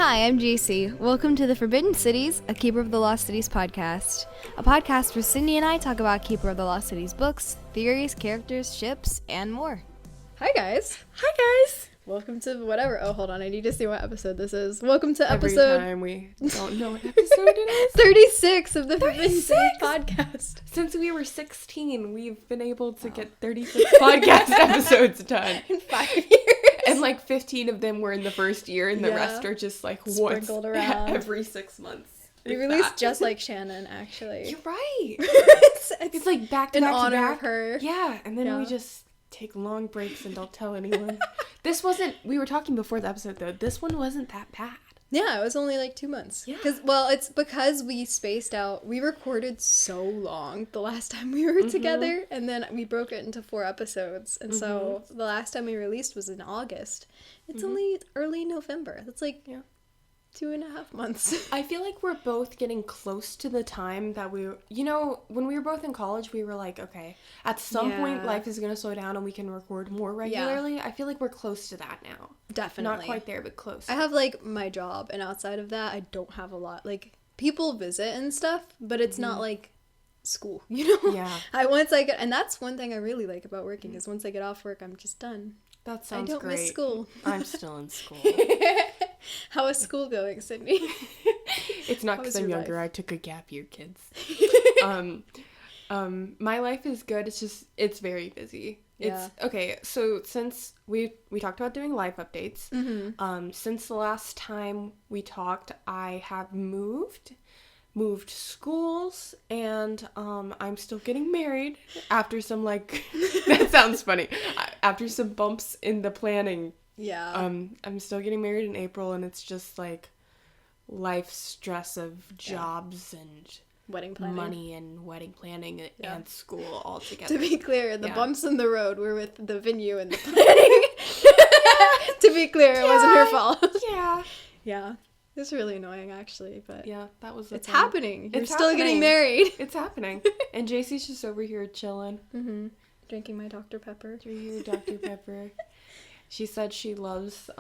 Hi, I'm Jaycie. Welcome to the Forbidden Cities, a Keeper of the Lost Cities podcast. A podcast where Sydney and I talk about Keeper of the Lost Cities books, theories, characters, ships, and more. Hi, guys. Hi, guys. Welcome to whatever. Oh, hold on. I need to see what episode this is. Welcome to episode... Every time we don't know what episode it is. 36 of the Forbidden Cities podcast. Since we were 16, we've been able to get 36 podcast episodes done. In 5 years. And like 15 of them were in the first year, and the rest are just like sprinkled around every 6 months. We released just like Shannon, actually. You're right. It's like back to in back honor to back. of her. Yeah, and then we just take long breaks and don't tell anyone. We were talking before the episode though, this one wasn't that bad. Yeah, it was only like 2 months. Yeah. It's because we spaced out. We recorded so long the last time we were together, and then we broke it into 4 episodes. And so the last time we released was in August. It's only early November. That's like 2.5 months. I feel like we're both getting close to the time that when we were both in college, we were like, okay, at some point life is going to slow down and we can record more regularly. Yeah. I feel like we're close to that now. Definitely. Not quite there, but close. I have like my job, and outside of that, I don't have a lot. Like, people visit and stuff, but it's not like school, you know? Yeah. And that's one thing I really like about working is once I get off work, I'm just done. That sounds great. I don't miss school. I'm still in school. How is school going, Sydney? It's not because I'm younger. Life? I took a gap year, kids. My life is good. It's very busy. Yeah. Okay, so since we talked about doing life updates, since the last time we talked, I have moved schools, and I'm still getting married after some that sounds funny. After some bumps in the planning. Yeah. I'm still getting married in April, and it's just like life stress of jobs and wedding planning, money and wedding planning and school all together. To be clear, the bumps in the road were with the venue and the planning. To be clear, it wasn't her fault. Yeah. Yeah. It's really annoying, actually, but yeah, that was it's happening. You're still getting married. It's happening. And JC's just over here chilling. Drinking my Dr. Pepper. Drinking your Dr. Pepper. She said she loves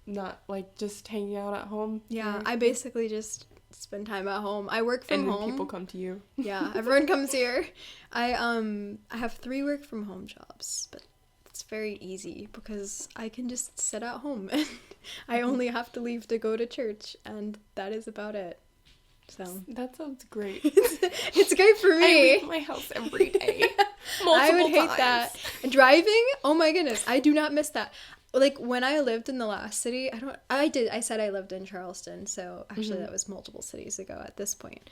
not just hanging out at home. Yeah, I basically just spend time at home. I work from home. And people come to you. Yeah, everyone comes here. I have 3 work from home jobs, but it's very easy because I can just sit at home and I only have to leave to go to church, and that is about it. So that sounds great. It's great for me. I leave my house every day. I would hate that. Driving? Oh my goodness, I do not miss that. Like, when I lived in the last city, I said I lived in Charleston, so actually that was multiple cities ago at this point.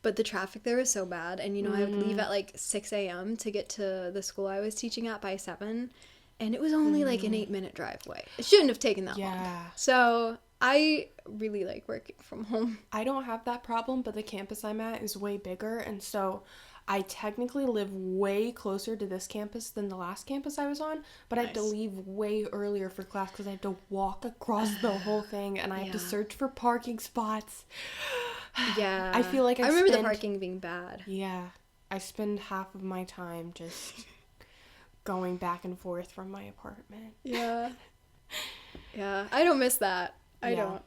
But the traffic there was so bad, and I would leave at 6 a.m. to get to the school I was teaching at by 7, and it was only an 8-minute drive away. It shouldn't have taken that long. So I really like working from home. I don't have that problem, but the campus I'm at is way bigger, and so I technically live way closer to this campus than the last campus I was on, but I have to leave way earlier for class because I have to walk across the whole thing, and I have to search for parking spots. Yeah. I feel like I remember the parking being bad. Yeah. I spend half of my time just going back and forth from my apartment. Yeah. Yeah. I don't miss that. I don't.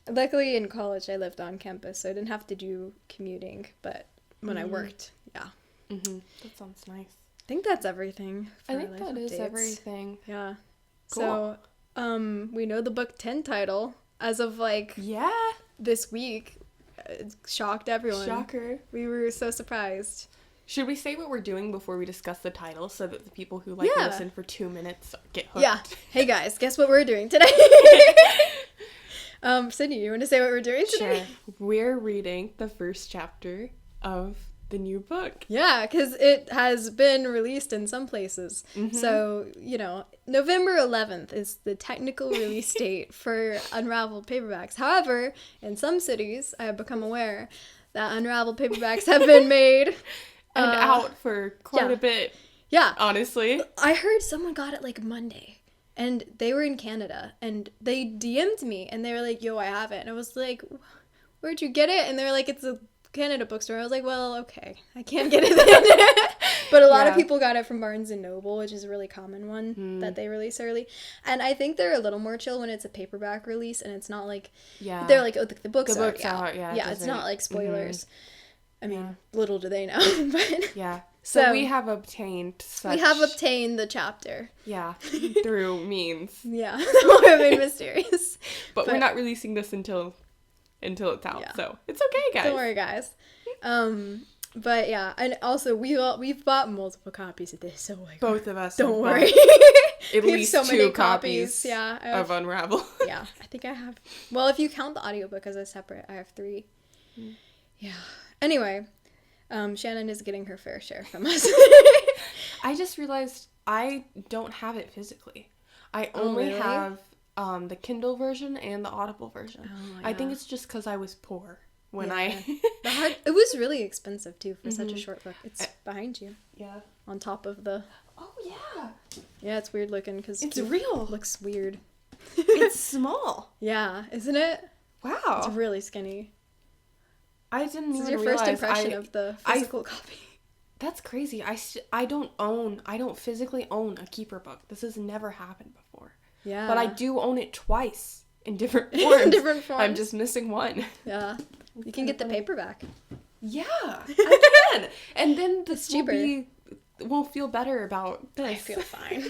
Luckily, in college, I lived on campus, so I didn't have to do commuting, but when I worked, That sounds nice. I think that's everything for I think life that updates. is everything. Yeah. Cool. So, we know the book 10 title as of this week. It shocked everyone. Shocker. We were so surprised. Should we say what we're doing before we discuss the title so that the people who listen for 2 minutes get hooked? Yeah. Hey guys, guess what we're doing today? Sydney, you want to say what we're doing today? Sure. We're reading the first chapter of the new book. Yeah, because it has been released in some places. So, November 11th is the technical release date for unraveled paperbacks. However, in some cities, I have become aware that unraveled paperbacks have been made. And out for quite a bit. Yeah. Honestly. I heard someone got it Monday. And they were in Canada. And they DM'd me. And they were like, yo, I have it. And I was like, where'd you get it? And they were like, it's a Canada bookstore. I was like, well, okay, I can't get it then. But a lot of people got it from Barnes & Noble, which is a really common one that they release early. And I think they're a little more chill when it's a paperback release, and it's not like, they're like, oh, the book's already out. Yeah, it's not like spoilers. I mean, little do they know. But yeah. So we have obtained the chapter. Yeah, through means. Yeah, we've made mysterious. But we're not releasing this until it's out, so it's okay, guys. Don't worry, guys. But yeah, and also we've bought multiple copies of this, so like both of us. Don't worry. At least so 2 many copies. Of Unravel. Yeah, I think I have. Well, if you count the audiobook as a separate, I have 3. Yeah. Anyway, Shannon is getting her fair share from us. I just realized I don't have it physically. I only have the Kindle version and the Audible version. I think it's just because I was poor when it was really expensive too for such a short book. It's behind you. Yeah. On top of the. Oh yeah. Yeah, it's weird looking because it's real. Looks weird. It's small. Yeah, isn't it? Wow. It's really skinny. I didn't even realize. This is your first impression of the physical copy. That's crazy. I don't physically own a Keeper book. This has never happened before. Yeah. But I do own it twice in different forms. I'm just missing one. Yeah. You can get the paperback. Yeah, I can. And then this will feel better about this. I feel fine.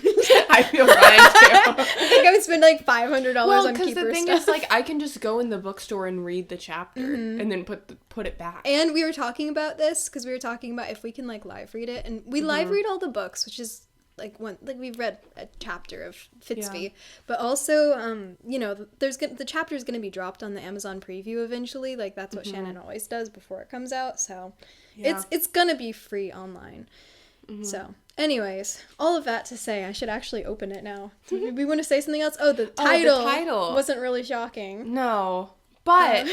I feel fine too. I think I would spend like $500 on Keeper stuff. Well, because the thing is, like, I can just go in the bookstore and read the chapter and then put it back. And we were talking about this because we were talking about if we can like live read it, and we live read all the books, which is like we've read a chapter of Fitzby, but also the chapter is going to be dropped on the Amazon preview eventually. Like that's what Shannon always does before it comes out. So it's going to be free online. So, anyways, all of that to say, I should actually open it now. We want to say something else? Oh, the title wasn't really shocking. No, but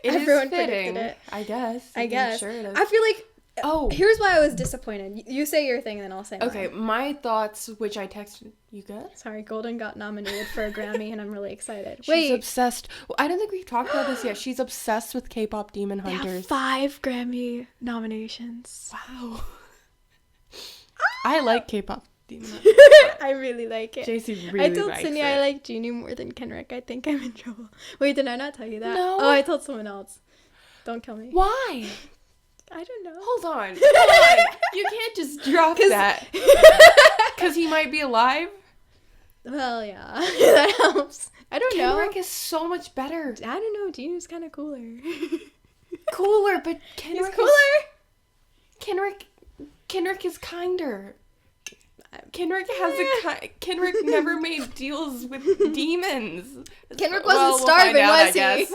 everyone predicted it. I guess. Sure it is. I feel like, here's why I was disappointed. You say your thing, and then I'll say mine. Okay, my thoughts, which I texted. You good? Sorry, Golden got nominated for a Grammy, and I'm really excited. She's obsessed. Well, I don't think we've talked about this yet. She's obsessed with K-pop Demon Hunters. They have 5 Grammy nominations. Wow. I like K-pop Demon Hunters. I really like it. Jaycie really likes it. I told Sydney I like Genie more than Kenrick. I think I'm in trouble. Wait, did I not tell you that? No. Oh, I told someone else. Don't kill me. Why? I don't know. Hold on. You can't just drop that. Because he might be alive? Well, yeah. That helps. I don't know. Kenrick is so much better. I don't know. Genie's kind of cooler. Cooler, but Kenrick He's cooler? Kenrick is kinder. Kenrick never made deals with demons. Kenrick wasn't starving, was he?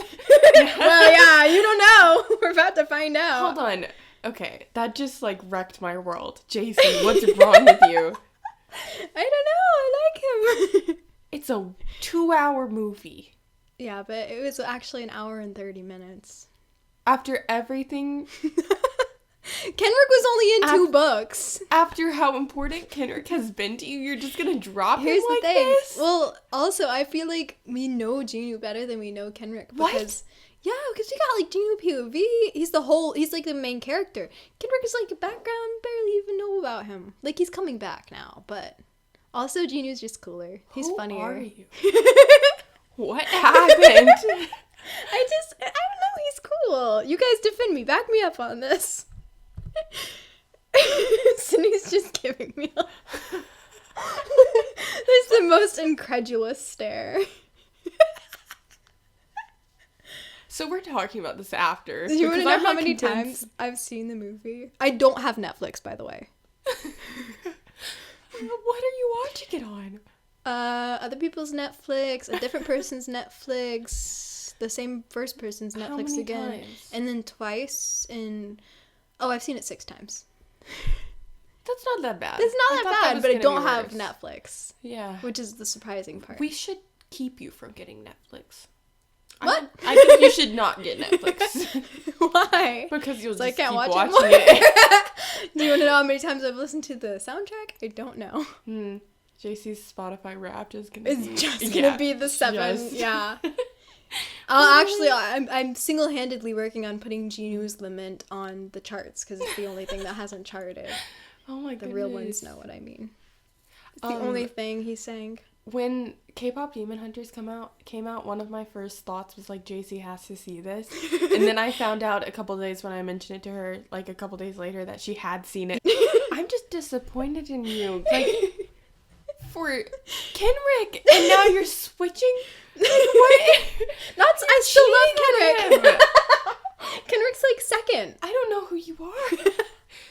Well, yeah, you don't know. We're about to find out. Hold on. Okay, that just like wrecked my world. Jaycie, what's wrong with you? I don't know. I like him. It's a 2-hour movie. Yeah, but it was actually 1 hour and 30 minutes. After everything... Kenrick was only in 2 books. After how important Kenrick has been to you, you're just gonna drop him like the thing. This? Well, also, I feel like we know Genu better than we know Kenrick. Because, what? Yeah, because we got, like, Genu POV. He's, like, the main character. Kenrick is, like, a background, barely even know about him. Like, he's coming back now, but... Also, Genu's just cooler. He's funnier. Who are you? What happened? I don't know, he's cool. You guys defend me. Back me up on this. Sydney's just giving me a... There's the most incredulous stare. So we're talking about this after. Do you want to know how many times I've seen the movie? I don't have Netflix, by the way. What are you watching it on? Other people's Netflix, a different person's Netflix, the same first person's Netflix how many again. Times? And then twice in... Oh, I've seen it 6 times. That's not that bad. It's not that bad, but I don't have Netflix. Yeah. Which is the surprising part. We should keep you from getting Netflix. What? I think you should not get Netflix. Why? Because you'll so just I can't keep watch watching it. Do you want to know how many times I've listened to the soundtrack? I don't know. Jaycee's Spotify Wrapped is gonna be the 7. Yeah. I'm single-handedly working on putting Genu's Lament on the charts because it's the only thing that hasn't charted. Oh my goodness. The real ones know what I mean. It's the only thing he sang. When K-pop Demon Hunters came out, one of my first thoughts was like, Jaycie has to see this. And then I found out a couple days when I mentioned it to her, like a couple days later, that she had seen it. I'm just disappointed in you. Like, for Kenrick, and now you're switching? Like, what? I still love Kenrick. Kenrick's like second. I don't know who you are.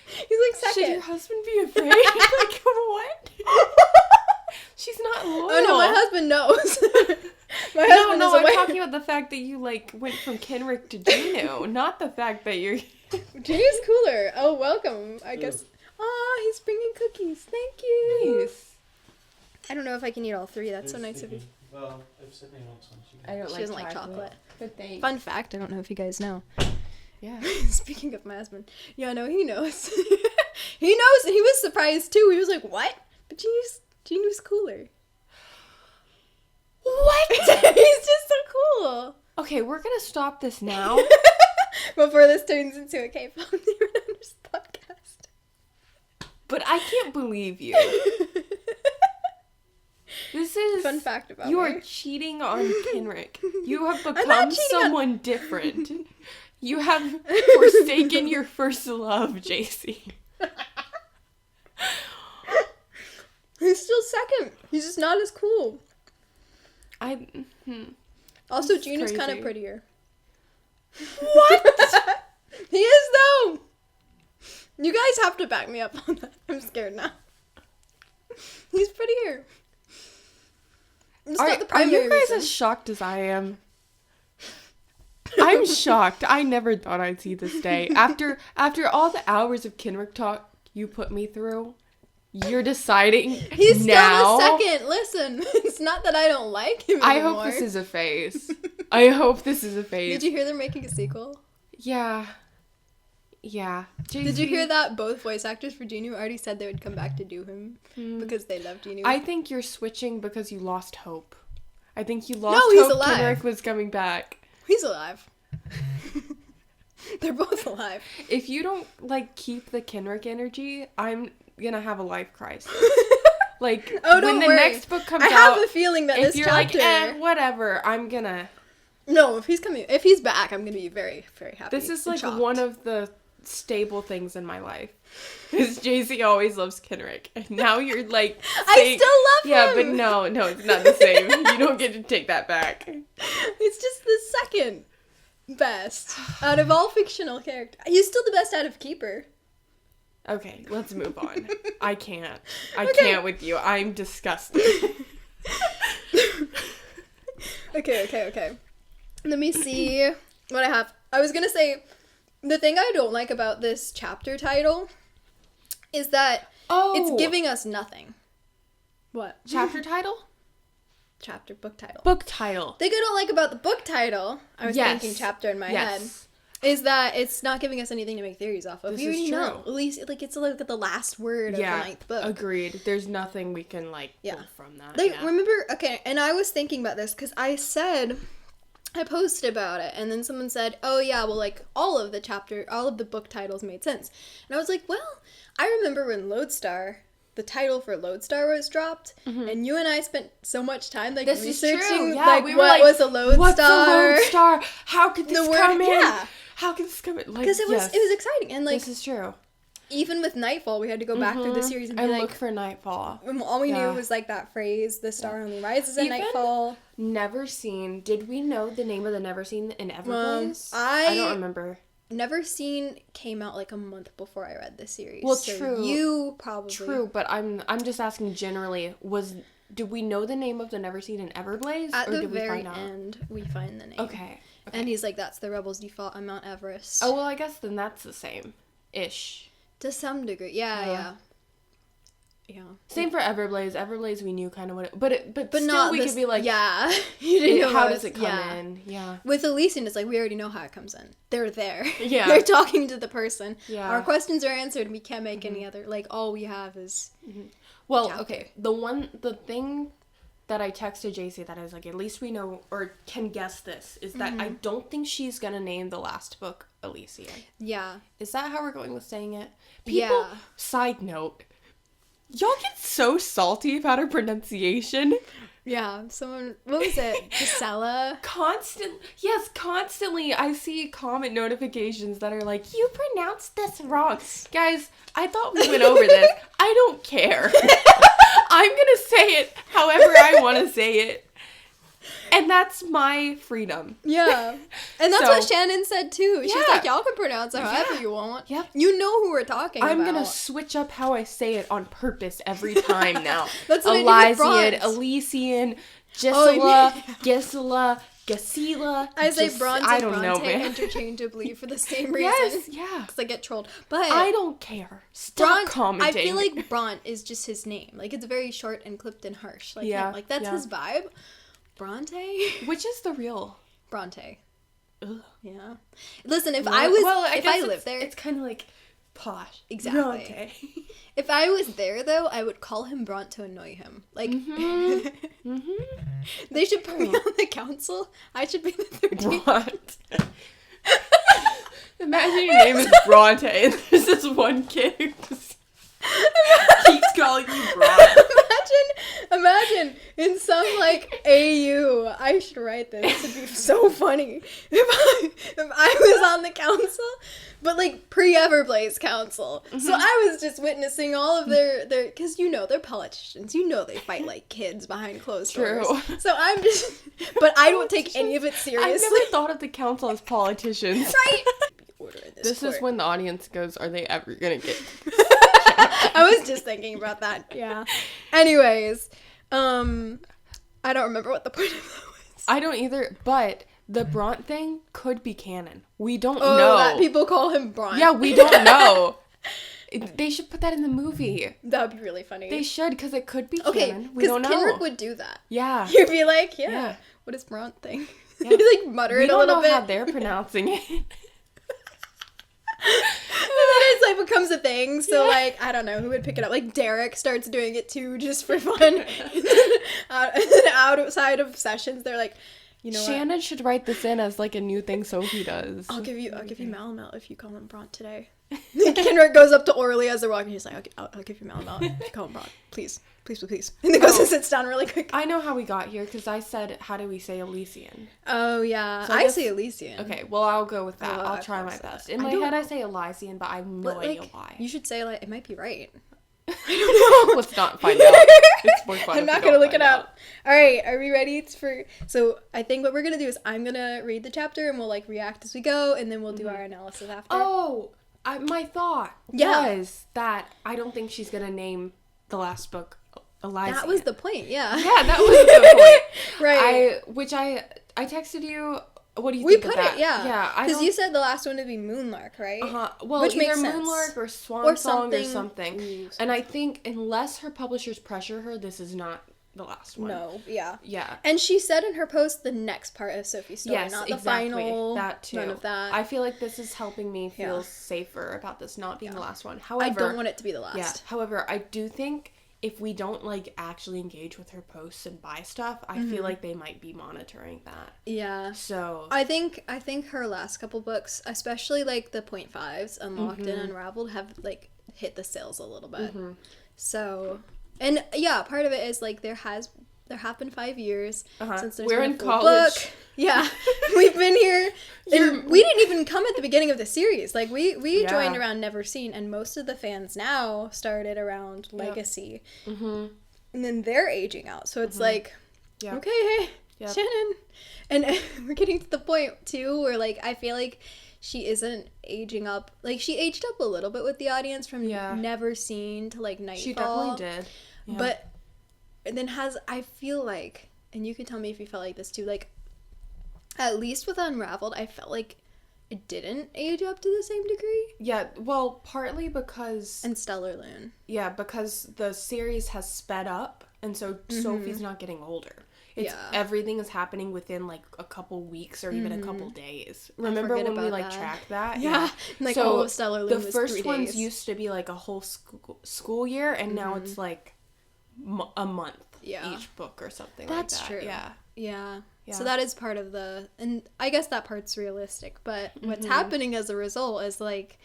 He's like second. Should your husband be afraid? Like, what? She's not loyal. Oh no, my husband knows. My No, husband is aware. I'm talking about the fact that you, like, went from Kenrick to Juno, not the fact that you're... Juno's cooler. Oh, welcome, I guess. Oh, he's bringing cookies. Thank you. Nice. I don't know if I can eat all three. That's so nice of you. Well, if Sydney wants one, she can. I don't She doesn't like chocolate. But thanks. Fun fact, I don't know if you guys know. Yeah. Speaking of my husband. Yeah, no, he knows. He knows, and he was surprised too. He was like, what? But Juno's cooler. What? He's just so cool. Okay, we're gonna stop this now. Before this turns into a K-pop Demon Hunters podcast. But I can't believe you. This is... Fun fact about You me. are cheating on Kenrick. You have not become cheating someone different. You have forsaken your first love, Jaycie. He's still second. He's just not as cool. Also, That's Juno's kind crazy. of prettier. What? He is, though. You guys have to back me up on that. I'm scared now. He's prettier. It's not the Are primary you guys reason. as shocked as I am? I'm shocked. I never thought I'd see this day. After all the hours of Kenrick talk you put me through, you're deciding He's now. still a second. Listen, it's not that I don't like him I anymore. hope this is a phase. I hope this is a phase. Did you hear they're making a sequel? Yeah. Yeah. Did you hear that both voice actors for Juno already said they would come back to do him because they love Juno? I think you're switching because you lost hope. I think you lost he's hope alive. Kenrick was coming back. He's alive. They're both alive. If you don't, like, keep the Kenrick energy, I'm gonna have a life crisis. Like, Oh, when don't the worry. next book comes I out, have a feeling that if this you're chapter... like, whatever, I'm gonna... No, if he's back, I'm gonna be very, very happy. This is, and like, shocked. one of the stable things in my life. Because Jaycie always loves Kenrick. And now you're, like... I still love Yeah, him! but no, it's not the same. You don't get to take that back. It's just the second best out of all fictional characters. He's still the best out of Keeper. Okay, let's move on. I can't. I Okay. can't with you. I'm disgusted. Okay. Let me see what I have. I was gonna say, the thing I don't like about this chapter title is that it's giving us nothing. What? Chapter title? Book title. Book title. The thing I don't like about the book title, I was Yes. thinking chapter in my head, Yes. is that it's not giving us anything to make theories off of. This We is already know. true. At least, like, it's like the last word of the ninth book. Agreed. There's nothing we can, like, Yeah. pull from that. Like, yeah. remember, okay, and I was thinking about this, because I posted about it, and then someone said, oh yeah, well, like, all of the book titles made sense. And I was like, well, I remember when the title for Lodestar was dropped, and you and I spent so much time, like, This is true. researching, Yeah, like, we were what like, was a Lodestar. What's a Lodestar? How could this The word- come in? yeah. How could this come in? Like, Because it was exciting, and, like, this is true. even with Nightfall, we had to go back through the series and be And like, look for Nightfall. all we Yeah. knew was, like, that phrase, the star only rises at Even nightfall. Never Seen. Did we know the name of the Never Seen in Everblaze? I don't remember. Never Seen came out like a month before I read the series. Well, so true. You probably True, but I'm just asking generally, did we know the name of the Never Seen in Everblaze? At or the did we very find out? end, we find the name. Okay. And he's like, "That's the rebels' default on Mount Everest." Oh, well, I guess then that's the same. Ish. to some degree, yeah. Same for Everblaze. Everblaze, we knew kind of what it... But still, not we this, could be like... yeah. You didn't know how what does it come in? Yeah. With Elysian, it's like, we already know how it comes in. They're there. Yeah. They're talking to the person. Yeah. Our questions are answered, and we can't make any other, like, all we have is... Well, chapter. okay. The thing that I texted Jaycie that I was like, at least we know or can guess this, is that I don't think she's gonna name the last book Elysian. Yeah. Is that how we're going with saying it? People, side note, y'all get so salty about her pronunciation. Yeah, someone, what was it? Gisela? Constantly I see comment notifications that are like, you pronounced this wrong. Guys, I thought we went over this. I don't care. I'm gonna say it however I want to say it. And that's my freedom. Yeah. And that's what Shannon said too. She's like, y'all can pronounce it however you want. Yep. You know who we're talking about. I'm gonna switch up how I say it on purpose every time now. That's what I do with Elysian, Bronze. Elysian, Gisela, Gasila. I say Bronze and Bronte man. interchangeably for the same reason. Yes, yeah. Because I get trolled. But I don't care. Stop commenting. I feel like Bront is just his name. Like, it's very short and clipped and harsh. Like, him. Like that's his vibe. Bronte? Which is the real? Bronte. Ugh. Yeah. Listen, if I lived there... It's kind of like posh. Exactly. Bronte. If I was there, though, I would call him Bront to annoy him. Like, they should put me on the council. I should be the 13th. Bront. Imagine your name is Bronte and there's this one kid who just keeps calling you Bront. Imagine in some like AU. I should write this. This would be so funny if I was on the council, but like pre-Everblaze council. So I was just witnessing all of their because they're politicians. They fight like kids behind closed doors. So I'm just, but I don't take any of it seriously. I never thought of the council as politicians. Right. This is when the audience goes, are they ever gonna get? I was just thinking about that. Yeah. Anyways, I don't remember what the point of that was. I don't either, but the Bront thing could be canon. We don't know. That people call him Bront. Yeah, we don't know. They should put that in the movie. That would be really funny. They should, because it could be canon. We don't know. Kenrick would do that. Yeah. You'd be like, what is Bront thing? Yeah. He'd like mutter it a little bit. We don't know how they're pronouncing it. And then it's like becomes a thing, so like I don't know who would pick it up. Like Derek starts doing it too, just for fun. And then outside of sessions, they're like, Shannon should write this in as like a new thing Sophie does. I'll give you Malamel if you call him Bront today. Kenrick goes up to Orly as they're walking. He's like, I'll give you Malamel if you call him Bront, please. And then goes and sits down really quick. I know how we got here because I said, how do we say Elysian? Oh, yeah. So I say Elysian. Okay, well, I'll go with that. I'll try my best. In my head, I say Elysian, but I have no idea why. You should say, like, it might be right. I don't know. Let's not find out. It's more fun. I'm not going to look it up. All right, are we ready So I think what we're going to do is I'm going to read the chapter and we'll, like, react as we go, and then we'll do our analysis after. Oh, my thought was that I don't think she's going to name the last book Elysian. That was the point, yeah. Yeah, that was the point. Right. I texted you. What do you think of that? We put it, yeah. Yeah. Because you said the last one would be Moonlark, right? Uh-huh. Well, which either makes sense. Moonlark or Swan Song or something. Ooh, and I think unless her publishers pressure her, this is not the last one. No, yeah. Yeah. And she said in her post the next part of Sophie's story, not the final. That too. None of that. I feel like this is helping me feel safer about this not being the last one. However, I don't want it to be the last. Yeah. However, I do think if we don't like actually engage with her posts and buy stuff, I feel like they might be monitoring that. Yeah. So I think her last couple books, especially like the 0.5s, Unlocked and Unraveled, have like hit the sales a little bit. So, and yeah, part of it is like there have been 5 years since there's been a full book. Yeah, we've been here. And we didn't even come at the beginning of the series. Like we joined around Never Seen, and most of the fans now started around Legacy, and then they're aging out. So it's like, okay, hey, Shannon, and we're getting to the point too where like I feel like she isn't aging up. Like she aged up a little bit with the audience from Never Seen to like Nightfall. She definitely did, but then I feel like, and you can tell me if you felt like this too, like at least with Unraveled, I felt like it didn't age up to the same degree. Yeah, well, partly because... And Stellar Loon. Yeah, because the series has sped up, and so Sophie's not getting older. Everything is happening within, like, a couple weeks or even a couple days. Remember when we, like, tracked that? Yeah. Like, all of Stellar Loon was 3 days. The first ones used to be, like, a whole school year, and now it's, like... a month Yeah. each book or something That's like that. true. Yeah. Yeah. Yeah. So that is part of and I guess that part's realistic, but what's happening as a result is like,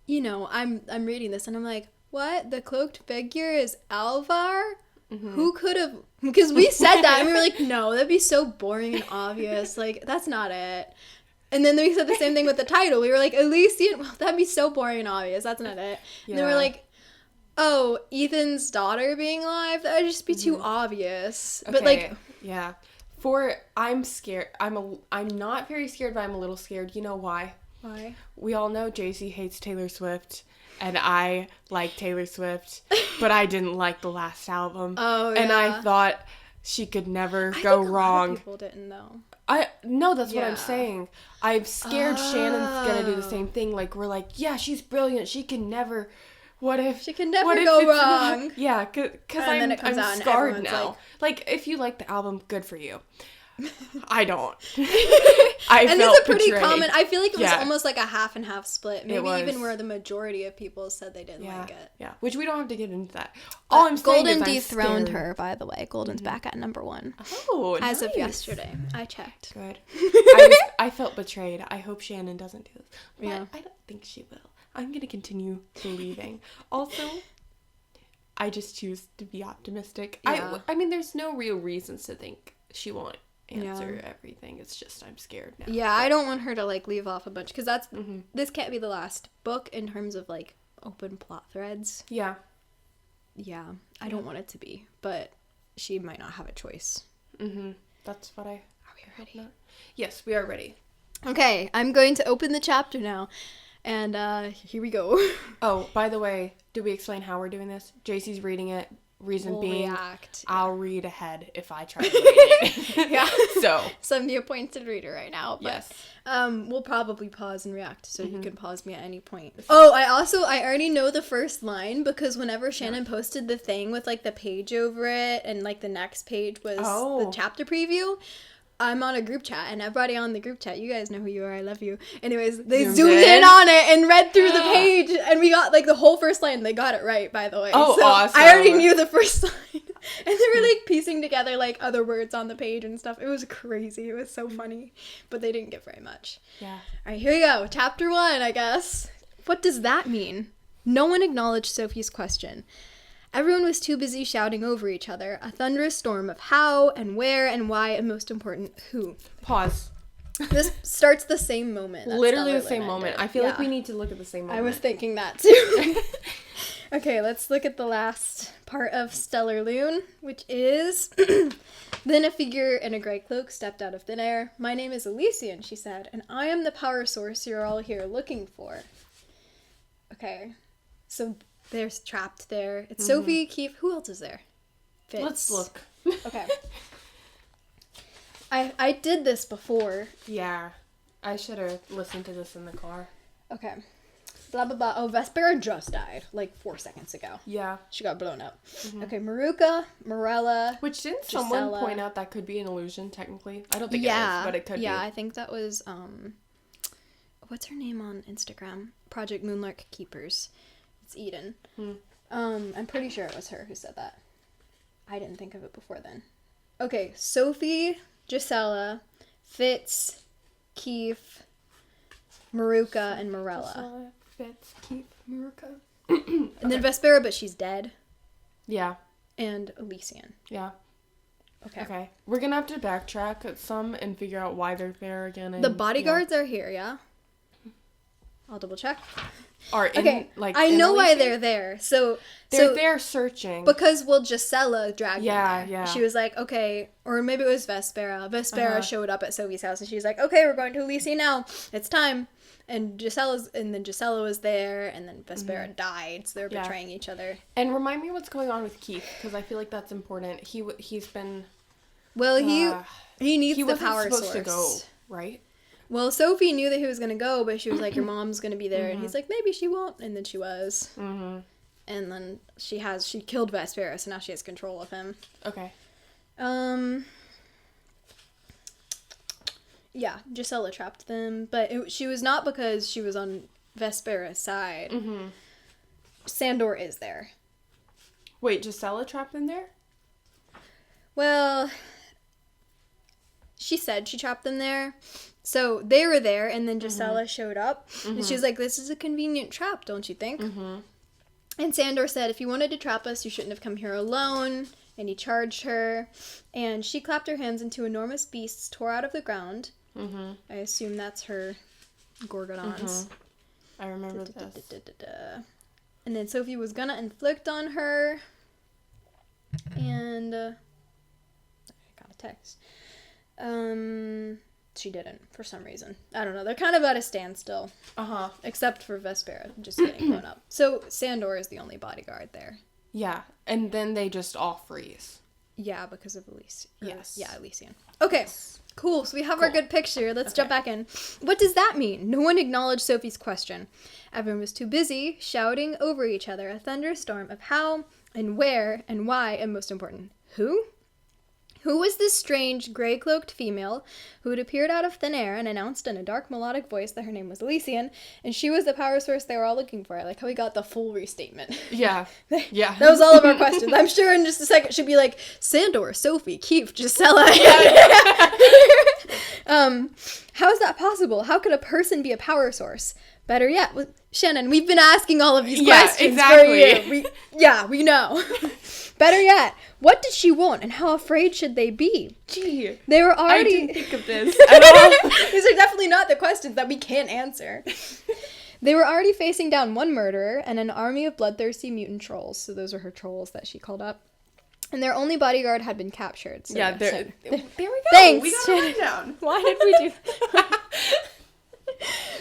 you know, I'm reading this and I'm like, what? The cloaked figure is Alvar? Who could have, because we said that and we were like, no, that'd be so boring and obvious. Like, that's not it. And then we said the same thing with the title. We were like, Elysian, well, that'd be so boring and obvious. That's not it. And then we're like, oh, Ethan's daughter being alive? That would just be too obvious. Okay. But like, yeah. I'm scared. I'm not very scared, but I'm a little scared. You know why? why? We all know Jaycie hates Taylor Swift, and I like Taylor Swift, but I didn't like the last album. Oh, yeah. And I thought she could never I go think wrong. A lot of people didn't though. No, that's what Yeah. I'm saying. I'm scared Shannon's gonna do the same thing. Like, we're like, yeah, she's brilliant. She can never. What if She can never what if go it's wrong? Not, yeah, because And then it comes out I'm and scarred everyone's now. Like, if you like the album, good for you. I don't. And felt it's a pretty betrayed. common. I feel like it was Yeah. almost like a half and half split. Maybe was. even where the majority of people said they didn't like it. Yeah, which we don't have to get into that. All I'm saying Golden is I'm dethroned scared. her, by the way. Golden's back at number 1. Oh, As of nice. yesterday, I checked. Good. I felt betrayed. I hope Shannon doesn't do this. But Yeah. I don't think she will. I'm going to continue believing. Also, I just choose to be optimistic. Yeah. I mean, there's no real reasons to think she won't answer everything. It's just I'm scared now. Yeah, I don't want her to like leave off a bunch because that's this can't be the last book in terms of like open plot threads. Yeah. Yeah, I don't want it to be, but she might not have a choice. That's what I... Are we ready? Not. Yes, we are ready. Okay, I'm going to open the chapter now. And here we go. Oh, by the way, did we explain how we're doing this? Jaycie's reading it. Reason We'll being, react. I'll read ahead if I try to read it. Yeah. So I'm the appointed reader right now. But, yes. We'll probably pause and react, so you can pause me at any point. Oh, I already know the first line because whenever Shannon posted the thing with like the page over it and like the next page was the chapter preview, I'm on a group chat and everybody on the group chat, you guys know who you are, I love you. Anyways, they zoomed in on it and read through the page and we got like the whole first line. They got it right, by the way. Oh, so awesome. I already knew the first line. And they were like piecing together like other words on the page and stuff. It was crazy. It was so funny. But they didn't get very much. Yeah. Alright, here we go. Chapter 1, I guess. What does that mean? No one acknowledged Sophie's question. Everyone was too busy shouting over each other, a thunderous storm of how and where and why and most important, who. Pause. This starts the same moment. that Literally the Stellar same Lynn moment. ended. I feel like Yeah. we need to look at the same moment. I was thinking that too. Okay, let's look at the last part of Stellar Loon, which is then a figure in a gray cloak stepped out of thin air. My name is Elysian, she said, and I am the power source you're all here looking for. Okay, so there's trapped there. It's Sophie, Keith. Who else is there? Fitz. Let's look. Okay. I did this before. Yeah. I should have listened to this in the car. Okay. Blah, blah, blah. Oh, Vespera just died, like 4 seconds ago. Yeah. She got blown up. Okay, Maruka, Morella. Which didn't Gisela. someone point out that could be an illusion, technically? I don't think it Yeah. is, but it could be. Yeah, I think that was, what's her name on Instagram? Project Moonlark Keepers. It's Eden. I'm pretty sure it was her who said that. I didn't think of it before then. Okay, Sophie, Gisela, Fitz, Keith, Maruka, and Morella. Fitz, Keith, Maruka. And then Vespera, but she's dead. Yeah. And Elysian. Yeah. Okay. Okay. We're gonna have to backtrack some and figure out why they're there again. And, The bodyguards are here, yeah? I'll double check. Are in, Okay, like, I in know why Elysian? they're there. So They're there searching. because Gisela dragged Yeah, them there. yeah. She was like, okay, or maybe it was Vespera. Vespera showed up at Sophie's house and she was like, okay, we're going to Elysian now. It's time. And then Gisela was there, and then Vespera died, so they're betraying each other. And remind me what's going on with Keith, because I feel like that's important. He's been. Well, he needs the wasn't power supposed source to go, right? Well, Sophie knew that he was gonna go, but she was like, "Your mom's gonna be there," and he's like, "Maybe she won't," and then she was. And then she killed Vespera, so now she has control of him. Okay. Yeah, Gisela trapped them, but she was not because she was on Vespera's side. Sandor is there. Wait, Gisela trapped them there? Well, she said she trapped them there. So they were there, and then Gisela showed up. And she was like, this is a convenient trap, don't you think? And Sandor said, if you wanted to trap us, you shouldn't have come here alone. And he charged her. And she clapped her hands into enormous beasts tore out of the ground. I assume that's her Gorgonons. I remember this. And then Sophie was gonna inflict on her. And I got a text. She didn't, for some reason. I don't know. They're kind of at a standstill. Except for Vespera, just getting blown up. So Sandor is the only bodyguard there. Yeah, and then they just all freeze. Yeah, because of Elysian. Yes. Yeah, Elysian. Okay, cool. So we have our good picture. Let's jump back in. What does that mean? No one acknowledged Sophie's question. Everyone was too busy shouting over each other a thunderstorm of how and where and why, and most important, who? Who was this strange, gray-cloaked female who had appeared out of thin air and announced in a dark, melodic voice that her name was Elysian, and she was the power source they were all looking for? I like how we got the full restatement. Yeah. Yeah. That was all of our questions. I'm sure in just a second she'll be like, Sandor, Sophie, Keith, Gisela. How is that possible? How could a person be a power source? Better yet, Shannon, we've been asking all of these questions for you. We know. Better yet, what did she want and how afraid should they be? Gee, they were already... I didn't think of this at all. These are definitely not the questions that we can't answer. They were already facing down one murderer and an army of bloodthirsty mutant trolls. So those were her trolls that she called up. And their only bodyguard had been captured. So there we go. Thanks. We got a rundown. Why did we do...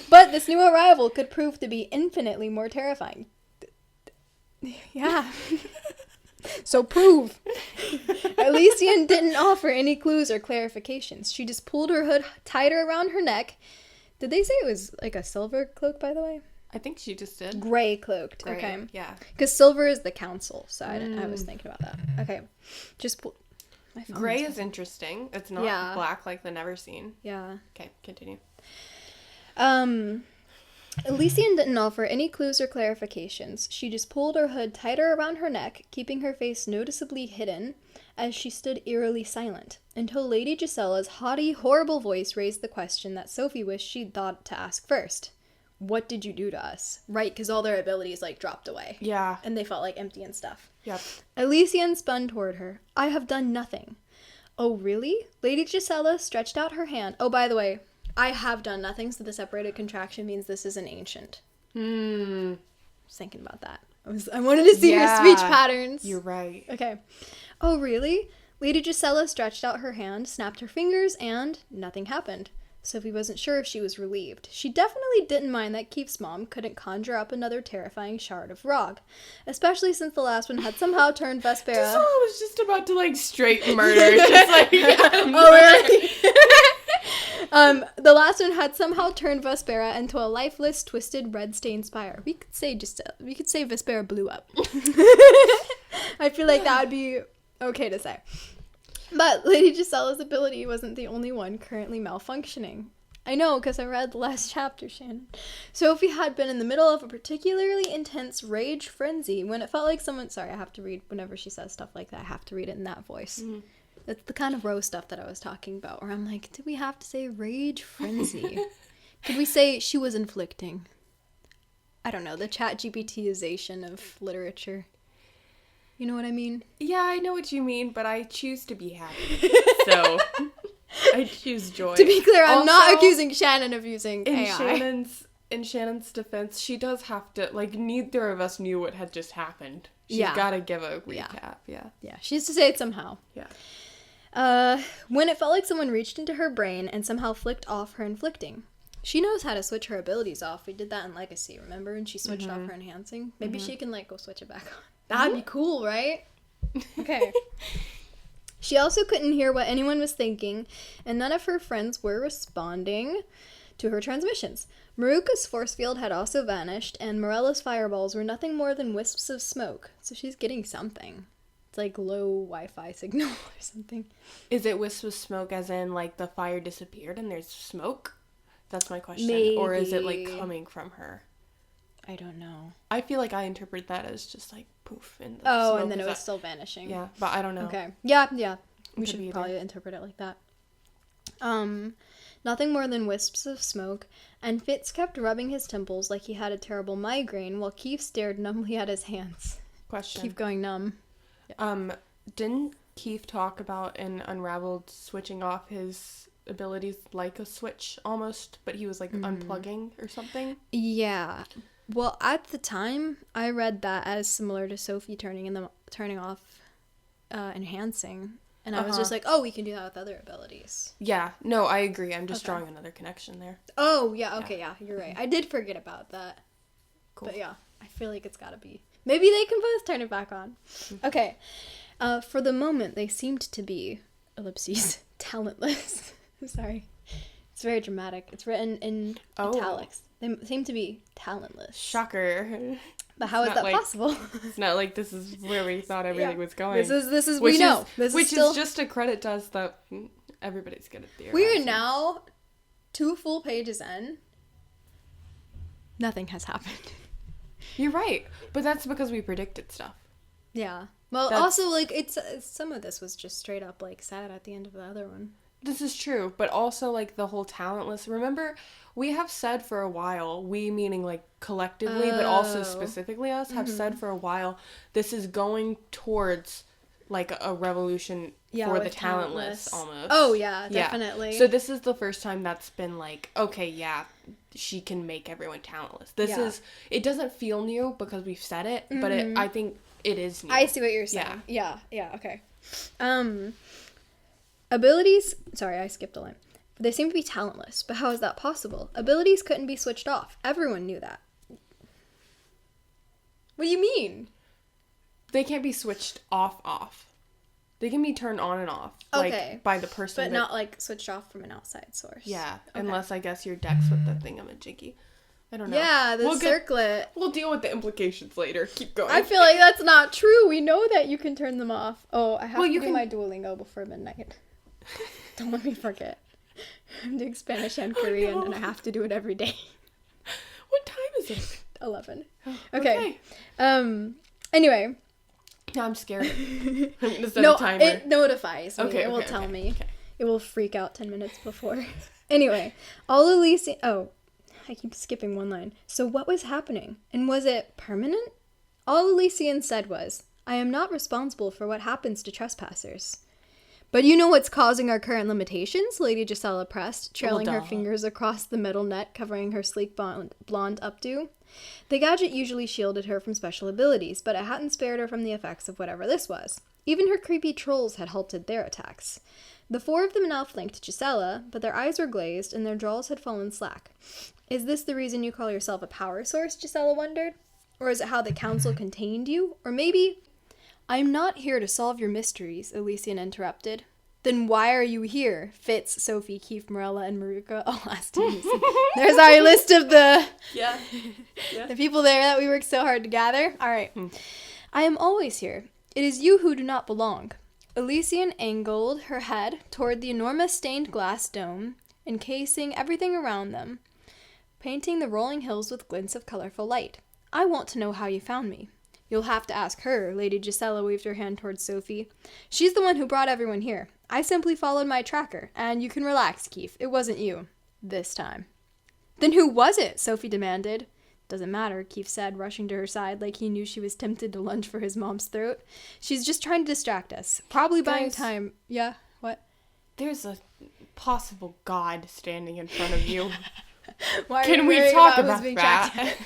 But this new arrival could prove to be infinitely more terrifying. Yeah. So prove. Elysian didn't offer any clues or clarifications. She just pulled her hood tighter around her neck. Did they say it was like a silver cloak, by the way? I think she just did. Gray cloaked. Gray, okay. Yeah. Because silver is the council, so I was thinking about that. Okay. Just pull. Gray is interesting. It's not black like the Never Seen. Yeah. Okay, continue. Elysian didn't offer any clues or clarifications. She just pulled her hood tighter around her neck, keeping her face noticeably hidden, as she stood eerily silent, until Lady Gisela's haughty, horrible voice raised the question that Sophie wished she'd thought to ask first. What did you do to us? Right, because all their abilities, dropped away. Yeah. And they felt, empty and stuff. Yep. Elysian spun toward her. I have done nothing. Oh, really? Lady Gisela stretched out her hand. Oh, by the way, I have done nothing, so the separated contraction means this is an ancient. I was thinking about that. I wanted to see her speech patterns. You're right. Okay. Oh, really? Lady Gisela stretched out her hand, snapped her fingers, and nothing happened. Sophie wasn't sure if she was relieved. She definitely didn't mind that Keith's mom couldn't conjure up another terrifying shard of rock, especially since the last one had somehow turned Vespera... Gisela was just about to, straight murder. Just really? The last one had somehow turned Vespera into a lifeless, twisted, red-stained spire. We could say Vespera blew up. I feel like that would be okay to say. But Lady Gisela's ability wasn't the only one currently malfunctioning. I know, because I read the last chapter, Shannon. Sophie had been in the middle of a particularly intense rage frenzy when it felt like someone... Sorry, I have to read... Whenever she says stuff like that, I have to read it in that voice. Mm-hmm. That's the kind of Rose stuff that I was talking about, where I'm like, did we have to say rage frenzy? Could we say she was inflicting? I don't know, the ChatGPT-ization of literature. You know what I mean? Yeah, I know what you mean, but I choose to be happy. So, I choose joy. To be clear, I'm not accusing Shannon of using AI. In Shannon's defense, she does have to, neither of us knew what had just happened. She's got to give a recap, yeah. Yeah, she has to say it somehow. Yeah. When it felt like someone reached into her brain and somehow flicked off her inflicting. She knows how to switch her abilities off. We did that in Legacy, remember? When she switched off her enhancing. Maybe she can, go switch it back on. That'd be cool, right? Okay. She also couldn't hear what anyone was thinking, and none of her friends were responding to her transmissions. Maruka's force field had also vanished, and Morella's fireballs were nothing more than wisps of smoke. So she's getting something. It's like low Wi-Fi signal or something. Is it wisps of smoke as in, the fire disappeared and there's smoke? That's my question. Maybe. Or is it, coming from her? I don't know. I feel like I interpret that as just like poof. And and then it was still vanishing. Yeah, but I don't know. Okay. Yeah. We Could should be either. probably interpret it like that. Nothing more than wisps of smoke, and Fitz kept rubbing his temples like he had a terrible migraine while Keith stared numbly at his hands. Question. Keith going numb. Didn't Keith talk about in Unraveled switching off his abilities like a switch almost, but he was like unplugging or something? Yeah. Well, at the time, I read that as similar to Sophie turning off enhancing. And I was just like, oh, we can do that with other abilities. Yeah, no, I agree. I'm just drawing another connection there. Oh, yeah, okay, yeah, you're right. I did forget about that. Cool. But yeah, I feel like it's gotta be. Maybe they can both turn it back on. Okay. For the moment, they seemed to be, ellipses, talentless. I'm sorry. It's very dramatic. It's written in italics. They seem to be talentless. Shocker. But how is that possible? It's not like this is where we thought everything was going. This is we know. Which is just a credit to us that everybody's good at theorizing. We are now 2 full pages in. Nothing has happened. You're right, but that's because we predicted stuff. Yeah. Well, also, like, it's some of this was just straight up, like, sad at the end of the other one. This is true, but also, like, the whole talentless. Remember, we have said for a while, we meaning, like, collectively, but also specifically us, have said for a while, this is going towards, like, a revolution for the talentless, almost. Oh, yeah, definitely. Yeah. So this is the first time that's been, like, okay, yeah, she can make everyone talentless. This is, it doesn't feel new because we've said it, but I think it is new. I see what you're saying. Yeah, okay. Abilities, sorry, I skipped a line. They seem to be talentless, but how is that possible? Abilities couldn't be switched off. Everyone knew that. What do you mean? They can't be switched off. They can be turned on and off. Okay. Like, by the person. But not, like, switched off from an outside source. Yeah, okay. Unless, I guess, your deck's with the thingamajiggy. I don't know. Yeah, the circlet. We'll deal with the implications later. Keep going. I feel like that's not true. We know that you can turn them off. Oh, I have to do my Duolingo before midnight. Don't let me forget. I'm doing Spanish and Korean, and I have to do it every day. What time is it? 11. Okay. Anyway. No, I'm scared. I'm gonna set a timer. It notifies me. Okay, it will tell me. Okay. It will freak out 10 minutes before. Anyway, all Elysian... Oh, I keep skipping one line. So what was happening? And was it permanent? All Elysian said was, I am not responsible for what happens to trespassers. But you know what's causing our current limitations? Lady Gisela pressed, trailing her fingers across the metal net covering her sleek blonde updo. The gadget usually shielded her from special abilities, but it hadn't spared her from the effects of whatever this was. Even her creepy trolls had halted their attacks. The 4 of them now flanked Gisela, but their eyes were glazed and their jaws had fallen slack. Is this the reason you call yourself a power source? Gisela wondered. Or is it how the council contained you? Or maybe... I'm not here to solve your mysteries, Elysian interrupted. Then why are you here? Fitz, Sophie, Keith, Morella, and Maruka all asked him. There's our list of the the people there that we worked so hard to gather. All right. I am always here. It is you who do not belong. Elysian angled her head toward the enormous stained glass dome, encasing everything around them, painting the rolling hills with glints of colorful light. I want to know how you found me. You'll have to ask her, Lady Gisela waved her hand towards Sophie. She's the one who brought everyone here. I simply followed my tracker, and you can relax, Keith. It wasn't you. This time. Then who was it? Sophie demanded. Doesn't matter, Keith said, rushing to her side like he knew she was tempted to lunge for his mom's throat. She's just trying to distract us. Probably buying time. Yeah, what? There's a possible god standing in front of you. Why can we talk about that?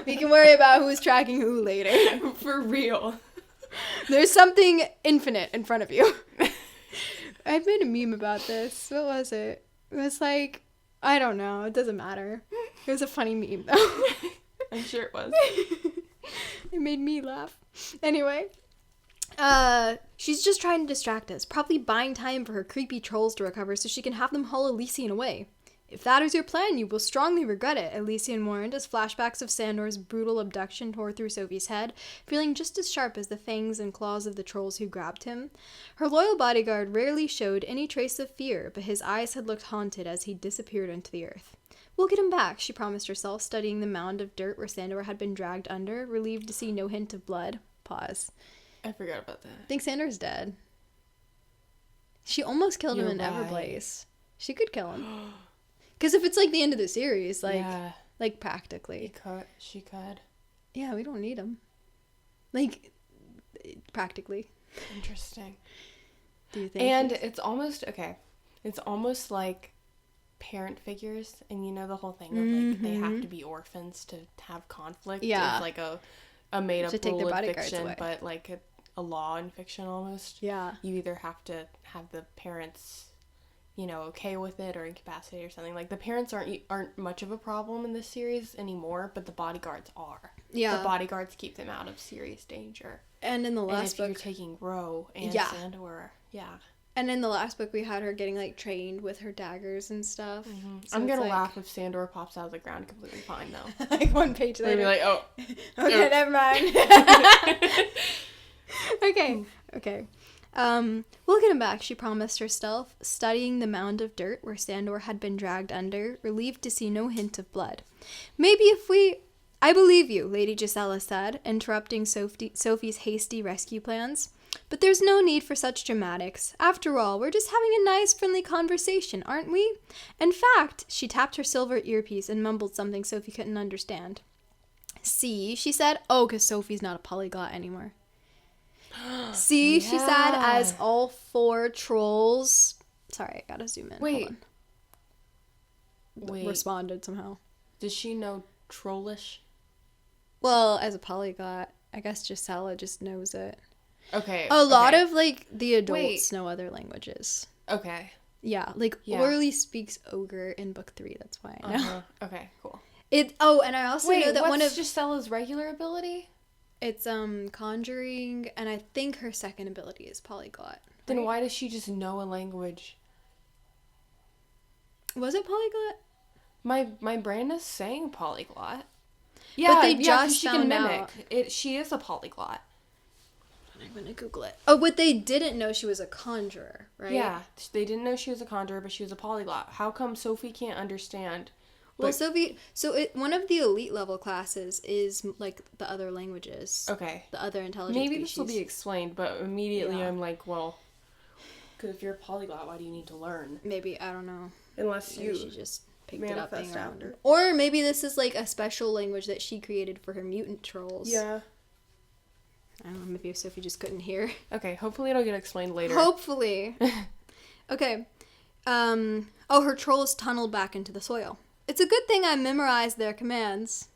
We can worry about who's tracking who later. For real. There's something infinite in front of you. I made a meme about this. What was it? It was like, I don't know. It doesn't matter. It was a funny meme, though. I'm sure it was. It made me laugh. Anyway. She's just trying to distract us. Probably buying time for her creepy trolls to recover so she can have them haul Elysian away. If that is your plan, you will strongly regret it, Elysian warned as flashbacks of Sandor's brutal abduction tore through Sophie's head, feeling just as sharp as the fangs and claws of the trolls who grabbed him. Her loyal bodyguard rarely showed any trace of fear, but his eyes had looked haunted as he disappeared into the earth. We'll get him back, she promised herself, studying the mound of dirt where Sandor had been dragged under, relieved to see no hint of blood. Pause. I forgot about that. I think Sandor's dead. She almost killed him in Everblaze. She could kill him. Because if it's like the end of the series, like practically. She could. Yeah, we don't need him. Like, practically. Interesting. Do you think? And it's almost, okay, it's almost like parent figures, and you know the whole thing of, like, they have to be orphans to have conflict. Yeah. It's like a made-up rule in fiction, away. but, like, a law in fiction almost. Yeah. You either have to have the parents, you know, okay with it or incapacitated or something. Like, the parents aren't much of a problem in this series anymore, but the bodyguards are. Yeah. The bodyguards keep them out of serious danger. And in the last book, you're taking Ro and Sandor, And in the last book, we had her getting, like, trained with her daggers and stuff. Mm-hmm. So I'm gonna laugh if Sandor pops out of the ground completely fine, though. Like, one page later. Maybe like, oh. Okay, never mind. Okay. We'll get him back, she promised herself, studying the mound of dirt where Sandor had been dragged under, relieved to see no hint of blood. Maybe if we... I believe you, Lady Gisela said, interrupting Sophie's hasty rescue plans. But there's no need for such dramatics. After all, we're just having a nice, friendly conversation, aren't we? In fact, she tapped her silver earpiece and mumbled something Sophie couldn't understand. See, she said. Oh, because Sophie's not a polyglot anymore. See, she said, as all 4 trolls... Sorry, I gotta zoom in. Wait. Responded somehow. Does she know Trollish? Well, as a polyglot, I guess Gisela just knows it. Okay. A lot of, like, the adults know other languages. Okay. Yeah, like, Orly speaks ogre in book 3, that's why I know. Okay, cool. And I also know that one of Gisela's regular ability? It's, conjuring, and I think her second ability is polyglot. Then why does she just know a language? Was it polyglot? My brain is saying polyglot. Yeah, but they just she found can mimic. out. She is a polyglot. I'm gonna Google it. Oh, but they didn't know she was a conjurer, right? Yeah, they didn't know she was a conjurer, but she was a polyglot. How come Sophie can't understand? Well, Sophie... So, one of the elite level classes is, like, the other languages. Okay. The other intelligent Maybe species. this will be explained, but immediately I'm like, well... Because if you're a polyglot, why do you need to learn? Maybe, I don't know. Unless maybe she just picked it up being around after. Or maybe this is, like, a special language that she created for her mutant trolls. Yeah. I don't know, maybe Sophie just couldn't hear. Okay, hopefully it'll get explained later. Hopefully. Okay. Her trolls tunneled back into the soil. It's a good thing I memorized their commands.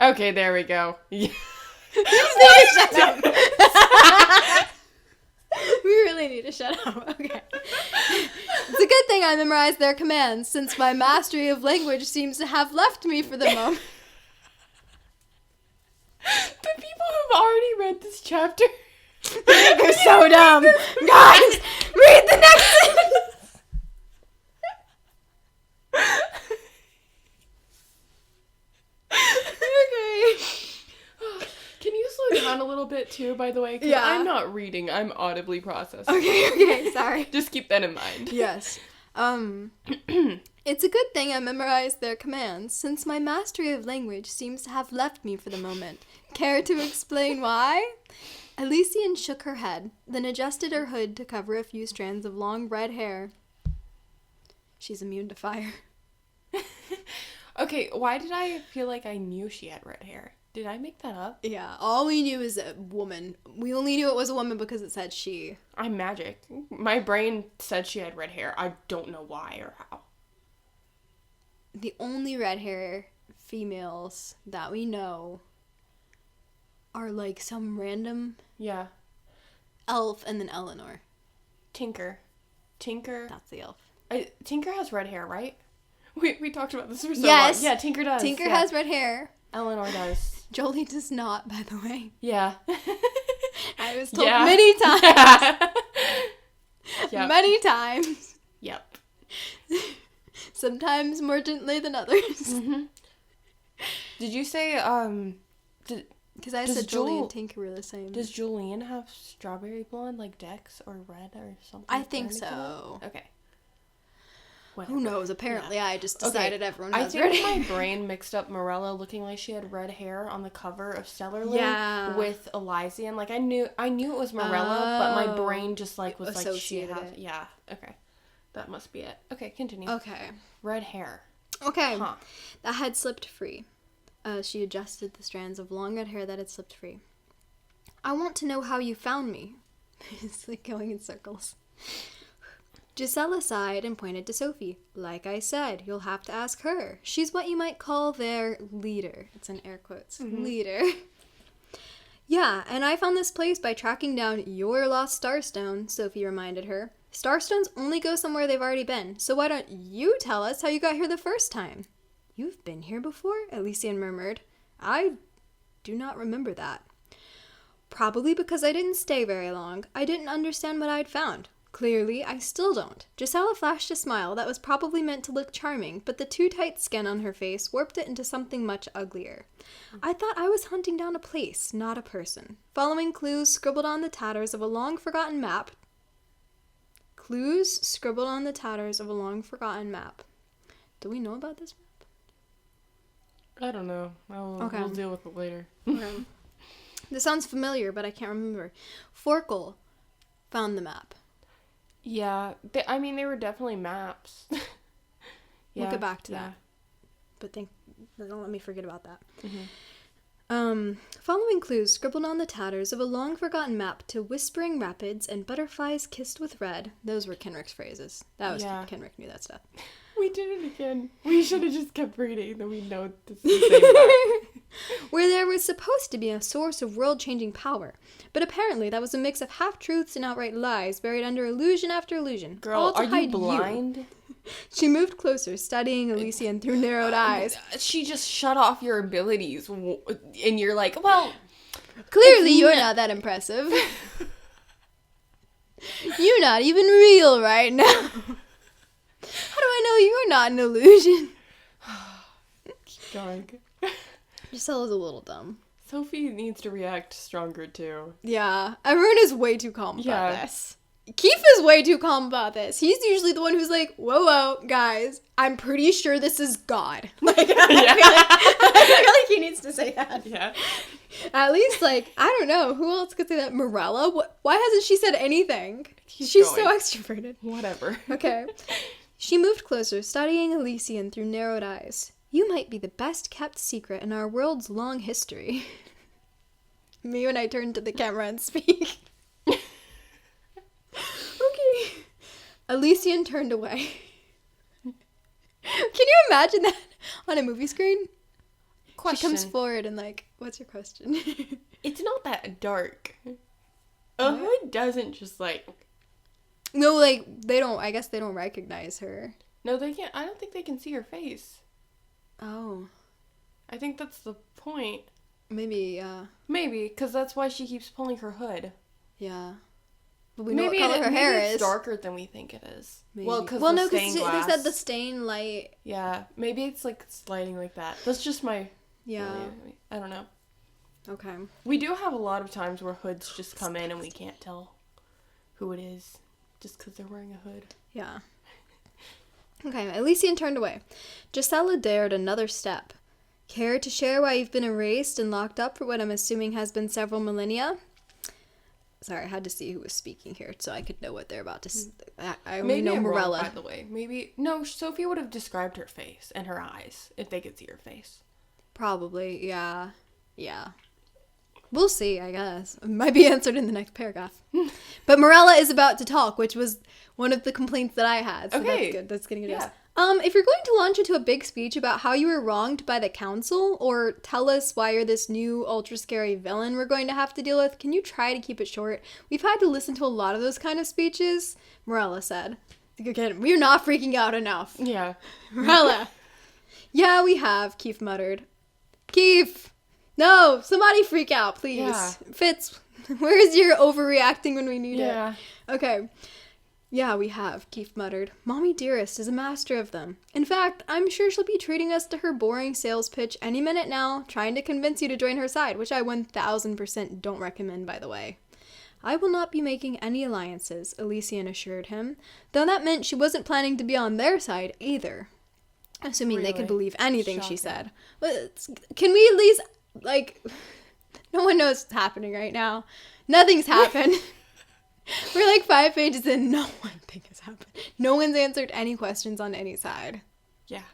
Okay, there we go. Shut up. We really need to shut up. Okay. It's a good thing I memorized their commands, since my mastery of language seems to have left me for the moment. The people who've already read this chapter. They're so dumb. Guys, read the next sentence. Okay. Can you slow down a little bit too, by the way? 'Cause I'm not reading, I'm audibly processing. Okay, sorry. Just keep that in mind. Yes. It's a good thing I memorized their commands, since my mastery of language seems to have left me for the moment. Care to explain why? Elysian shook her head, then adjusted her hood to cover a few strands of long red hair. She's immune to fire. Okay, why did I feel like I knew she had red hair? Did I make that up? Yeah, all we knew is a woman. We only knew it was a woman because it said she. I'm magic. My brain said she had red hair. I don't know why or how. The only red hair females that we know are like some random elf and then Eleanor. Tinker. That's the elf. Tinker has red hair, right? We talked about this for so long. Yeah, Tinker does. Tinker has red hair. Eleanor does. Jolie does not, by the way. Yeah. I was told many times. Yep. Many times. Yep. Sometimes more gently than others. Mm-hmm. Did you say, because I said Jolie and Tinker were the same. Does Julian have strawberry blonde like Dex or red or something? I think so. Okay. whatever. Who knows? Apparently, I just decided everyone I was think ready. my brain mixed up Morella looking like she had red hair on the cover of Stellarland with Elysian. Like I knew it was Morella, but my brain just like was like she has. Yeah. Okay. That must be it. Okay, continue. Okay. Red hair. Okay. Huh. That had slipped free. She adjusted the strands of long red hair that had slipped free. I want to know how you found me. It's like going in circles. Gisela sighed and pointed to Sophie. Like I said, you'll have to ask her. She's what you might call their leader. It's in air quotes. Mm-hmm. Leader. Yeah, and I found this place by tracking down your lost starstone, Sophie reminded her. Starstones only go somewhere they've already been, so why don't you tell us how you got here the first time? You've been here before? Elysian murmured. I do not remember that. Probably because I didn't stay very long. I didn't understand what I'd found. Clearly, I still don't. Gisela flashed a smile that was probably meant to look charming, but the too tight skin on her face warped it into something much uglier. I thought I was hunting down a place, not a person. Following clues scribbled on the tatters of a long-forgotten map. Clues scribbled on the tatters of a long-forgotten map. Do we know about this map? I don't know. We'll deal with it later. Okay. This sounds familiar, but I can't remember. Forkel found the map. Yeah, they were definitely maps. Yeah, we'll get back to that. But don't let me forget about that. Mm-hmm. Following clues scribbled on the tatters of a long-forgotten map to Whispering Rapids and Butterflies Kissed with Red. Those were Kenrick's phrases. That was Kenrick knew that stuff. We did it again. We should have just kept reading, then we know this is the same map. Where there was supposed to be a source of world-changing power. But apparently that was a mix of half-truths and outright lies buried under illusion after illusion. Girl, are you blind? She moved closer, studying Elysian through narrowed eyes. She just shut off your abilities, and you're like, well... Clearly you're not that impressive. You're not even real right now. How do I know you're not an illusion? Keep going. Gisela's a little dumb. Sophie needs to react stronger, too. Yeah. Everyone is way too calm about this. Keith is way too calm about this. He's usually the one who's like, whoa, guys, I'm pretty sure this is God. Like, I feel like he needs to say that. Yeah. At least, like, I don't know. Who else could say that? Morella? Why hasn't she said anything? She's so extroverted. Whatever. Okay. She moved closer, studying Elysian through narrowed eyes. You might be the best-kept secret in our world's long history. Me when I turn to the camera and speak. Okay. Elysian turned away. Can you imagine that on a movie screen? Question. She comes forward and like, what's your question? It's not that dark. A hood doesn't just like... No, like, I guess they don't recognize her. No, they can't. I don't think they can see her face. Oh. I think that's the point. Maybe, Maybe, because that's why she keeps pulling her hood. Yeah. But we know what color her hair is. It's darker than we think it is. Maybe. Well, because they said the stain light. Yeah, maybe it's like sliding like that. That's just my... Yeah. I don't know. Okay. We do have a lot of times where hoods just come in and we can't tell who it is just because they're wearing a hood. Yeah. Okay, Elysian turned away. Gisela dared another step. Care to share why you've been erased and locked up for what I'm assuming has been several millennia? Sorry, I had to see who was speaking here so I could know what they're about to say. I only know Morella. Wrong, by the way. Maybe... No, Sophie would have described her face and her eyes if they could see her face. Probably, yeah. Yeah. We'll see, I guess. It might be answered in the next paragraph. But Morella is about to talk, which was one of the complaints that I had. So okay. That's good. That's getting good. Yeah. If you're going to launch into a big speech about how you were wronged by the council, or tell us why you're this new ultra scary villain we're going to have to deal with, can you try to keep it short? We've had to listen to a lot of those kind of speeches, Morella said. Again, we're not freaking out enough. Yeah. Morella. Yeah, we have, Keith muttered. Keith! No! Somebody freak out, please. Yeah. Fitz, where is your overreacting when we need it? Okay. Yeah, we have, Keith muttered. Mommy Dearest is a master of them. In fact, I'm sure she'll be treating us to her boring sales pitch any minute now, trying to convince you to join her side, which I 1000% don't recommend, by the way. I will not be making any alliances, Elysian assured him, though that meant she wasn't planning to be on their side either. Assuming they could believe anything she said. But can we at least, like, no one knows what's happening right now. Nothing's happened. We're like 5 pages in, no one thing has happened. No one's answered any questions on any side. Yeah.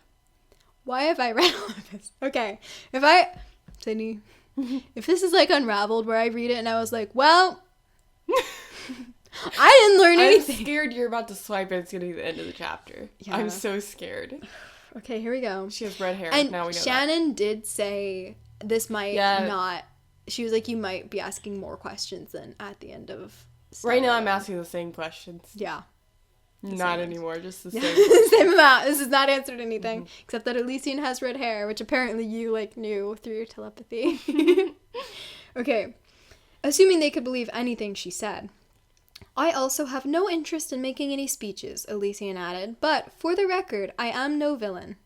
Why have I read all of this? Okay, Sydney, if this is like Unraveled where I read it and I was like, well, I didn't learn anything. I'm scared you're about to swipe and it's going to be the end of the chapter. Yeah. I'm so scared. Okay, here we go. She has red hair. And now we know Shannon did say this might not, she was like, you might be asking more questions than at the end of Right now I'm asking the same questions. Yeah. Not anymore, just the same. Same amount. This has not answered anything, except that Elysian has red hair, which apparently you, like, knew through your telepathy. Okay. Assuming they could believe anything she said. I also have no interest in making any speeches, Elysian added, but, for the record, I am no villain.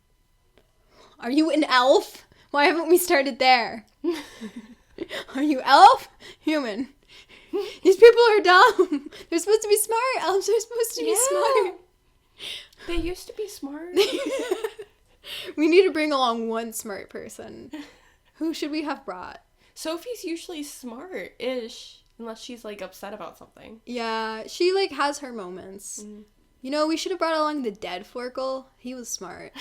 Are you an elf? Why haven't we started there? Are you elf? Human. These people are dumb. They're supposed to be smart. Elves are supposed to be smart. They used to be smart. We need to bring along one smart person. Who should we have brought? Sophie's usually smart-ish, unless she's, like, upset about something. Yeah, she, like, has her moments. Mm. You know, we should have brought along the dead Flurkle. He was smart.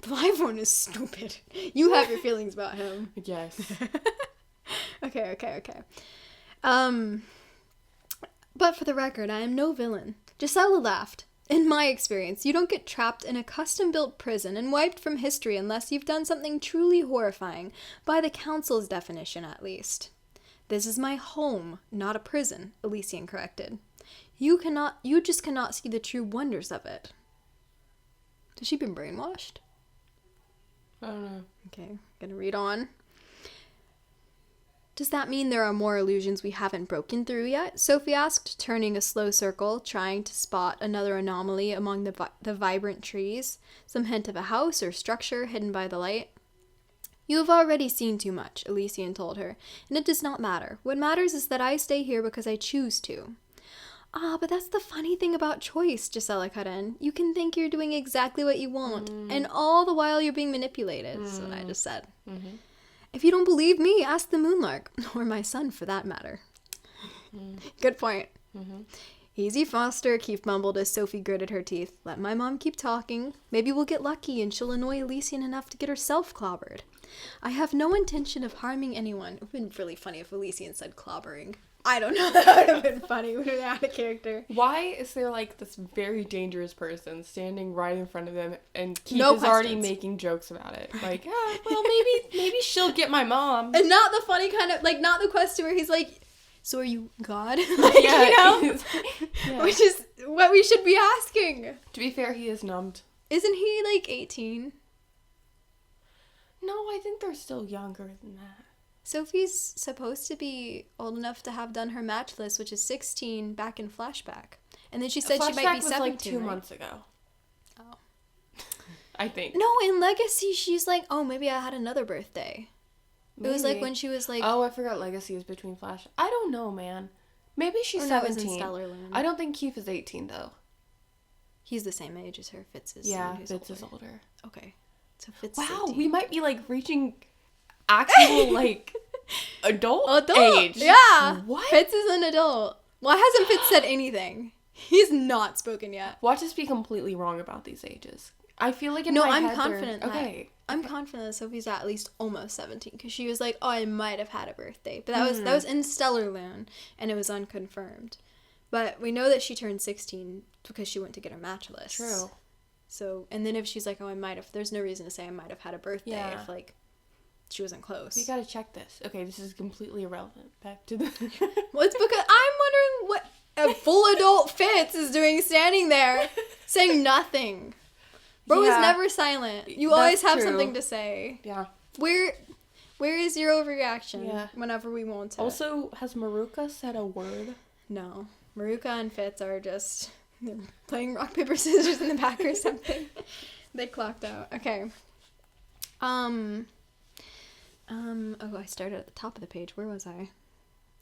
The live one is stupid. You have your feelings about him. Yes. Okay. But for the record, I am no villain. Gisela laughed. In my experience, you don't get trapped in a custom-built prison and wiped from history unless you've done something truly horrifying, by the council's definition at least. This is my home, not a prison, Elysian corrected. You just cannot see the true wonders of it. Has she been brainwashed? I don't know. Okay, gonna read on. Does that mean there are more illusions we haven't broken through yet? Sophie asked, turning a slow circle, trying to spot another anomaly among the vibrant trees, some hint of a house or structure hidden by the light. You have already seen too much, Elysian told her, and it does not matter. What matters is that I stay here because I choose to. But that's the funny thing about choice, Gisela cut in. You can think you're doing exactly what you want, and all the while you're being manipulated, is what I just said. Mm-hmm. If you don't believe me, ask the Moonlark, or my son for that matter. Good point. Mm-hmm. Easy, Foster, Keith mumbled as Sophie gritted her teeth. Let my mom keep talking. Maybe we'll get lucky and she'll annoy Elysian enough to get herself clobbered. I have no intention of harming anyone. It would have been really funny if Elysian said clobbering. I don't know. That would have been funny. We would have had a character. Why is there, like, this very dangerous person standing right in front of them and Keith is already making jokes about it? Like, well, maybe she'll get my mom. And not the funny kind of, like, not the question where he's like, so are you God? Like, yeah, you know? Yeah. Which is what we should be asking. To be fair, he is numbed. Isn't he, like, 18? No, I think they're still younger than that. Sophie's supposed to be old enough to have done her match list, which is 16, back in Flashback. And then she said she might be 17, was like 2 months ago. Oh. I think. No, in Legacy, she's like, oh, maybe I had another birthday. Maybe. It was like when she was like... Oh, I forgot Legacy is between Flash. I don't know, man. Maybe she's 17. In Stellar Loon. I don't think Keith is 18, though. He's the same age as her. Fitz is Fitz is older. Okay. So Fitz Wow, 18. we might be, like, reaching actual, like, adult age. Yeah. What? Fitz is an adult. Why hasn't Fitz said anything? He's not spoken yet. Watch us be completely wrong about these ages. I feel like I'm confident. Okay. I'm confident that Sophie's at least almost 17 because she was like, "Oh, I might have had a birthday," but that was in Stellar Loon and it was unconfirmed. But we know that she turned 16 because she went to get her match list. True. So, and then if she's like, "Oh, I might have," there's no reason to say I might have had a birthday if like she wasn't close. We gotta check this. Okay, this is completely irrelevant. Back to the. Well, it's because I'm wondering what a full adult Fitz is doing standing there saying nothing. Bro is never silent. You always have something to say. Yeah. Where is your overreaction whenever we want to? Also, has Maruka said a word? No. Maruka and Fitz are just playing rock, paper, scissors in the back or something. They clocked out. Okay. Oh, I started at the top of the page. Where was I?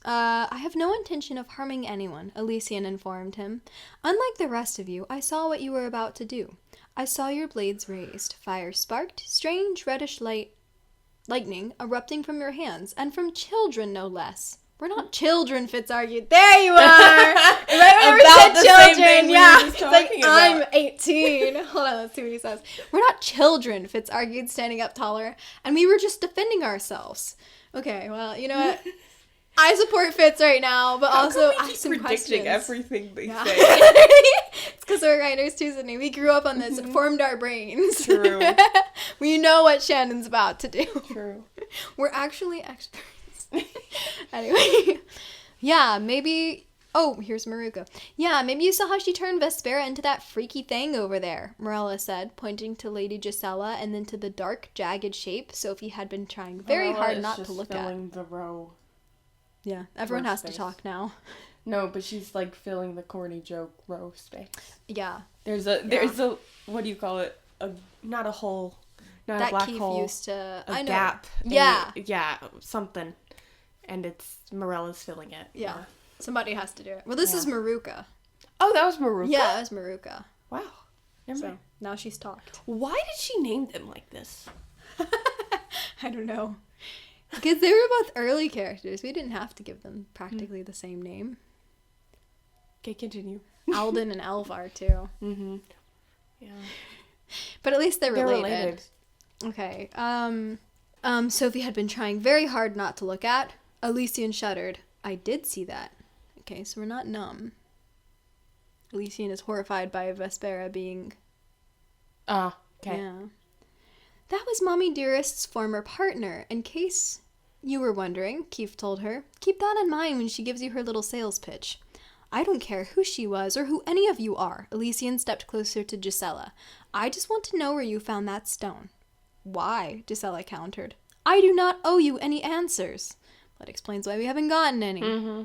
I have no intention of harming anyone, Elysian informed him. Unlike the rest of you, I saw what you were about to do. I saw your blades raised, fire sparked, strange reddish lightning erupting from your hands, and from children no less. We're not children, Fitz argued. There you are! Right when we said children, yeah. It's like, I'm 18. Hold on, let's see what he says. We're not children, Fitz argued, standing up taller. And we were just defending ourselves. Okay, well, you know what? I support Fitz right now, but also ask some questions. Everything they say. It's because we're writers too, Sydney. We grew up on this. It formed our brains. True. We know what Shannon's about to do. True. We're actually experts. Anyway. Yeah, maybe... Oh, here's Maruka. Yeah, maybe you saw how she turned Vespera into that freaky thing over there, Morella said, pointing to Lady Gisela and then to the dark, jagged shape Sophie had been trying very hard not to look at. The row. Yeah, everyone has to talk now. No, but she's like filling the corny joke row space. Yeah. There's a what do you call it? Not a hole, not that a black Keith hole. Used to, a gap. Yeah. Yeah, something. And it's Morella's filling it. Yeah. Somebody has to do it. Well, this is Maruka. Oh, that was Maruka? Yeah, that was Maruka. Wow. Never mind. Now she's talked. Why did she name them like this? I don't know. Because they were both early characters. We didn't have to give them practically the same name. Okay, continue. Alden and Elvar, too. Mm-hmm. Yeah. But at least they're related. Okay. Sophie had been trying very hard not to look at. Elysian shuddered. I did see that. Okay, so we're not numb. Elysian is horrified by Vespera being... Okay. Yeah. That was Mommy Dearest's former partner, in case you were wondering, Keith told her. Keep that in mind when she gives you her little sales pitch. I don't care who she was or who any of you are. Elysian stepped closer to Gisela. I just want to know where you found that stone. Why? Gisela countered. I do not owe you any answers. That explains why we haven't gotten any. Mm-hmm.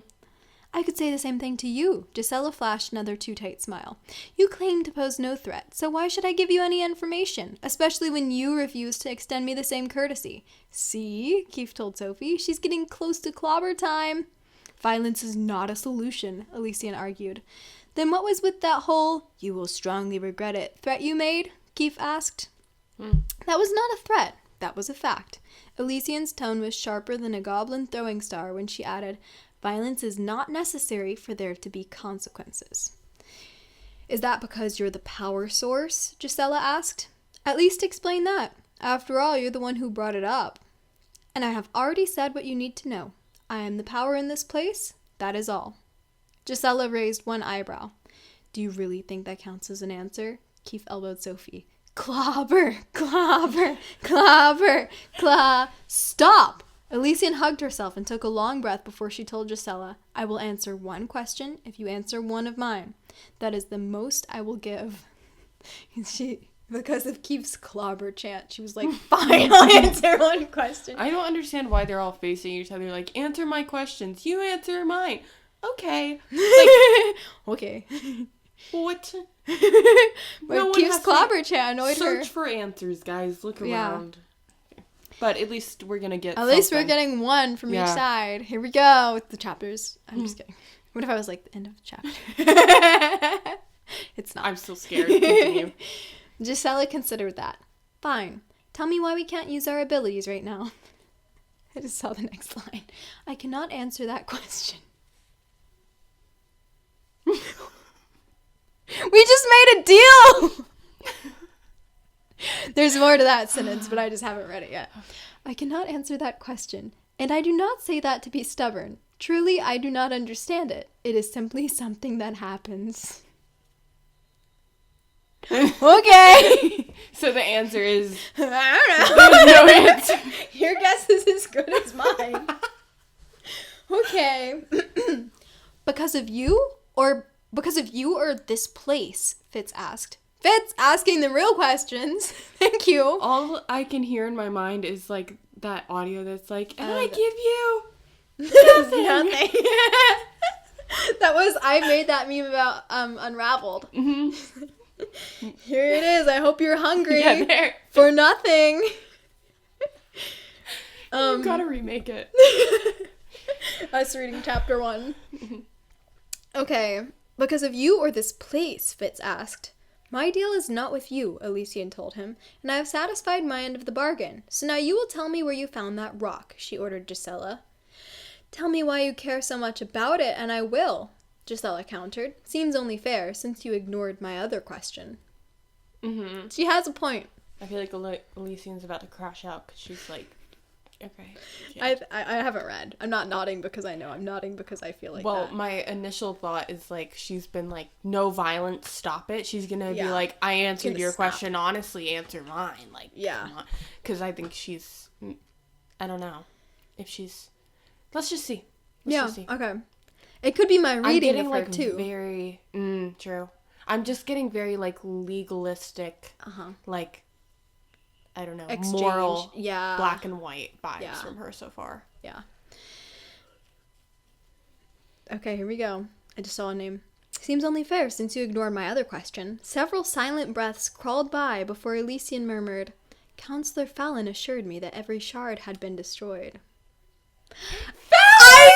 I could say the same thing to you. Gisela flashed another too-tight smile. You claim to pose no threat, so why should I give you any information? Especially when you refuse to extend me the same courtesy. See? Keith told Sophie. She's getting close to clobber time. Violence is not a solution, Elysian argued. Then what was with that whole, you will strongly regret it, threat you made? Keith asked. That was not a threat. That was a fact. Elysian's tone was sharper than a goblin throwing star when she added, violence is not necessary for there to be consequences. Is that because you're the power source? Gisela asked. At least explain that. After all, you're the one who brought it up. And I have already said what you need to know. I am the power in this place. That is all. Gisela raised one eyebrow. Do you really think that counts as an answer? Keith elbowed Sophie. Clobber, clobber, clobber, Stop! Elysian hugged herself and took a long breath before she told Gisela, I will answer one question if you answer one of mine. That is the most I will give. Because of Keith's clobber chant, she was like, fine, I'll answer one question. I don't understand why they're all facing each other like, answer my questions, you answer mine. Okay. Like, okay. What? But Keith's clobber chant annoyed her. Search for answers, guys. Look around. But at least we're gonna get At least we're getting one from each side. Here we go with the chapters. I'm just kidding. What if I was like the end of the chapter? It's not. I'm still scared. Continue. Gisela considered that. Fine. Tell me why we can't use our abilities right now. I just saw the next line. I cannot answer that question. We just made a deal! There's more to that sentence, but I just haven't read it yet. I cannot answer that question, and I do not say that to be stubborn. Truly, I do not understand it. It is simply something that happens. Okay! So the answer is... I don't know. No answer. Your guess is as good as mine. Okay. Because of you or this place? Fitz asked. Fitz asking the real questions. Thank you. All I can hear in my mind is like that audio that's like, and I give you nothing. I made that meme about Unraveled. Mm-hmm. Here it is. I hope you're hungry there. for nothing. You gotta remake it. Us reading chapter 1. Okay. Because of you or this place, Fitz asked. My deal is not with you, Elysian told him, and I have satisfied my end of the bargain. So now you will tell me where you found that rock, she ordered Gisela. Tell me why you care so much about it, and I will, Gisela countered. Seems only fair, since you ignored my other question. Mm-hmm. She has a point. I feel like Elysian's about to crash out because she's like, okay. Yeah. I haven't read. I'm not nodding because I know. I'm nodding because I feel like well, that. my initial thought is like she's been like, no violence, stop it. She's gonna be like, I answered your question honestly, answer mine. Like, yeah, because I think she's, I don't know, if she's. Let's just see. Just see. Okay. It could be my reading of her like, too. Very true. I'm just getting very like legalistic, like. I don't know, moral, black and white vibes from her so far. Yeah. Okay, here we go. I just saw a name. Seems only fair since you ignored my other question. Several silent breaths crawled by before Elysian murmured, Counselor Fallon assured me that every shard had been destroyed. Fallon!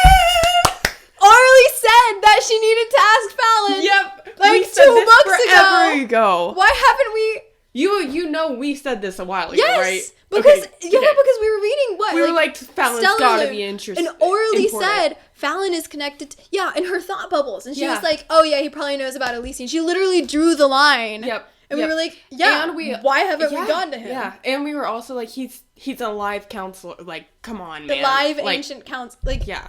Orly said that she needed to ask Fallon. Yep. Like we said 2 this books forever ago. Why haven't we... You know we said this a while ago, yes, right? Because okay. because we were reading what we were like Fallon's gotta be interesting. And Orly said Fallon is connected to, in her thought bubbles, and she was like, oh yeah, he probably knows about Elysian. She literally drew the line. Yep. And we were like, and why haven't we gone to him? Yeah, and we were also like, he's a live counselor. Like, come on, man. The live ancient counselor. Like, yeah.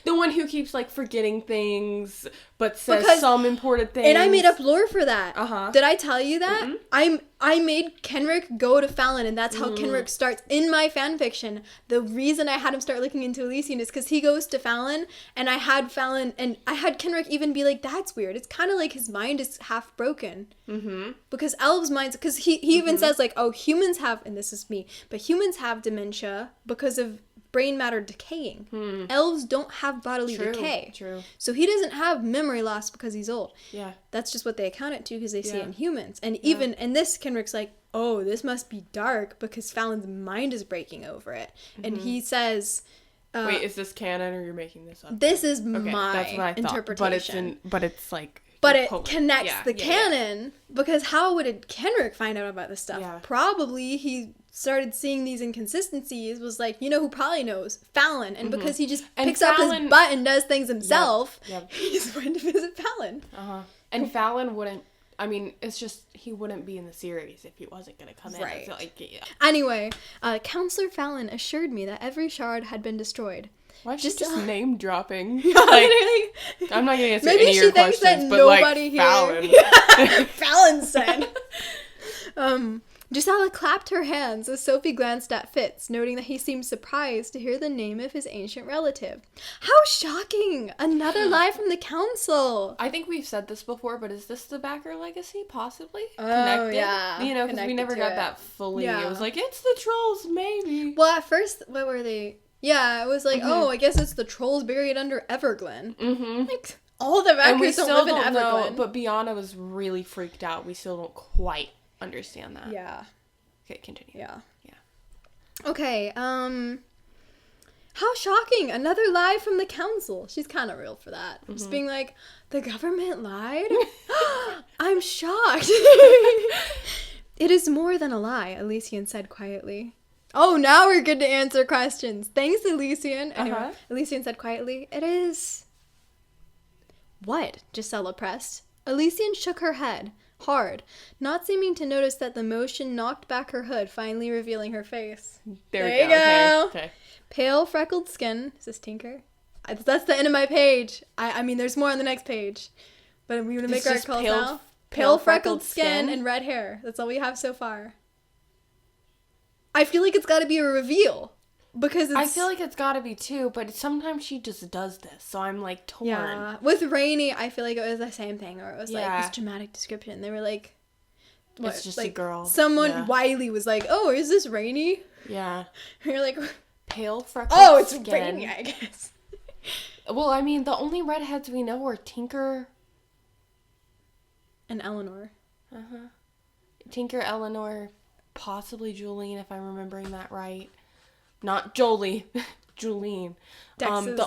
The one who keeps like forgetting things but says some important things. And I made up lore for that. Uh-huh. Did I tell you that? I made Kenrick go to Fallon, and that's how Kenrick starts in my fanfiction. The reason I had him start looking into Elysian is because he goes to Fallon, and I had Kenrick even be like, that's weird. It's kind of like his mind is half broken. Mm-hmm. Because elves' minds, because he even says like, oh, humans have, and this is me, but humans have dementia because of brain matter decaying. Elves don't have bodily decay. True. So he doesn't have memory loss because he's old. Yeah. That's just what they account it to because they see it in humans. And even in this, Kenrick's like, oh, this must be dark because Fallon's mind is breaking over it. And he says... wait, is this canon or you're making this up? This is that's what I thought. interpretation. But it's like... But it connects the canon because how would Kenrick find out about this stuff? Yeah. Probably he started seeing these inconsistencies, was like, you know who probably knows? Fallon. And because he just picks up his butt and does things himself, he's going to visit Fallon. And Fallon wouldn't, I mean, it's just, he wouldn't be in the series if he wasn't going to come in. Right. Like, Anyway, Counselor Fallon assured me that every shard had been destroyed. Why is she just name dropping? Like, I'm not going to answer maybe any of your questions, that but nobody like, here. Fallon said. Gisela clapped her hands as Sophie glanced at Fitz, noting that he seemed surprised to hear the name of his ancient relative. How shocking! Another lie from the council! I think we've said this before, but is this the Backer legacy, possibly? Oh, yeah. You know, because we never got that fully. Yeah. It was like, it's the trolls, maybe. Well, at first, what were they... Yeah, it was like, oh, I guess it's the trolls buried under Everglen. Like, all the Backers don't live in Everglen. Know, but Bianna was really freaked out. We still don't quite understand that. Yeah. Okay, continue. Yeah. Okay, how shocking! Another lie from the council. She's kind of real for that. Just being like, the government lied? I'm shocked. It is more than a lie, Elysian said quietly. Oh, now we're good to answer questions. Thanks, Elysian. Anyway, Elysian said quietly, it is... What? Gisela pressed. Elysian shook her head. Hard, not seeming to notice that the motion knocked back her hood, finally revealing her face. There you go. Okay. Pale, freckled skin. Is this Tinker? That's the end of my page. I mean, there's more on the next page. But we're going to make our calls now. Pale, freckled skin and red hair. That's all we have so far. I feel like it's got to be a reveal. Because it's... I feel like it's gotta be too, but sometimes she just does this, so I'm like torn. Yeah. With Rainy, I feel like it was the same thing, or it was like this dramatic description. They were like, what? It's just like, a girl. Someone, Wiley was like, oh, is this Rainy? Yeah. And you're like, pale freckled skin. Oh, it's Rainy, I guess. Well, I mean, the only redheads we know are Tinker. And Eleanor. Uh-huh. Tinker, Eleanor, possibly Julene, if I'm remembering that right. Not Jolie. Julene. Dex's...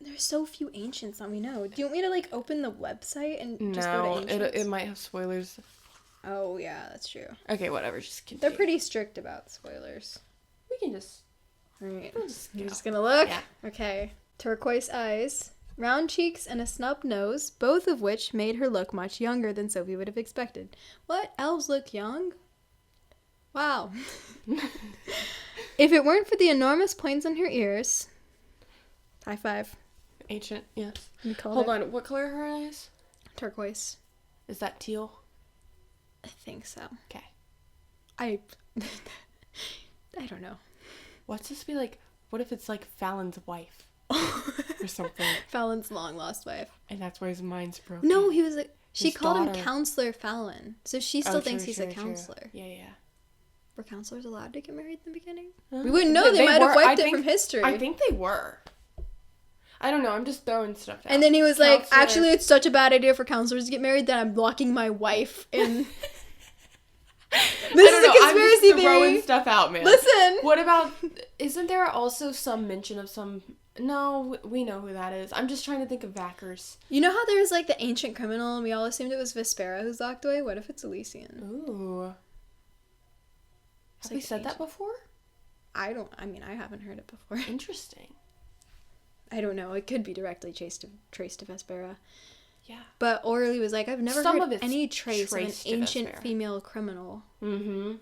There's so few ancients that we know. Do you want me to, like, open the website and just go to ancients? It might have spoilers. Oh, yeah, that's true. Okay, whatever. Just continue. They're pretty strict about spoilers. We can just... Alright. We'll just You're go. just gonna look? Yeah. Okay. Turquoise eyes, round cheeks, and a snub nose, both of which made her look much younger than Sophie would have expected. What? Elves look young? Wow. If it weren't for the enormous points on her ears... High five. Ancient, yes. Hold on, what color are her eyes? Turquoise. Is that teal? I think so. Okay. I don't know. What's this be like? What if it's like Fallon's wife? Or something. Fallon's long lost wife. And that's why his mind's broken. No, he was like... She His called him daughter. Counselor Fallon. So she still thinks true, he's true, a true. counselor. Yeah. Were counselors allowed to get married in the beginning? Huh? We wouldn't know. They might have were. wiped it from history. I think they were. I don't know. I'm just throwing stuff out. And then he was like, Counselor. actually, it's such a bad idea for counselors to get married that I'm locking my wife in. This is a conspiracy I'm just throwing theory. stuff out, man. Listen. What about... Isn't there also some mention of some... No, we know who that is. I'm just trying to think of backers. You know how there was like the ancient criminal and we all assumed it was Vespera who's locked away? What if it's Elysian? Ooh. Have we said that before? I haven't heard it before. Interesting. I don't know. It could be directly traced to Vespera. Yeah. But Orly was like, I've never Some heard of it's any trace of an traced to ancient Vespera. female criminal. Mm-hmm.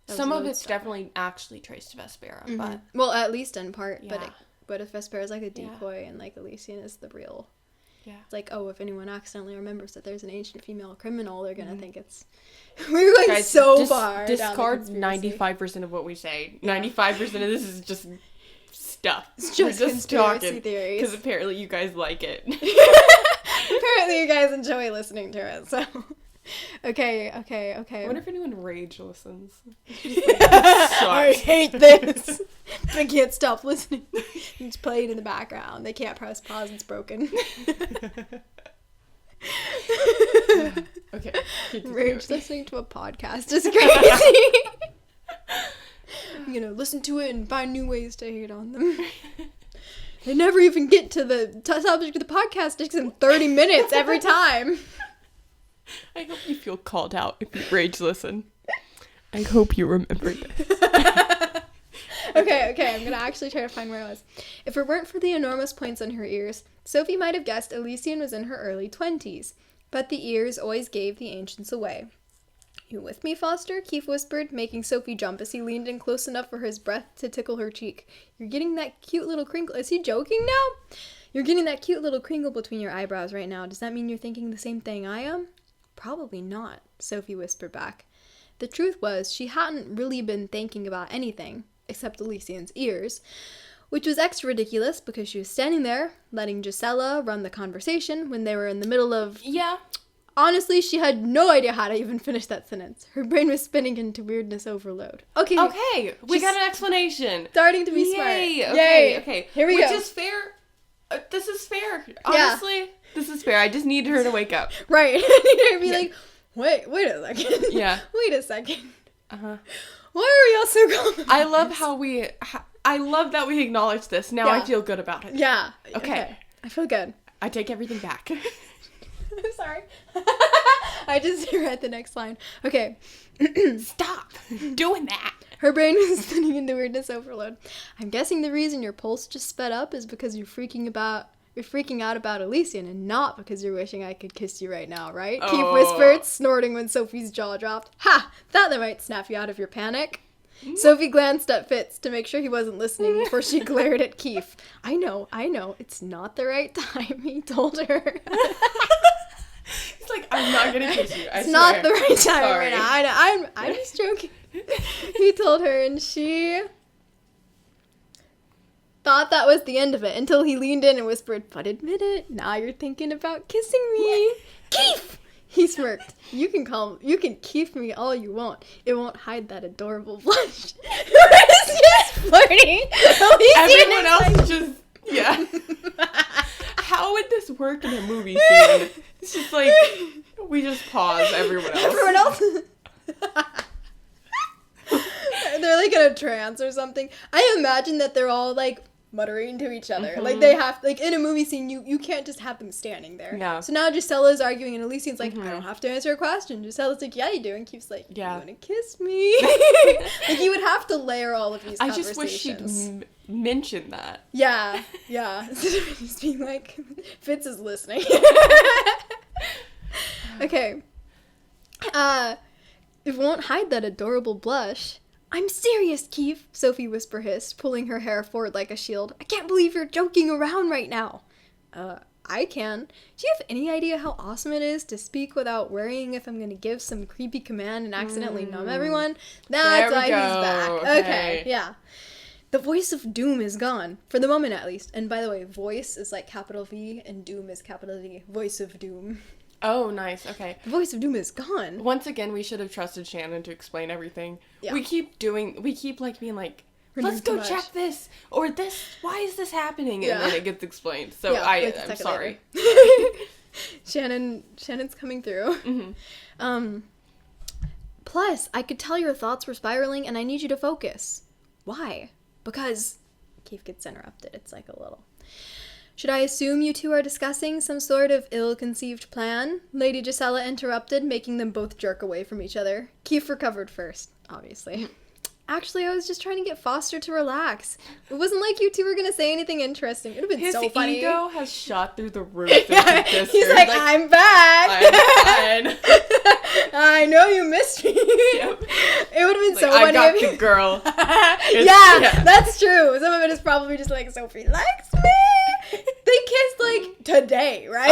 That Some was of Lodestar. it's definitely actually traced to Vespera, Mhm. but... Well, at least in part. Yeah. But if Vespera is like a Yeah. decoy and like Elysian is the real... Yeah. It's like, oh, if anyone accidentally remembers that there's an ancient female criminal, they're gonna think it's... We were going Guys, so far down the discard conspiracy. 95% of what we say. 95% of this is just stuff. It's just conspiracy theories. Because apparently you guys like it. Apparently you guys enjoy listening to it, so... Okay. I wonder if anyone rage listens. I hate this. I can't stop listening. It's playing in the background. They can't press pause. It's broken. Okay. Rage listening to a podcast is crazy. Listen to it and find new ways to hate on them. They never even get to the subject of the podcast. It takes them 30 minutes every time. I hope you feel called out if you rage listen. I hope you remember this. Okay, I'm gonna actually try to find where I was. If it weren't for the enormous points on her ears, Sophie might have guessed Elysian was in her early 20s. But the ears always gave the ancients away. You with me, Foster? Keith whispered, making Sophie jump as he leaned in close enough for his breath to tickle her cheek. You're getting that cute little crinkle. Is he joking now? You're getting that cute little crinkle between your eyebrows right now. Does that mean you're thinking the same thing I am? Probably not, Sophie whispered back. The truth was, she hadn't really been thinking about anything, except Elysian's ears, which was extra ridiculous because she was standing there, letting Gisela run the conversation when they were in the middle of... Yeah. Honestly, she had no idea how to even finish that sentence. Her brain was spinning into weirdness overload. Okay, We got an explanation. starting to be smart. Yay. Yay. Okay. Here we go. Which is fair. This is fair. Honestly, this is fair. I just need her to wake up. Right. I need her to be like, wait a second. Yeah. Wait a second. Uh-huh. Why are we all so confident? I love how I love that we acknowledge this. Now I Yeah. feel good about it. Yeah. Okay. I feel good. I take everything back. I'm sorry. I just read the next line. Okay. Stop doing that. Her brain was spinning into weirdness overload. I'm guessing the reason your pulse just sped up is because you're freaking out about Elysian and not because you're wishing I could kiss you right now, right? Oh. Keith whispered, snorting when Sophie's jaw dropped. Ha! Thought that might snap you out of your panic. Sophie glanced at Fitz to make sure he wasn't listening before she glared at Keith. I know. It's not the right time, he told her. It's like, I'm not gonna kiss you. It's not the right time Sorry. right now. I know. I'm just joking. He told her, and she thought that was the end of it until he leaned in and whispered, "But admit it, now you're thinking about kissing me." Keith! He smirked. You can keep me all you want. It won't hide that adorable blush. It's just flirting. Everyone else is just, yeah. work in a movie scene. It's just like, we just pause everyone else. Everyone else? They're like in a trance or something. I imagine that they're all like muttering to each other. Like they have, like in a movie scene, you can't just have them standing there. Yeah. So now Gisella's arguing and Elysian's like, I don't have to answer a question. Gisella's like, yeah, you do. And Keith's like, you want to kiss me? Like you would have to layer all of these conversations. I just wish she'd mention that. Yeah. Instead of just being like, Fitz is listening. Okay. It won't hide that adorable blush. I'm serious, Keith, Sophie whisper-hissed, pulling her hair forward like a shield. I can't believe you're joking around right now. I can. Do you have any idea how awesome it is to speak without worrying if I'm going to give some creepy command and accidentally numb everyone? That's why he's back. Okay, yeah. The voice of doom is gone, for the moment at least. And by the way, voice is like capital V and doom is capital D. Voice of doom. Oh, nice. Okay. The voice of doom is gone. Once again, we should have trusted Shannon to explain everything. Yeah. We keep like being like, let's go check this, or this, why is this happening? And then it gets explained. So I'm sorry. Shannon's coming through. Plus, I could tell your thoughts were spiraling and I need you to focus. Why? Because Keith gets interrupted. It's like a little... Should I assume you two are discussing some sort of ill-conceived plan? Lady Gisela interrupted, making them both jerk away from each other. Keith recovered first, obviously. Actually, I was just trying to get Foster to relax. It wasn't like you two were going to say anything interesting. It would have been so funny. His ego has shot through the roof. He's like, I'm back. I'm fine. I know you missed me. Yep. It would have been so funny. I got the girl. Yeah, that's true. Some of it is probably just like, Sophie likes me. They kissed like today, right?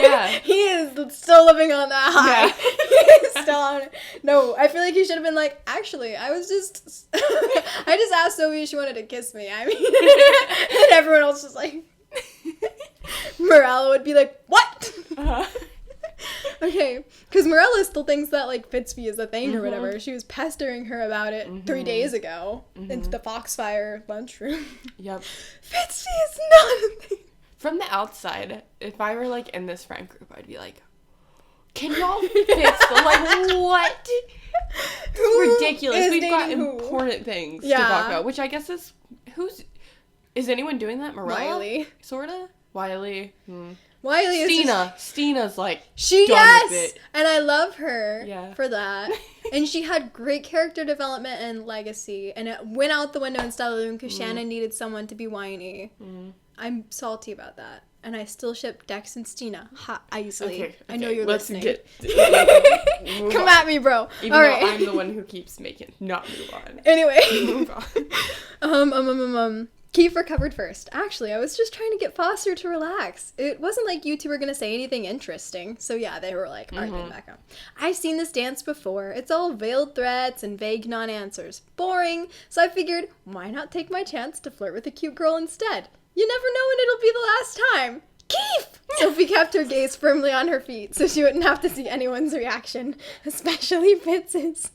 Yeah. He is still living on that high. Yeah. He is still on it. No, I feel like he should have been like, actually, I just asked Sophie if she wanted to kiss me. I mean, and everyone else was like, Morella would be like, what? Okay, because Morella still thinks that like Fitzby is a thing or whatever. She was pestering her about it 3 days ago in the Foxfire lunchroom. Yep. Fitzby is not a thing. From the outside, if I were like in this friend group, I'd be like, can y'all fix like what? It's ridiculous. We've got important things to talk about, which I guess is is anyone doing that? Morella? Wiley. Sorta? Wiley. Wiley is Stina's like she done with it. And I love her for that. And she had great character development and legacy, and it went out the window in Stellalune because Shannon needed someone to be whiny. I'm salty about that, and I still ship Dex and Stina easily. Okay. I know you're listening. Come at me, bro. Even though I'm the one who keeps making not move on. Anyway, move on. Keith recovered first. Actually, I was just trying to get Foster to relax. It wasn't like you two were going to say anything interesting. So yeah, they were like arguing back up. I've seen this dance before. It's all veiled threats and vague non-answers. Boring. So I figured, why not take my chance to flirt with a cute girl instead? You never know when it'll be the last time. Keith! Sophie kept her gaze firmly on her feet so she wouldn't have to see anyone's reaction, especially Fitz's.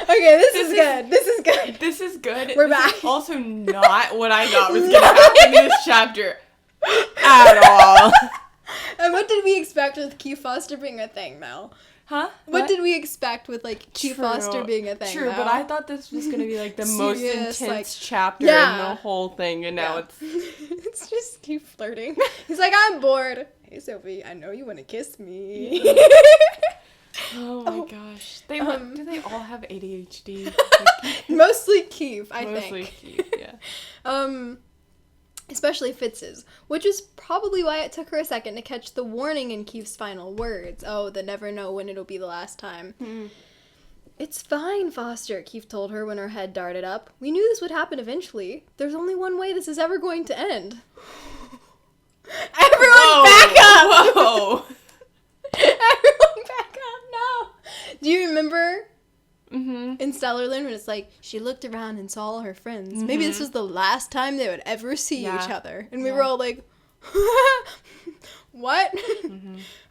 Okay, this is good. This is good. We're back. Is also not what I thought was going to happen in this chapter at all. And what did we expect with Keith Foster being a thing, though? Huh? What did we expect with, like, Keith Foster being a thing, True, though? but I thought this was going to be, like, the most intense like, chapter in the whole thing, and now it's... It's just Keith flirting. He's like, I'm bored. Hey, Sophie, I know you want to kiss me. Oh my gosh. Do they all have ADHD? Mostly Keith, I think. Mostly Keith, yeah. Especially Fitz's, which is probably why it took her a second to catch the warning in Keith's final words. Oh, the never know when it'll be the last time. It's fine, Foster, Keith told her when her head darted up. We knew this would happen eventually. There's only one way this is ever going to end. Everyone back up! Whoa! Everyone back up, no! Do you remember in Stellarland when it's like, she looked around and saw all her friends. Maybe this was the last time they would ever see each other. And we were all like, what?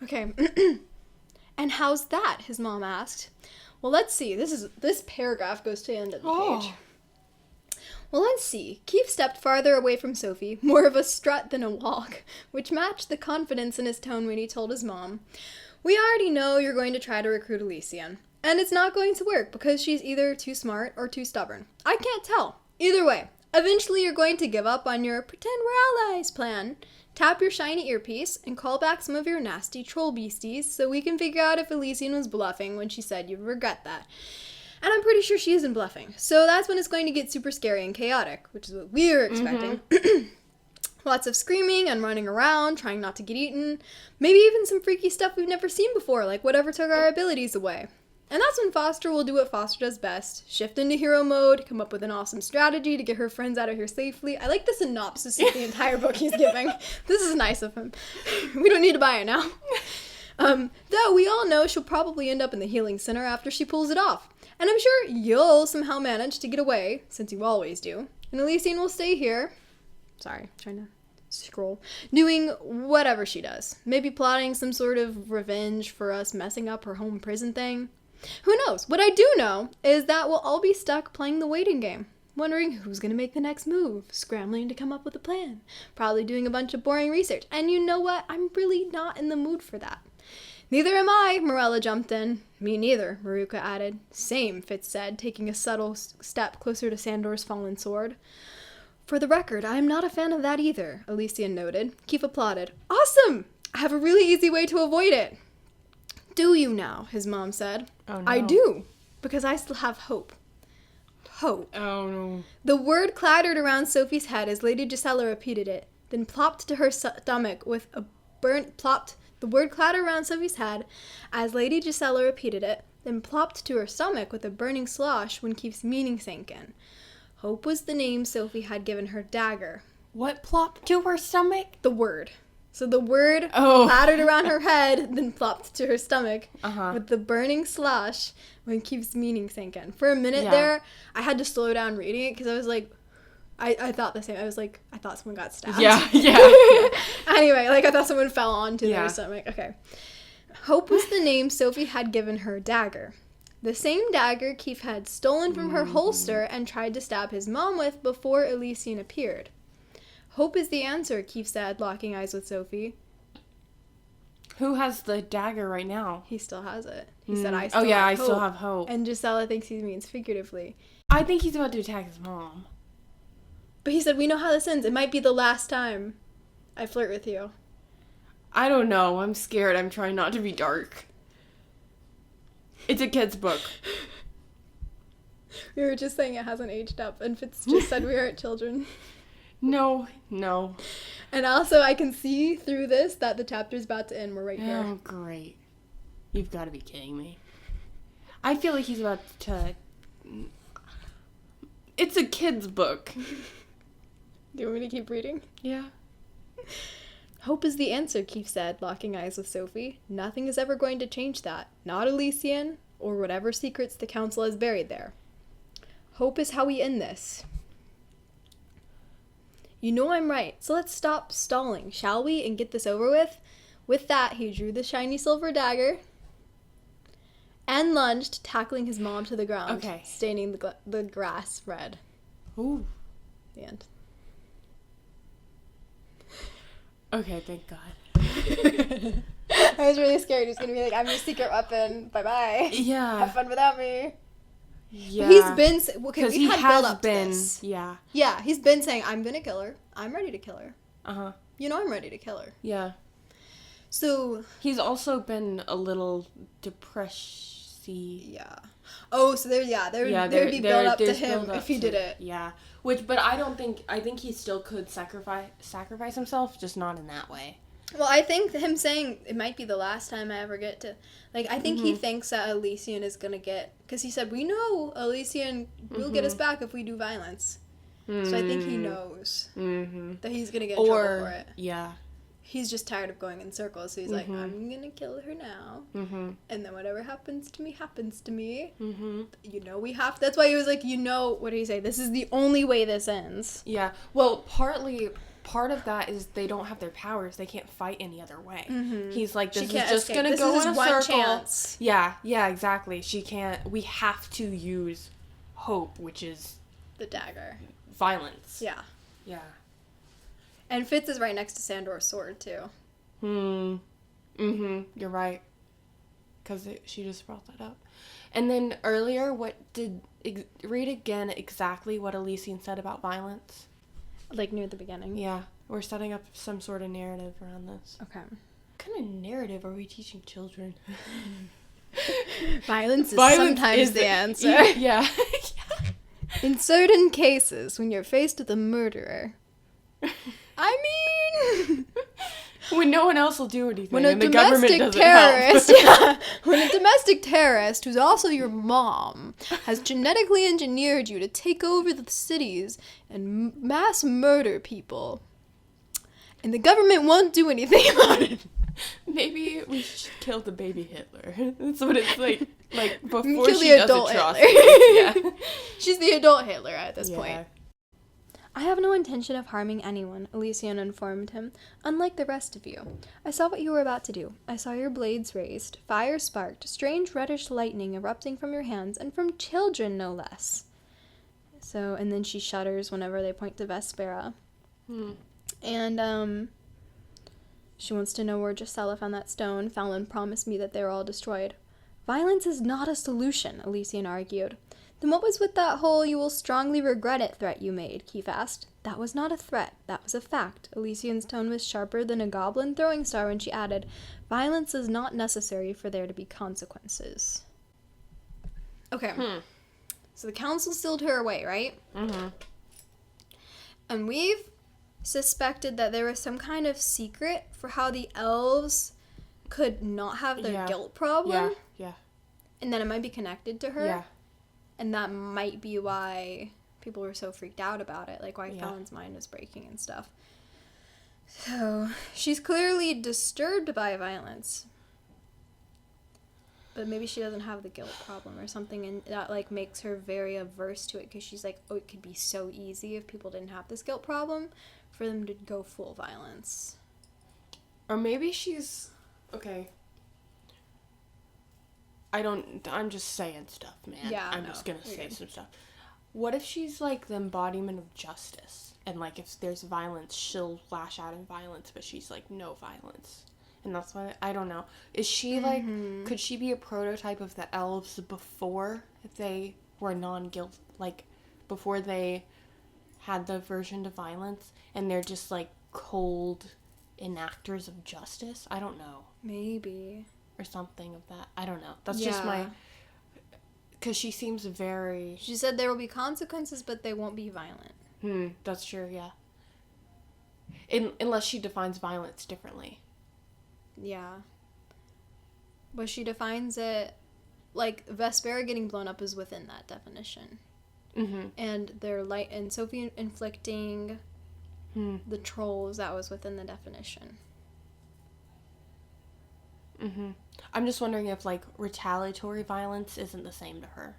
Okay. And how's that? His mom asked. Well, let's see. This paragraph goes to the end of the page. Well, let's see. Keith stepped farther away from Sophie, more of a strut than a walk, which matched the confidence in his tone when he told his mom, "We already know you're going to try to recruit Elysian, and it's not going to work because she's either too smart or too stubborn. I can't tell. Either way, eventually you're going to give up on your pretend we're allies plan. Tap your shiny earpiece and call back some of your nasty troll beasties so we can figure out if Elysian was bluffing when she said you'd regret that. And I'm pretty sure she isn't bluffing. So that's when it's going to get super scary and chaotic, which is what we were expecting. Lots of screaming and running around, trying not to get eaten. Maybe even some freaky stuff we've never seen before, like whatever took our abilities away. And that's when Foster will do what Foster does best. Shift into hero mode, come up with an awesome strategy to get her friends out of here safely. I like the synopsis of the entire book he's giving. This is nice of him. We don't need to buy it now. Though we all know she'll probably end up in the healing center after she pulls it off. And I'm sure you'll somehow manage to get away, since you always do. And Elysian will stay here. Sorry, trying to scroll. Doing whatever she does. Maybe plotting some sort of revenge for us messing up her home prison thing. Who knows? What I do know is that we'll all be stuck playing the waiting game. Wondering who's going to make the next move. Scrambling to come up with a plan. Probably doing a bunch of boring research. And you know what? I'm really not in the mood for that. Neither am I, Morella jumped in. Me neither, Maruka added. Same, Fitz said, taking a subtle step closer to Sandor's fallen sword. For the record, I am not a fan of that either, Elysian noted. Keith applauded. Awesome! I have a really easy way to avoid it. Do you now? His mom said. Oh, no. I do, because I still have hope. Hope. Oh, no. The word clattered around Sophie's head as Lady Gisela repeated it, then plopped to her stomach with a The word clattered around Sophie's head as Lady Gisela repeated it, then plopped to her stomach with a burning slosh when Keith's meaning sank in. Hope was the name Sophie had given her dagger. What plopped to her stomach? The word. So the word clattered around her head, then plopped to her stomach with the burning slosh when Keith's meaning sank in. For a minute there, I had to slow down reading it because I was like, I thought the same. I was like, I thought someone got stabbed. Yeah. Anyway, like I thought someone fell onto their stomach. Okay. Hope was the name Sophie had given her dagger. The same dagger Keith had stolen from her holster and tried to stab his mom with before Elysian appeared. Hope is the answer, Keith said, locking eyes with Sophie. Who has the dagger right now? He still has it. He said, I still I have hope. still have hope. And Gisela thinks he means figuratively. I think he's about to attack his mom. But he said, we know how this ends. It might be the last time I flirt with you. I don't know. I'm scared. I'm trying not to be dark. It's a kid's book. We were just saying it hasn't aged up, and Fitz just said we aren't children. No. And also, I can see through this that the chapter's about to end. We're right here. Oh, great. You've got to be kidding me. I feel like he's about to... It's a kid's book. Do you want me to keep reading? Yeah. Hope is the answer, Keith said, locking eyes with Sophie. Nothing is ever going to change that. Not Elysian, or whatever secrets the council has buried there. Hope is how we end this. You know I'm right, so let's stop stalling, shall we, and get this over with? With that, he drew the shiny silver dagger and lunged, tackling his mom to the ground, staining the grass red. Ooh. The end. Okay, thank God. I was really scared. He's going to be like, I'm your secret weapon. Bye-bye. Yeah. Have fun without me. Yeah. But he's been... Okay, because we've he had build has up to been... this. Yeah. Yeah, he's been saying, I'm going to kill her. I'm ready to kill her. Uh-huh. You know I'm ready to kill her. Yeah. So... He's also been a little depressy. Yeah. Oh, so there'd be build up to him if he did it. Yeah. But I think he still could sacrifice himself, just not in that way. Well, I think him saying it might be the last time I ever get to, like, I think he thinks that Elysian is gonna get, because he said, we know Elysian will get us back if we do violence. So I think he knows that he's gonna get in trouble for it. Yeah. He's just tired of going in circles, so he's like, I'm gonna kill her now. And then whatever happens to me, happens to me. You know we have to. That's why he was like, what did he say? This is the only way this ends. Yeah. Well, part of that is they don't have their powers. They can't fight any other way. He's like, this is just going to go in a circle. Chance. Yeah, exactly. She can't. We have to use hope, which is... the dagger. violence. Yeah. Yeah. And Fitz is right next to Sandor's sword, too. You're right. Because she just brought that up. And then earlier, read again exactly what Elysian said about violence. Like near the beginning. Yeah. We're setting up some sort of narrative around this. Okay. What kind of narrative are we teaching children? Violence is sometimes the answer. Yeah. In certain cases, when you're faced with a murderer. I mean... When no one else will do anything, when a and the government doesn't terrorist, help. When a domestic terrorist, who's also your mom, has genetically engineered you to take over the cities and mass murder people, and the government won't do anything about it. Maybe we should kill the baby Hitler. That's what it's like. Like before kill she the does adult atrocities. Hitler. Yeah. She's the adult Hitler at this point. Yeah. I have no intention of harming anyone, Elysian informed him, unlike the rest of you. I saw what you were about to do. I saw your blades raised, fire sparked, strange reddish lightning erupting from your hands, and from children, no less. So, and then she shudders whenever they point to Vespera. And, she wants to know where Gisela found that stone. Fallon promised me that they were all destroyed. Violence is not a solution, Elysian argued. Then what was with that whole "you will strongly regret it" threat you made? Keith asked. That was not a threat. That was a fact. Elysian's tone was sharper than a goblin throwing star when she added, violence is not necessary for there to be consequences. Okay. So the council sealed her away, right? And we've suspected that there was some kind of secret for how the elves could not have their guilt problem. Yeah. And that it might be connected to her. Yeah. And that might be why people were so freaked out about it, like why Fallon's mind was breaking and stuff. So, she's clearly disturbed by violence. But maybe she doesn't have the guilt problem or something, and that, like, makes her very averse to it, because she's like, oh, it could be so easy if people didn't have this guilt problem for them to go full violence. Or maybe she's... Okay. I'm just saying stuff, man. Yeah, I'm just gonna say some stuff. What if she's, like, the embodiment of justice? And, like, if there's violence, she'll lash out in violence, but she's, like, no violence. And that's why, I don't know. Is she, like, could she be a prototype of the elves before they were non-guilt? Like, before they had the aversion to violence? And they're just, like, cold enactors of justice? I don't know. Maybe. Or something of that. I don't know. That's just my... Because she seems very... She said there will be consequences, but they won't be violent. That's true, yeah. Unless she defines violence differently. Yeah. But she defines it... Like, Vespera getting blown up is within that definition. And their light... And Sophie inflicting the trolls, that was within the definition. I'm just wondering if, like, retaliatory violence isn't the same to her.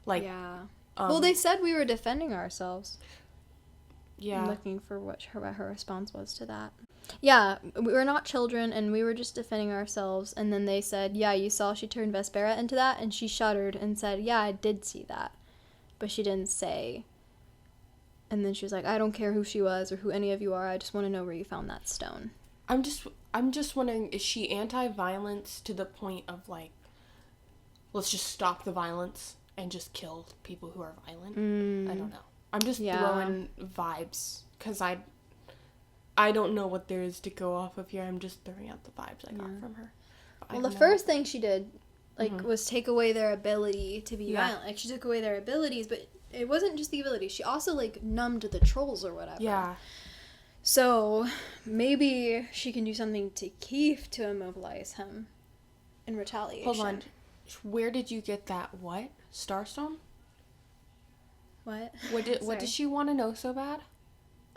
Like, yeah. Well, they said we were defending ourselves. Yeah. I'm looking for what her response was to that. Yeah, we were not children, and we were just defending ourselves. And then they said, yeah, you saw she turned Vespera into that? And she shuddered and said, yeah, I did see that. But she didn't say. And then she was like, I don't care who she was or who any of you are. I just want to know where you found that stone. I'm just wondering, is she anti-violence to the point of, like, let's just stop the violence and just kill people who are violent? I don't know. I'm just throwing vibes, because I don't know what there is to go off of here. I'm just throwing out the vibes I got from her. Well, the first thing she did, like, was take away their ability to be violent. Like, she took away their abilities, but it wasn't just the abilities. She also, like, numbed the trolls or whatever. Yeah. So, maybe she can do something to Keith to immobilize him in retaliation. Hold on. Where did you get that, what? Starstone? What? What did she want to know so bad?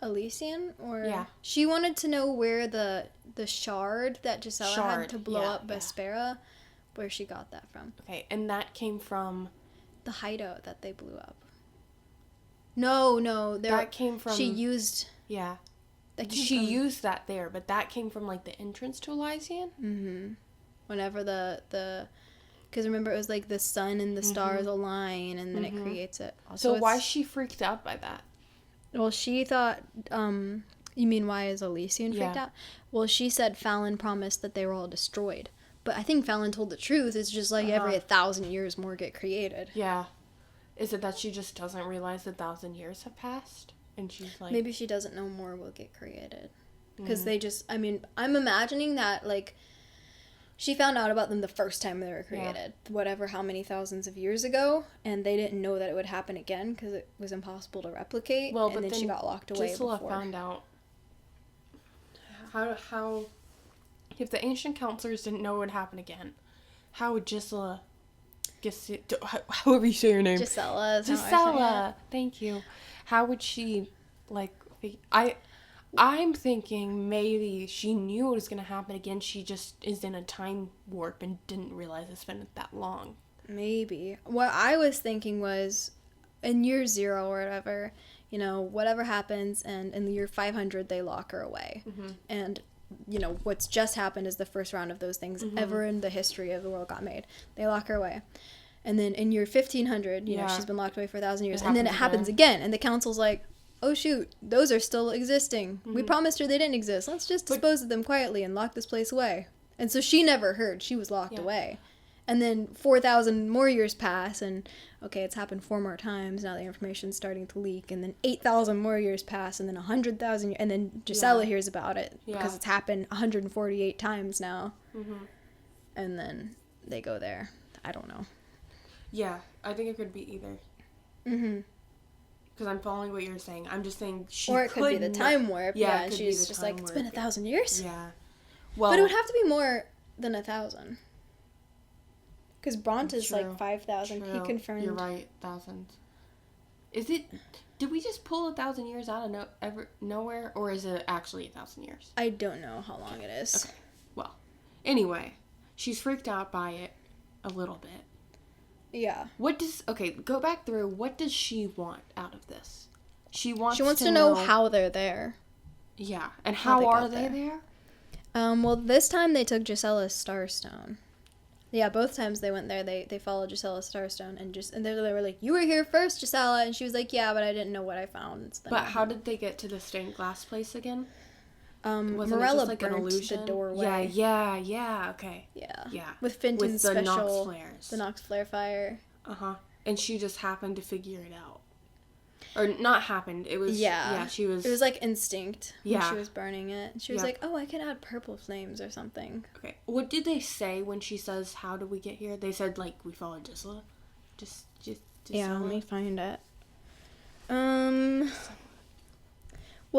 Elysian? Or... Yeah. She wanted to know where the shard that Gisela had to blow up Vespera, where she got that from. Okay, and that came from... The hideout that they blew up. No. That came from... She used... Yeah. She used that there, but that came from, like, the entrance to Elysian? Whenever the... Because remember, it was, like, the sun and the stars align, and then it creates it. Also, so why is she freaked out by that? Well, she thought, you mean why is Elysian freaked Yeah. out? Well, she said Fallon promised that they were all destroyed. But I think Fallon told the truth. It's just like every 1,000 years more get created. Yeah. Is it that she just doesn't realize 1,000 years have passed? And she's like... Maybe she doesn't know more will get created. Because they just, I mean, I'm imagining that, like, she found out about them the first time they were created. Whatever, how many thousands of years ago. And they didn't know that it would happen again because it was impossible to replicate. Well, and but then she got locked away Gisela before. found out how if the ancient counselors didn't know it would happen again, how would Gisela however you say your name, Gisela is how I say Gisela, thank you, how would she, like, I'm thinking maybe she knew it was going to happen again, she just is in a time warp and didn't realize it's been that long. Maybe. What I was thinking was, in year 0 or whatever, you know, whatever happens, and in the year 500 they lock her away. And, you know, what's just happened is the first round of those things ever in the history of the world got made. They lock her away. And then in year 1500, you know, she's been locked away for 1,000 years. And then it happens again. And the council's like, oh shoot, those are still existing. We promised her they didn't exist. Let's just dispose of them quietly and lock this place away. And so she never heard. She was locked away. And then 4,000 more years pass, and okay, it's happened 4 more times. Now the information's starting to leak, and then 8,000 more years pass, and then 100,000, and then Gisela hears about it because it's happened 148 times now. And then they go there. I don't know. Yeah, I think it could be either. Because I'm following what you're saying. I'm just saying she or it could be the time warp. Yeah, and she's just like, it's been 1,000 years. Yeah. Well, but it would have to be more than 1,000. Because Bront is like 5,000. He confirmed. You're right, thousands. Is it? Did we just pull 1,000 years out of nowhere, or is it actually 1,000 years? I don't know how long it is. Okay. Well, anyway, she's freaked out by it a little bit. Yeah. Go back through. What does she want out of this? She wants to know how they're there. Yeah, and how are they there? Well, this time they took Gisela's Starstone. Yeah, both times they went there, they followed Gisela's Starstone, and they were like, you were here first, Gisela, and she was like, yeah, but I didn't know what I found. But how did they get to the stained glass place again? Morella like burnt the doorway. Yeah, okay. Yeah. With Fenton's the special... Nox flares. The Nox flare fire. Uh-huh. And she just happened to figure it out. Or not happened, it was... Yeah, she was... It was like instinct when she was burning it. She was like, oh, I can add purple flames or something. Okay. What did they say when she says, how did we get here? They said, like, we followed Gisela? Just Yeah, let me find it. Well,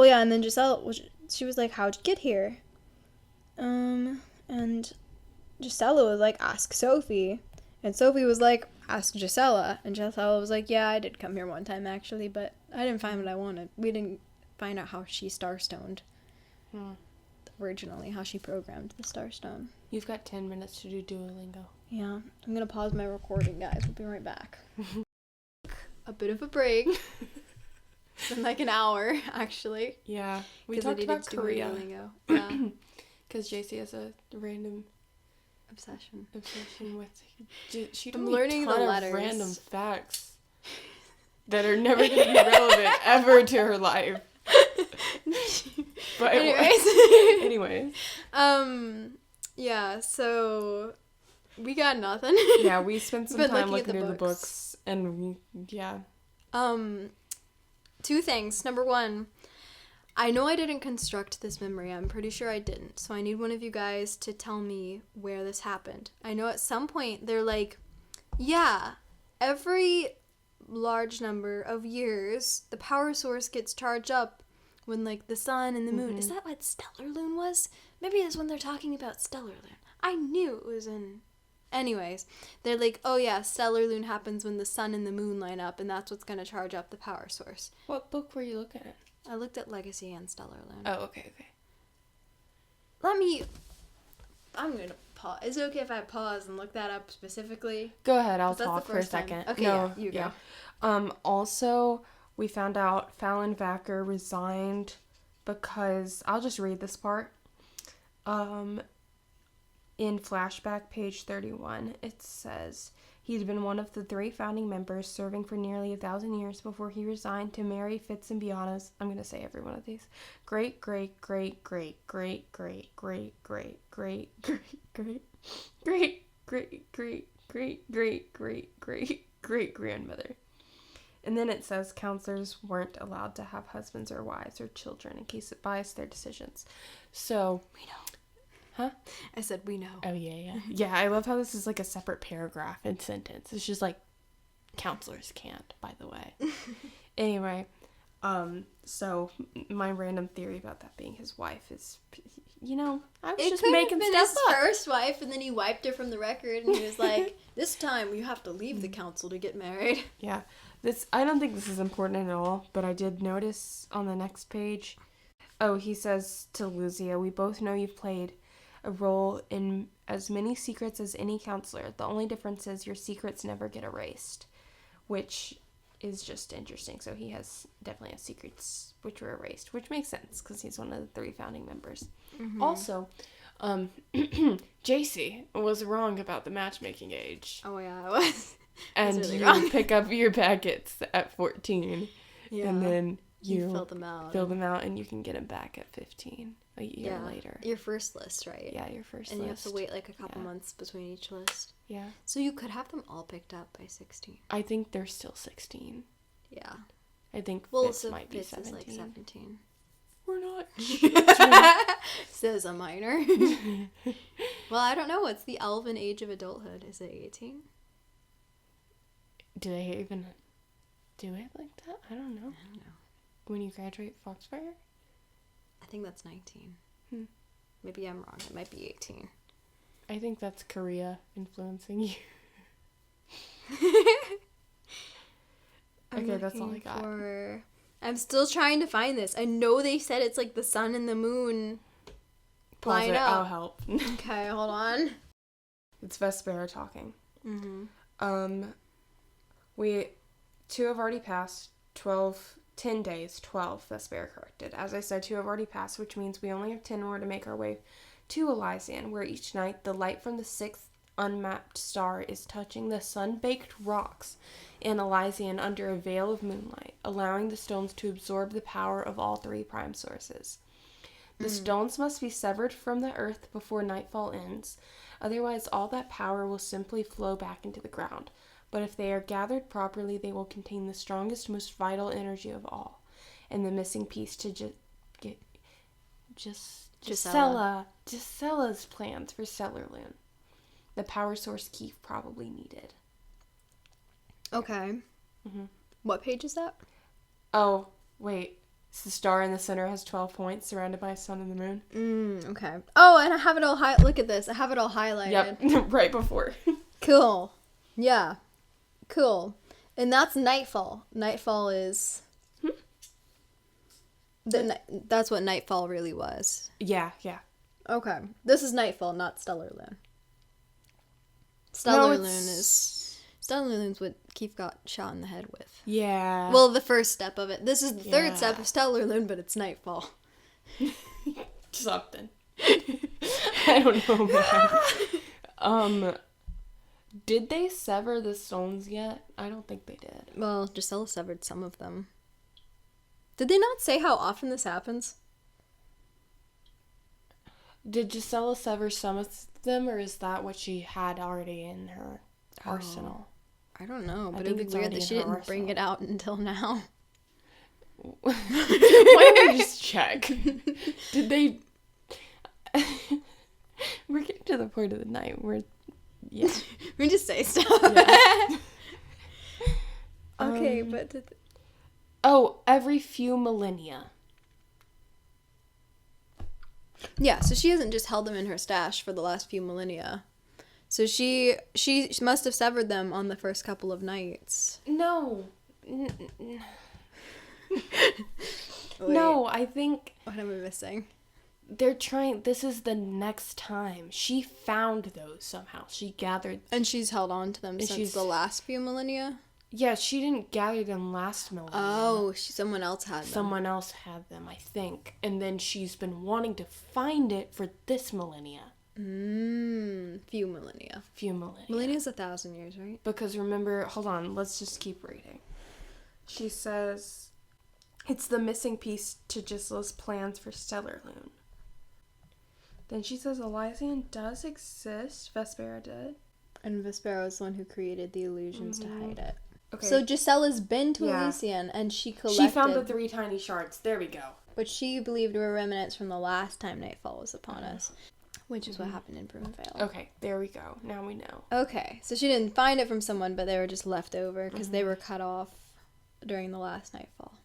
yeah, and then Gisela... She was like, how'd you get here? And Gisela was like, ask Sophie. And Sophie was like, ask Gisela. And Gisela was like, yeah, I did come here one time, actually, but I didn't find what I wanted. We didn't find out how she Starstoned. Originally, how she programmed the Starstone. You've got 10 minutes to do Duolingo. Yeah. I'm going to pause my recording, guys. We'll be right back. A bit of a break. It's been like an hour, actually. Yeah. We talked about Korea. Yeah. Because Jaycie has a random obsession with... She I'm learning the letters. Random facts that are never going to be relevant ever to her life. But anyways. Yeah, so we got nothing. Yeah, we spent some time looking through the books, and yeah. 2 things. Number 1, I know I didn't construct this memory. I'm pretty sure I didn't. So I need one of you guys to tell me where this happened. I know at some point they're like, yeah, every large number of years, the power source gets charged up when, like, the sun and the moon. Is that what stellar lune was? Maybe that's when they're talking about stellar lune. I knew it was in... Anyways, they're like, oh yeah, stellar lune happens when the sun and the moon line up, and that's what's going to charge up the power source. What book were you looking at? I looked at Legacy and Stellar Lune. Oh, okay. I'm going to pause. Is it okay if I pause and look that up specifically? Go ahead, I'll talk for a second. Okay, no, you go. Also, we found out Fallon Vacker resigned because... I'll just read this part. In flashback page 31, it says, He'd been one of the 3 founding members, serving for nearly 1,000 years before he resigned to marry Fitzimbiana's, I'm going to say every one of these, great, great, great, great, great, great, great, great, great, great, great, great, great, great, great, great, great, great, great grandmother. And then it says counselors weren't allowed to have husbands or wives or children in case it biased their decisions. So, We know. huh? I said we know. Oh, yeah. Yeah, I love how this is like a separate paragraph and sentence. It's just like, counselors can't, by the way. Anyway, so my random theory about that being his wife is, I was just making been stuff his up. first wife, and then he wiped her from the record, and he was like, "This time you have to leave the council to get married." Yeah, I don't think this is important at all, but I did notice on the next page. Oh, he says to Lucia, "We both know you've played a role in as many secrets as any counselor. The only difference is your secrets never get erased," which is just interesting. So he definitely has secrets which were erased, which makes sense because he's one of the 3 founding members. Mm-hmm. Also, Jaycie was wrong about the matchmaking age. Oh yeah, I was. And really you wrong. pick up your packets at 14, Yeah. and then You fill them out. and you can get them back at 15 a year later. Your first list, right? Yeah, your first and list. you have to wait like a couple months between each list. Yeah. So you could have them all picked up by 16. I think they're still 16. Yeah. I think Well, Fitz might be Fitz 17. is like 17. We're not. Says a minor. Well, I don't know. What's the elven age of adulthood? Is it 18? Do they even do it like that? I don't know. I don't know. When you graduate Foxfire? I think that's 19. Hmm. Maybe I'm wrong. It might be 18. I think that's Korea influencing you. Okay, that's all I got. I'm still trying to find this. I know they said it's like the sun and the moon Pause line it, I'll up. help. Okay, hold on. It's Vespera talking. Mm-hmm. We 2 have already passed. 10 days, 12, Vespera corrected. As I said, 2 have already passed, which means we only have 10 more to make our way to Elysian, where each night the light from the 6th unmapped star is touching the sun-baked rocks in Elysian under a veil of moonlight, allowing the stones to absorb the power of all 3 prime sources. The stones must be severed from the earth before nightfall ends, otherwise all that power will simply flow back into the ground. But if they are gathered properly, they will contain the strongest, most vital energy of all, and the missing piece to Gisella's plans for Cellarloon. The power source Keith probably needed. Okay. Mm-hmm. What page is that? Oh, wait. So the star in the center has 12 points surrounded by a sun and the moon. Okay. Oh, and I have it all look at this. I have it all highlighted. Yep, right before. Cool. Yeah. Cool. And that's Nightfall. Nightfall is... That's what Nightfall really was. Yeah. Okay. This is Nightfall, not Stellarloon. Stellarloon's what Keith got shot in the head with. Yeah. Well, the first step of it. This is the third step of Stellarloon, but it's Nightfall. Something. I don't know, man. Did they sever the stones yet? I don't think they did. Well, Gisela severed some of them. Did they not say how often this happens? Did Gisela sever some of them, or is that what she had already in her arsenal? I don't know, but think it'd be it's weird already that she in her didn't bring it arsenal. out until now. Why don't we just check? Did they... We're getting to the point of the night where... Yeah. We just say stuff. Yeah. Okay, but... Every few millennia. Yeah, so she hasn't just held them in her stash for the last few millennia. So she must have severed them on the first couple of nights. No. Wait, No, I think... What am I missing? They're trying... This is the next time. She found those somehow. She gathered... And she's held on to them And since she's- the last few millennia? Yeah, she didn't gather them last millennia. Oh, someone else had them. Someone else had them, I think. And then she's been wanting to find it for this millennia. Few millennia. Few millennia. Millennia's 1,000 years, right? Because remember, hold on, let's just keep reading. She says, it's the missing piece to Gisla's plans for Stellar Loon. Then she says Elysian does exist. Vespera did. And Vespera was the one who created the illusions to hide it. Okay. So Gisella's been to Yeah. Elysian, and she collected... She found the 3 tiny shards. There we go. Which she believed were remnants from the last time nightfall was upon us. Which is what happened in Broomvale. Okay, there we go. Now we know. Okay, so she didn't find it from someone, but they were just left over because they were cut off during the last nightfall.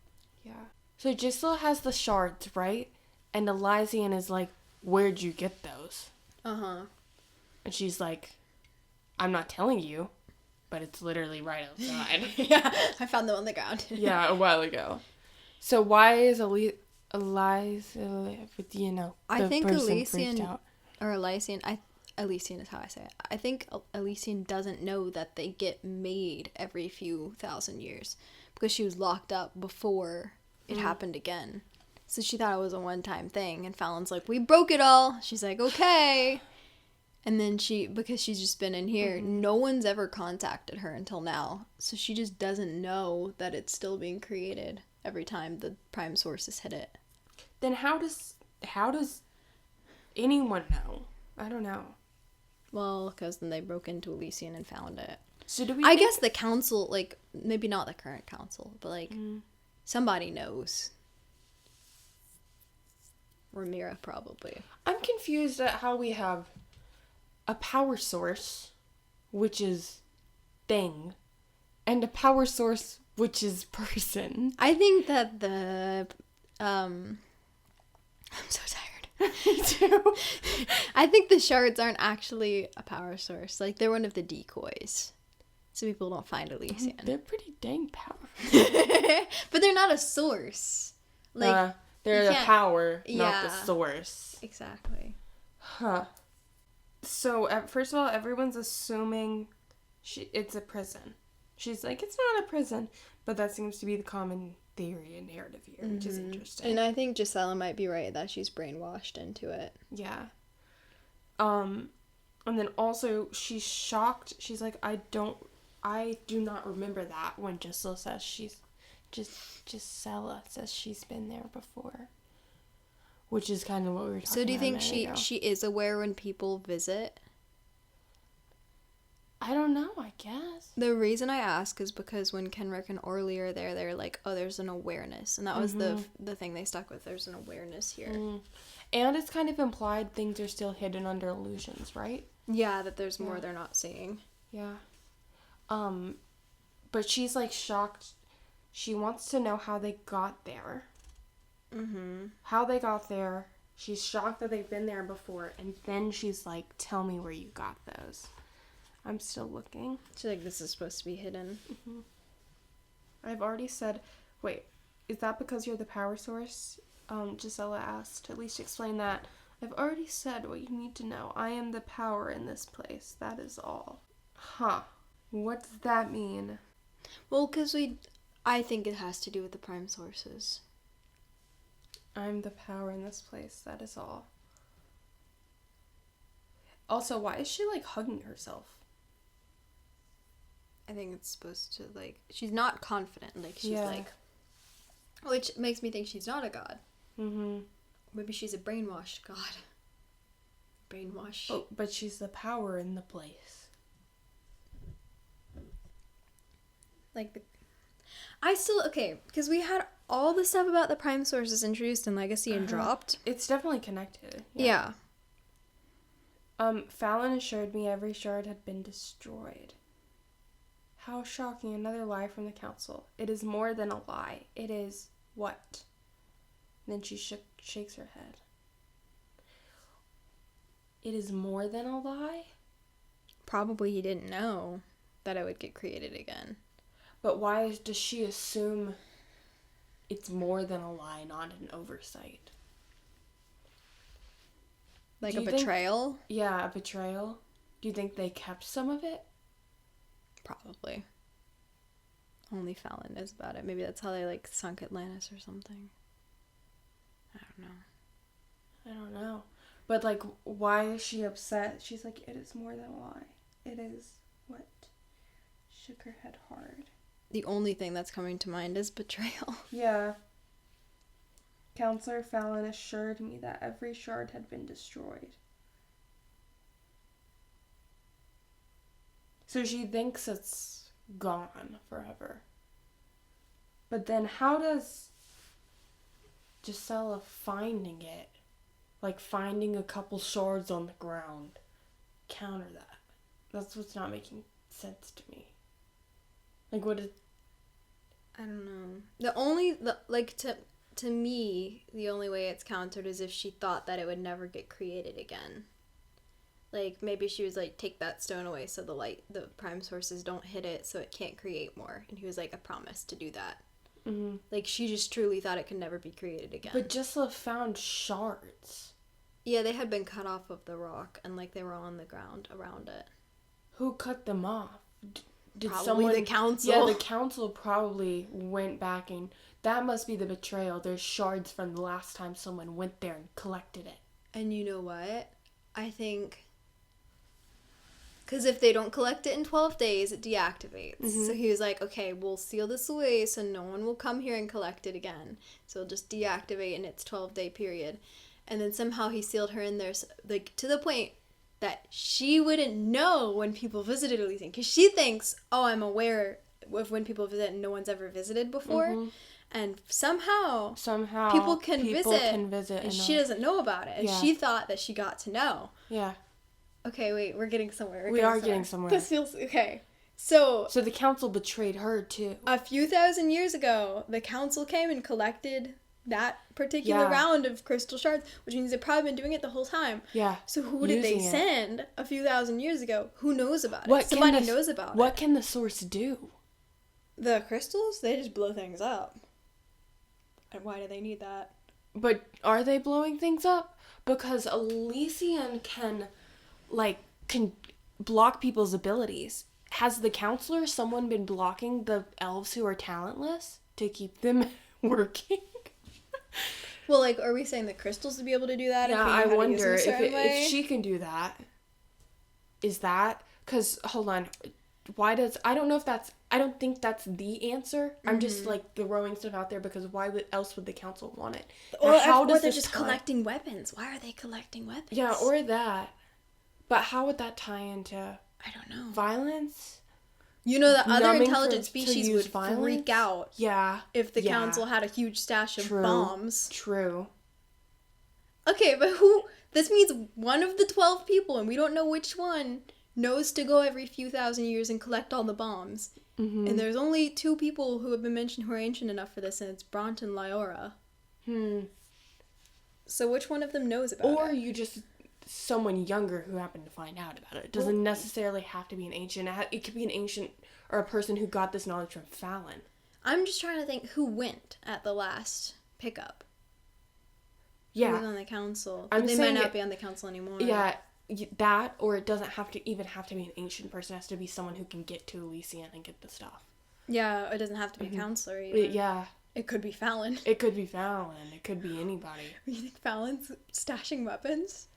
Yeah. So Gisela has the shards, right? And Elysian is like, where'd you get those? Uh-huh. And she's like, I'm not telling you, but it's literally right outside. Yeah, I found them on the ground. Yeah, a while ago. So why is Elysian, you know, I the think person Elysian, freaked out? or Elysian, Elysian is how I say it. I think Elysian doesn't know that they get made every few thousand years because she was locked up before it happened again. So she thought it was a one-time thing, and Fallon's like, we broke it all. She's like, okay. And then because she's just been in here, no one's ever contacted her until now. So she just doesn't know that it's still being created every time the prime sources hit it. Then how does anyone know? I don't know. Well, because then they broke into Elysian and found it. So do we I guess the council, like, maybe not the current council, but, like, somebody knows. Rhaenyra, probably. I'm confused at how we have a power source, which is thing, and a power source, which is person. I think that I'm so tired. Me too. I think the shards aren't actually a power source. Like, they're one of the decoys. So people don't find Elysian. They're pretty dang powerful. But they're not a source. Like, they're you the can't- power, not the yeah. source. Exactly. Huh. So, first of all, everyone's assuming it's a prison. She's like, it's not a prison. But that seems to be the common theory and narrative here, which is interesting. And I think Gisela might be right that she's brainwashed into it. Yeah. And then also, she's shocked. She's like, I do not remember that when Gisela says Gisela says she's been there before. Which is kind of what we were talking about. So do you think a minute ago. she is aware when people visit? I don't know, I guess. The reason I ask is because when Kenrick and Orly are there, they're like, oh, there's an awareness. And that was the thing they stuck with. There's an awareness here. And it's kind of implied things are still hidden under illusions, right? Yeah, that there's more they're not seeing. Yeah. But she's like shocked. She wants to know how they got there. How they got there. She's shocked that they've been there before. And then she's like, tell me where you got those. I'm still looking. She's like, this is supposed to be hidden. I've already said... Wait, is that because you're the power source? Gisela asked. At least explain that. I've already said what you need to know. I am the power in this place. That is all. Huh. What does that mean? Well, because I think it has to do with the prime sources. I'm the power in this place. That is all. Also, why is she, like, hugging herself? I think it's supposed to, like... She's not confident. Like, she's Yeah. like... Which makes me think she's not a god. Mm-hmm. Maybe she's a brainwashed god. Brainwash. Oh, but she's the power in the place. Like, okay, because we had all the stuff about the prime sources introduced in Legacy and dropped. It's definitely connected. Yeah. Fallon assured me every shard had been destroyed. How shocking, another lie from the council. It is more than a lie. It is what? Then she shakes her head. It is more than a lie? Probably he didn't know that it would get created again. But why does she assume it's more than a lie, not an oversight? Like Do a you think- betrayal? Yeah, a betrayal. Do you think they kept some of it? Probably. Only Fallon knows about it. Maybe that's how they, like, sunk Atlantis or something. I don't know. I don't know. But, like, why is she upset? She's like, it is more than a lie. It is what shook her head hard. The only thing that's coming to mind is betrayal. Yeah. Counselor Fallon assured me that every shard had been destroyed. So she thinks it's gone forever. But then how does Gisela finding it, like finding a couple shards on the ground, counter that? That's what's not making sense to me. Like, what is... I don't know. To me, the only way it's countered is if she thought that it would never get created again. Like, maybe she was like, take that stone away so the prime sources don't hit it so it can't create more. And he was like, I promise to do that. Mm-hmm. Like, she just truly thought it could never be created again. But Gisela found shards. Yeah, they had been cut off of the rock and, like, they were on the ground around it. Who cut them off? Did Probably someone... the council. Yeah, the council probably went back and... That must be the betrayal. There's shards from the last time someone went there and collected it. And you know what? I think... Because if they don't collect it in 12 days, it deactivates. Mm-hmm. So he was like, okay, we'll seal this away so no one will come here and collect it again. So it'll just deactivate in its 12-day period. And then somehow he sealed her in there, like, to the point that she wouldn't know when people visited Elysian. Because she thinks, oh, I'm aware of when people visit and no one's ever visited before. Mm-hmm. And somehow people can visit and she doesn't know about it. And she thought that she got to know. Yeah. Okay, wait, we're getting somewhere. We are getting somewhere. This feels... Okay. So the council betrayed her, too. A few thousand years ago, the council came and collected that particular round of crystal shards, which means they've probably been doing it the whole time. Yeah. So who did they send a few thousand years ago? Who knows about it? Somebody knows about it. What can the source do? The crystals? They just blow things up. And why do they need that? But are they blowing things up? Because Elysian can block people's abilities. Has the counselor, someone been blocking the elves who are talentless to keep them working? Well, like, are we saying the crystals to be able to do that? Yeah, I wonder if she can do that. Is that... Because, hold on. I don't think that's the answer. Mm-hmm. I'm just, like, throwing stuff out there because else would the council want it? Or they're just collecting weapons. Why are they collecting weapons? Yeah, or that. But how would that tie into... I don't know. Violence? You know, the other intelligent species would freak out. Yeah. If the council had a huge stash of bombs. True. Okay, but this means one of the 12 people, and we don't know which one, knows to go every few thousand years and collect all the bombs. Mm-hmm. And there's only 2 people who have been mentioned who are ancient enough for this, and it's Bront and Lyora. So which one of them knows about it? Or you just... someone younger who happened to find out about it. It doesn't necessarily have to be an ancient. It could be an ancient or a person who got this knowledge from Fallon. I'm just trying to think who went at the last pickup. Yeah. Who was on the council. They might not be on the council anymore. Yeah, that, or it doesn't have to be an ancient person. It has to be someone who can get to Elysian and get the stuff. Yeah, it doesn't have to be a counselor either. It could be Fallon. It could be Fallon. It could be anybody. You think Fallon's stashing weapons?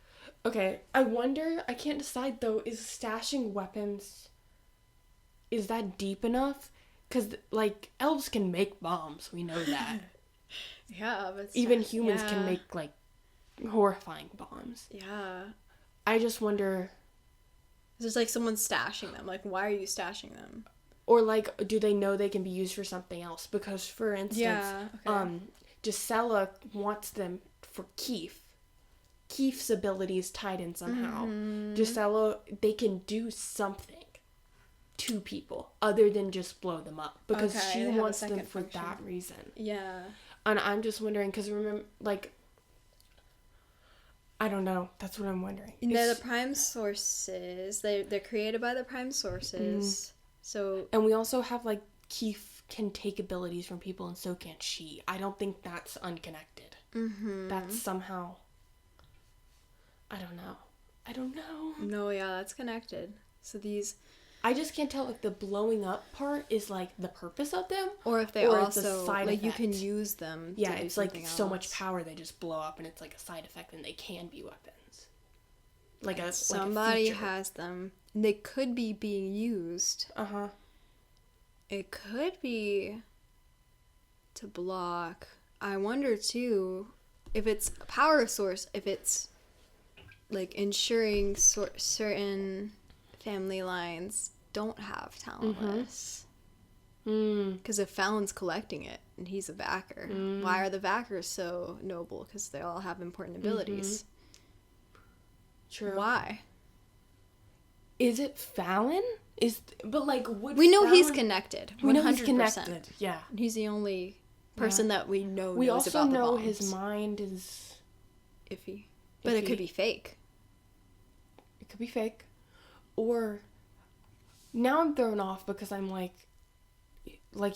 Okay, I wonder, I can't decide though, is stashing weapons, is that deep enough? Because, like, elves can make bombs, we know that. Yeah, but... Even humans can make, like, horrifying bombs. Yeah. I just wonder... There's, like, someone stashing them. Like, why are you stashing them? Or, like, do they know they can be used for something else? Because, for instance, Gisela wants them for Keith. Keith's ability is tied in somehow. Mm-hmm. Gisela, they can do something to people other than just blow them up. Because she wants them for that reason. Yeah. And I'm just wondering, because remember, like, I don't know. That's what I'm wondering. The prime sources, they're created by the prime sources. Mm-hmm. So... And we also have, like, Keith can take abilities from people and so can she. I don't think that's unconnected. Mm-hmm. That's somehow... I don't know. No, yeah, that's connected. So these I just can't tell if the blowing up part is like the purpose of them, or if they or also it's a side like you effect. can use them. Yeah, to do it's like something so much else. power they just blow up, and it's like a side effect, and they can be weapons. Like And a somebody feature. has them. They could be being used. Uh-huh. It could be to block. I wonder too if it's a power source, if it's like ensuring certain family lines don't have talentless. Because if Fallon's collecting it and he's a backer, why are the backers so noble? Because they all have important abilities. True. Why? Is it Fallon? But like would We know he's Fallon- connected. 100%. We know he's connected. Yeah. He's the only person that we know We knows also about know the bombs. his mind is Iffy. But it Iffy. could be fake. It could be fake. Or now I'm thrown off because I'm like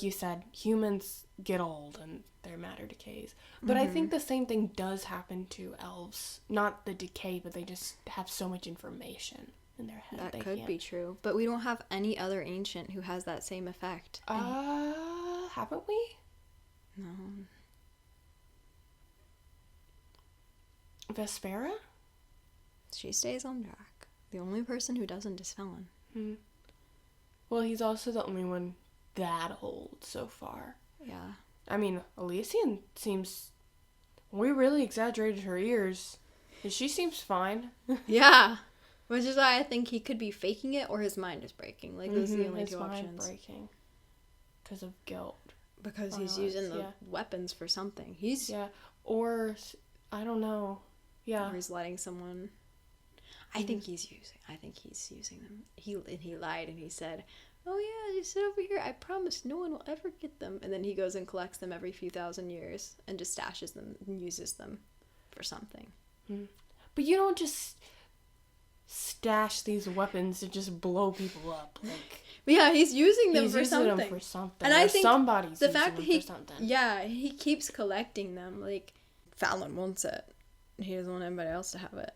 you said, humans get old and their matter decays. But I think the same thing does happen to elves. Not the decay, but they just have so much information in their head. That they could can't- be true. But we don't have any other ancient who has that same effect. Haven't we? No. Vespera? She stays on track. The only person who doesn't is Fallon. Well, he's also the only one that old so far. Yeah. I mean, Elysian seems... We really exaggerated her ears. And she seems fine. Yeah. Which is why I think he could be faking it or his mind is breaking. Like, those are the only his two mind options. breaking. Because of guilt. Because he's Violence, using the yeah. weapons for something. He's... Yeah. Or, I don't know. Yeah. Or he's letting someone... I think he's using them. He lied and he said, "Oh yeah, just sit over here. I promise no one will ever get them." And then he goes and collects them every few thousand years and just stashes them and uses them for something. But you don't just stash these weapons to just blow people up. Like, But yeah, he's using them he's for using something. them for something. And I Or think somebody's the using fact them that for something. he keeps collecting them. Like, Fallon wants it. He doesn't want anybody else to have it.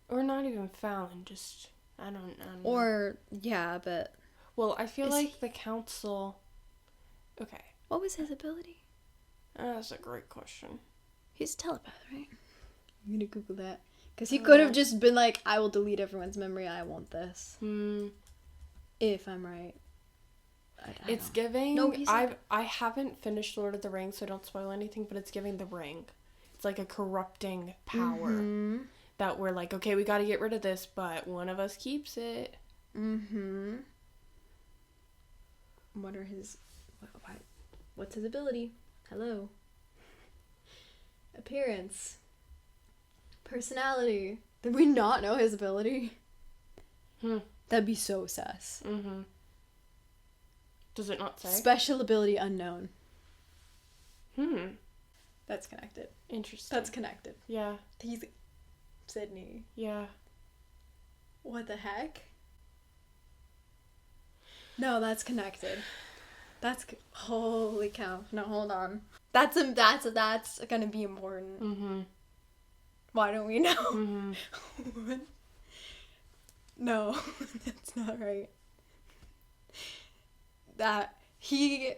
Or not even Fallon, just... I don't know. Or, yeah, but... Well, I feel Is like the council... Okay. What was his ability? That's a great question. He's a telepath, right? I'm gonna Google that. Because he could have just been like, I will delete everyone's memory, I want this. If I'm right. I It's don't. giving... No, he's like- I haven't finished Lord of the Rings, so don't spoil anything, but it's giving the ring. It's like a corrupting power. That we're like, okay, we gotta get rid of this, but one of us keeps it. What are his... What's his ability? Hello. Appearance. Personality. Did we not know his ability? That'd be so sus. Does it not say? Special ability unknown. That's connected. Interesting. That's connected. Yeah. He's... Sydney. Yeah. What the heck? No, that's connected. Holy cow. No, hold on. That's gonna be important. Why don't we know? No, that's not right. That he's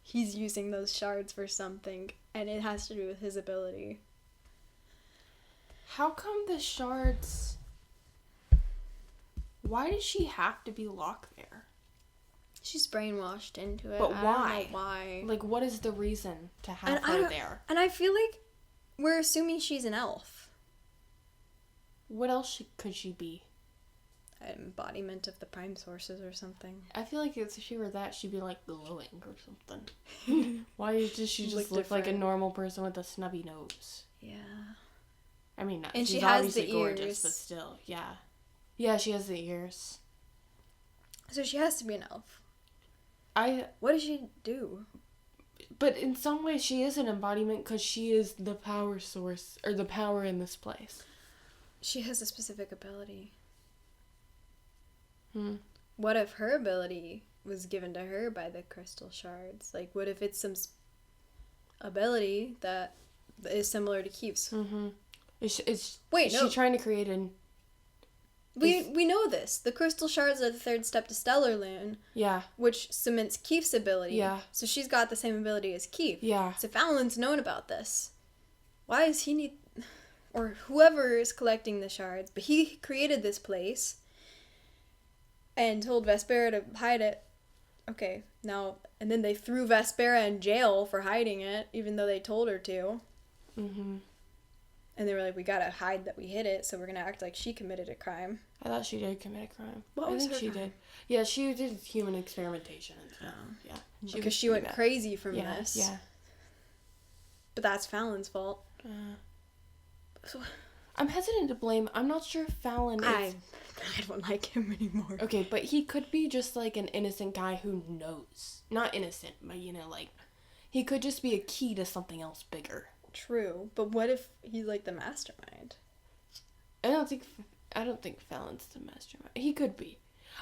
using those shards for something, and it has to do with his ability. How come the shards... Why does she have to be locked there? She's brainwashed into it. But I why? don't know why. Like, what is the reason to have And I her don't- there? And I feel like we're assuming she's an elf. What else could she be? An embodiment of the prime sources or something. I feel like if she were that, she'd be like glowing or something. Why does she just look like a different. normal person with a snubby nose? Yeah. I mean, And she's she has obviously the gorgeous, ears. but still, yeah. Yeah, she has the ears. So she has to be an elf. I What does she do? But in some ways, she is an embodiment because she is the power source, or the power in this place. She has a specific ability. What if her ability was given to her by the crystal shards? Like, what if it's some ability that is similar to Keef's? Is Wait, is no. she trying to create an... We know this. The crystal shards are the third step to stellar loon, Yeah. which cements Keefe's ability. Yeah. So she's got the same ability as Keefe. Yeah. So Fallon's known about this. Why does he need... Or whoever is collecting the shards, but he created this place and told Vespera to hide it. Okay, now... And then they threw Vespera in jail for hiding it, even though they told her to. Mm-hmm. And they were like, we gotta hide that we hid it, so we're gonna act like she committed a crime. I thought she did commit a crime. What was I think her she crime? did. Yeah, she did human experimentation and stuff. Yeah. Because she went crazy from Yeah. this. Yeah. But that's Fallon's fault. I'm hesitant to blame. I'm not sure if Fallon is... I don't like him anymore. Okay, but he could be just like an innocent guy who knows. Not innocent, but like... He could just be a key to something else bigger. True, but what if he's like the mastermind? I don't think Fallon's the mastermind. He could be.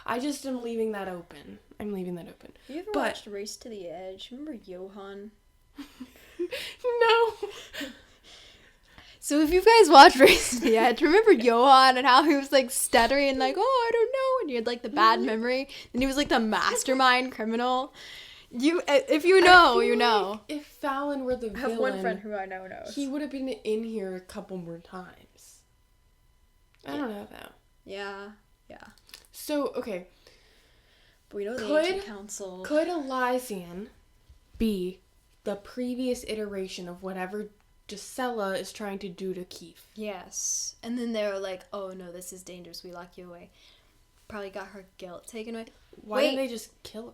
I just am leaving that open. I'm leaving that open. You ever watched Race to the Edge? Remember Johan? No. So if you guys watched Race to the Edge, remember Johan and how he was like stuttering like, oh, I don't know, and he had like the bad memory, and he was like the mastermind criminal. If you know, you know. If Fallon were the I villain, have one friend who I know knows. he would have been in here a couple more times. I don't know though. Yeah. So okay, But we know the Ancient Council. could Elysian be the previous iteration of whatever Gisela is trying to do to Keefe? Yes. And then they were like, oh no, this is dangerous, we lock you away. Probably got her guilt taken away. Why didn't they just kill her?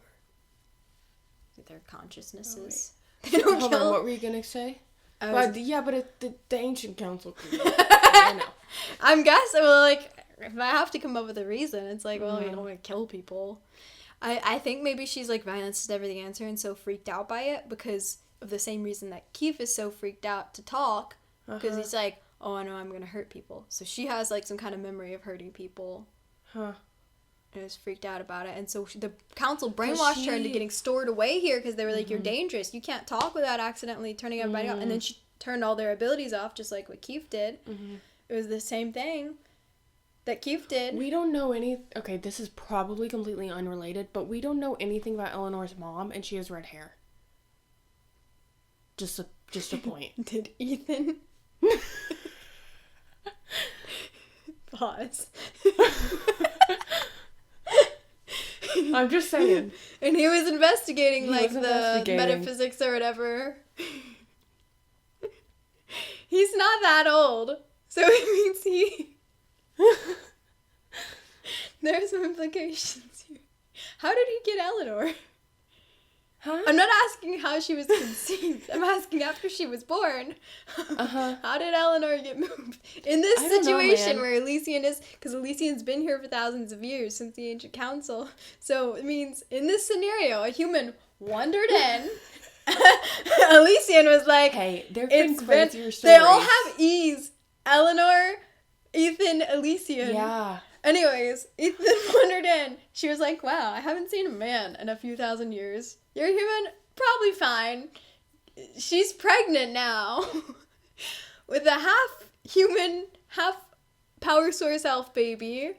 Their consciousnesses. Hold on, what were you gonna say? But the Ancient Council could I know. I'm guessing, well, like, if I have to come up with a reason, it's like, well, you don't want to kill people. I think maybe she's like, violence is never the answer, and so freaked out by it because of the same reason that Keefe is so freaked out to talk, because he's like, oh, I know I'm gonna hurt people. So she has like some kind of memory of hurting people. Huh. And was freaked out about it, and so the council brainwashed her into getting stored away here because they were like, you're dangerous, you can't talk without accidentally turning everybody off. And then she turned all their abilities off, just like what Keefe did. It was the same thing that Keefe did. We don't know okay, this is probably completely unrelated, but we don't know anything about Eleanor's mom, and she has red hair. Just a point. Did Ethan pause? I'm just saying. And he was investigating The metaphysics or whatever. He's not that old. So it means there's some implications here. How did he get Eleanor? Huh? I'm not asking how she was conceived. I'm asking after she was born. How did Eleanor get moved? In this situation where Elysian is... Because Elysian's been here for thousands of years since the Ancient Council. So it means in this scenario, a human wandered in. Elysian was like... Hey, there been crazier stories. They all have E's. Eleanor, Ethan, Elysian. Yeah. Anyways, Ethan wandered in. She was like, wow, I haven't seen a man in a few thousand years. You're human? Probably fine. She's pregnant now. With a half-human, half-power-source elf baby.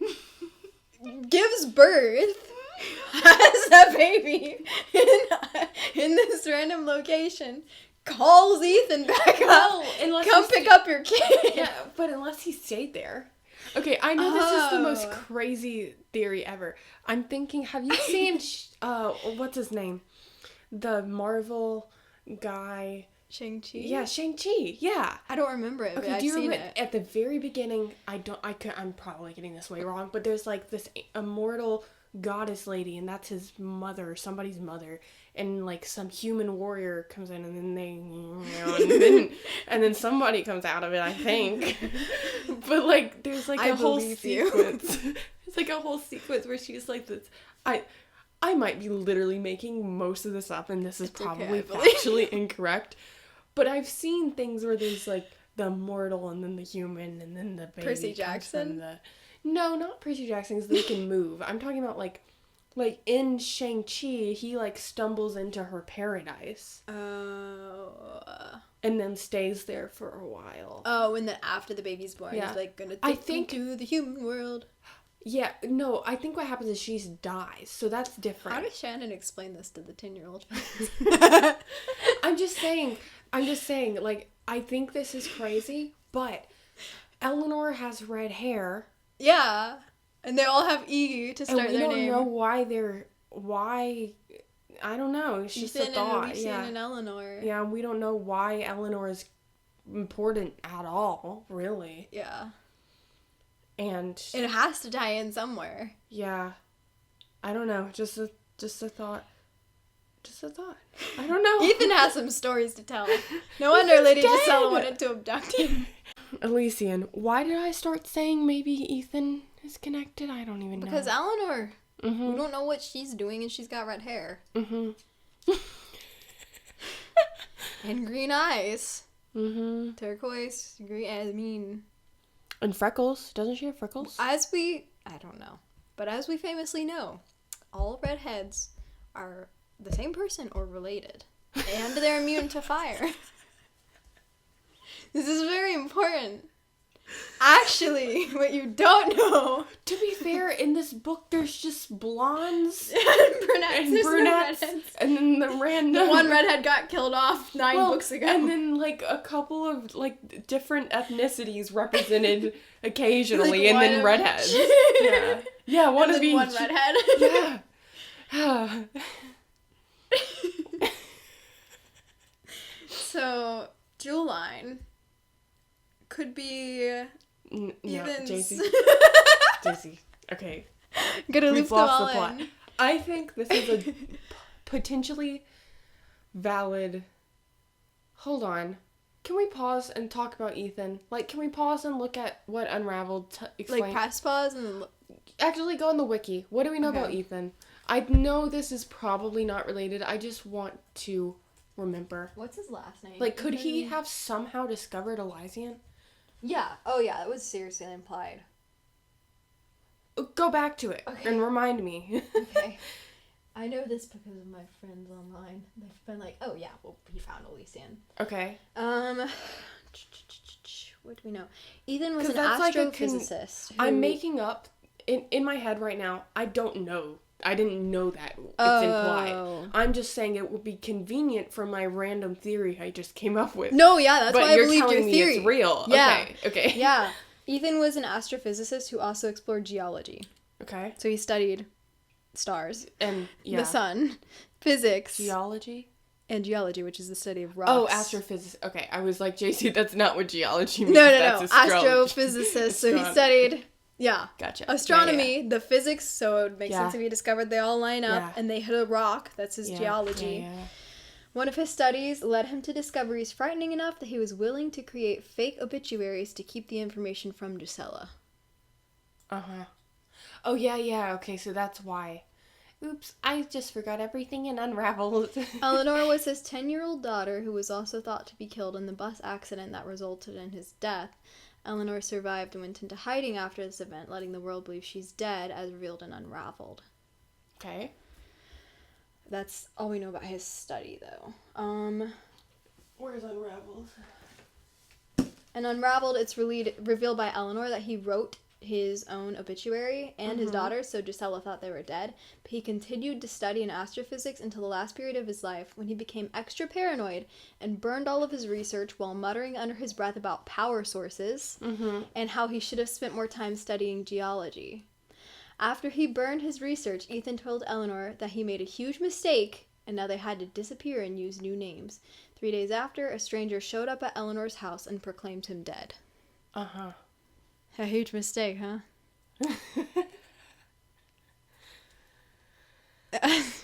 Gives birth. Has a baby. In this random location. Calls Ethan back up. Come pick up your kid. Yeah, but unless he stayed there. Okay, I know this is the most crazy theory ever. I'm thinking, have you seen, what's his name? The Marvel guy. Shang-Chi? Yeah, Shang-Chi, yeah. I don't remember it, but I've do you seen remember it. at the very beginning, I'm probably getting this way wrong, but there's like this immortal goddess lady, and that's his mother, somebody's mother, and like some human warrior comes in, and then and then somebody comes out of it, I think. But like there's like a whole sequence. It's like a whole sequence where she's like this. I might be literally making most of this up, and this is probably factually incorrect. But I've seen things where there's like the mortal, and then the human, and then the baby. Percy Jackson? No, not Percy Jackson, because they can move. I'm talking about like in Shang-Chi, he like stumbles into her paradise. Oh. And then stays there for a while. Oh, and then after the baby's born, he's like gonna take them to the human world. Yeah, no, I think what happens is she dies, so that's different. How does Shannon explain this to the 10-year-old? I'm just saying, like, I think this is crazy, but Eleanor has red hair. Yeah. And they all have E to start their name. And we don't know why, I don't know, it's just Ethan a thought. and Elysian and Eleanor. Yeah, we don't know why Eleanor is important at all, really. Yeah. And it has to tie in somewhere. Yeah. I don't know. Just a thought. Just a thought. I don't know. Ethan has some stories to tell. No wonder Lady Gisela wanted to abduct him. Elysian, why did I start saying maybe Ethan is connected? I don't even know. Because Eleanor. Mm-hmm. We don't know what she's doing and she's got red hair. Mm-hmm. And green eyes. Mm-hmm. Turquoise, green, And freckles. Doesn't she have freckles? I don't know. But as we famously know, all redheads are the same person or related. And they're immune to fire. This is very important. Actually, what you don't know. To be fair, in this book, there's just blondes and brunettes. And then the random... The one redhead got killed off 9 books ago. And then, like, a couple of, like, different ethnicities represented occasionally, like and then redheads. Yeah. Yeah, one of each. One redhead. Yeah. So, Jewel Line could be Ethan's... Jaycie. Okay. Gonna We've loop them all lost the plot. in. I think this is a potentially valid... Hold on. Can we pause and talk about Ethan? Like, can we pause and look at what Unraveled explains? Like, press pause and... Actually, go on the wiki. What do we know about Ethan? I know this is probably not related. I just want to remember. What's his last name? Like, could he have somehow discovered Elysian? Yeah. Oh, yeah. That was seriously implied. Go back to it and remind me. Okay. I know this because of my friends online. They've been like, oh, yeah, well, he found Elysian. Okay. What do we know? Ethan was an astrophysicist. I'm making up, in my head right now, I don't know. I didn't know that it's implied. I'm just saying it would be convenient for my random theory I just came up with. No, yeah, that's why I believed your telling me theory. It's real. Yeah. Okay. Yeah. Ethan was an astrophysicist who also explored geology. Okay. So he studied stars. And, yeah. The sun. Physics. Geology? And geology, which is the study of rocks. Oh, astrophysics. Okay, I was like, Jaycie, that's not what geology means. No. That's Astrophysicist. So he studied... Yeah. Gotcha. Astronomy, Yeah. the physics, so it would make sense if he discovered they all line up, and they hit a rock. That's his geology. Yeah. One of his studies led him to discoveries frightening enough that he was willing to create fake obituaries to keep the information from Gisela. Uh-huh. Oh, yeah. Okay, so that's why. Oops, I just forgot everything and unraveled. Eleanor was his 10-year-old daughter, who was also thought to be killed in the bus accident that resulted in his death. Eleanor survived and went into hiding after this event, letting the world believe she's dead, as revealed in Unraveled. Okay. That's all we know about his study, though. Where's Unraveled? In Unraveled, it's revealed by Eleanor that he wrote his own obituary and his daughter's, so Gisela thought they were dead. But he continued to study in astrophysics until the last period of his life, when he became extra paranoid and burned all of his research while muttering under his breath about power sources and how he should have spent more time studying geology. After he burned his research, Ethan told Eleanor that he made a huge mistake and now they had to disappear and use new names. 3 days after, a stranger showed up at Eleanor's house and proclaimed him dead. Uh-huh. A huge mistake, huh?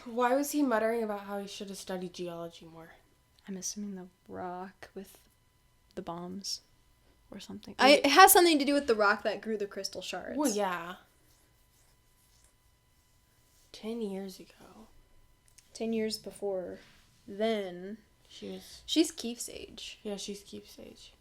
Why was he muttering about how he should have studied geology more? I'm assuming the rock with the bombs or something. It has something to do with the rock that grew the crystal shards. Well, yeah. 10 years ago. 10 years before then. She's Keefe's age. Yeah, she's Keefe's age.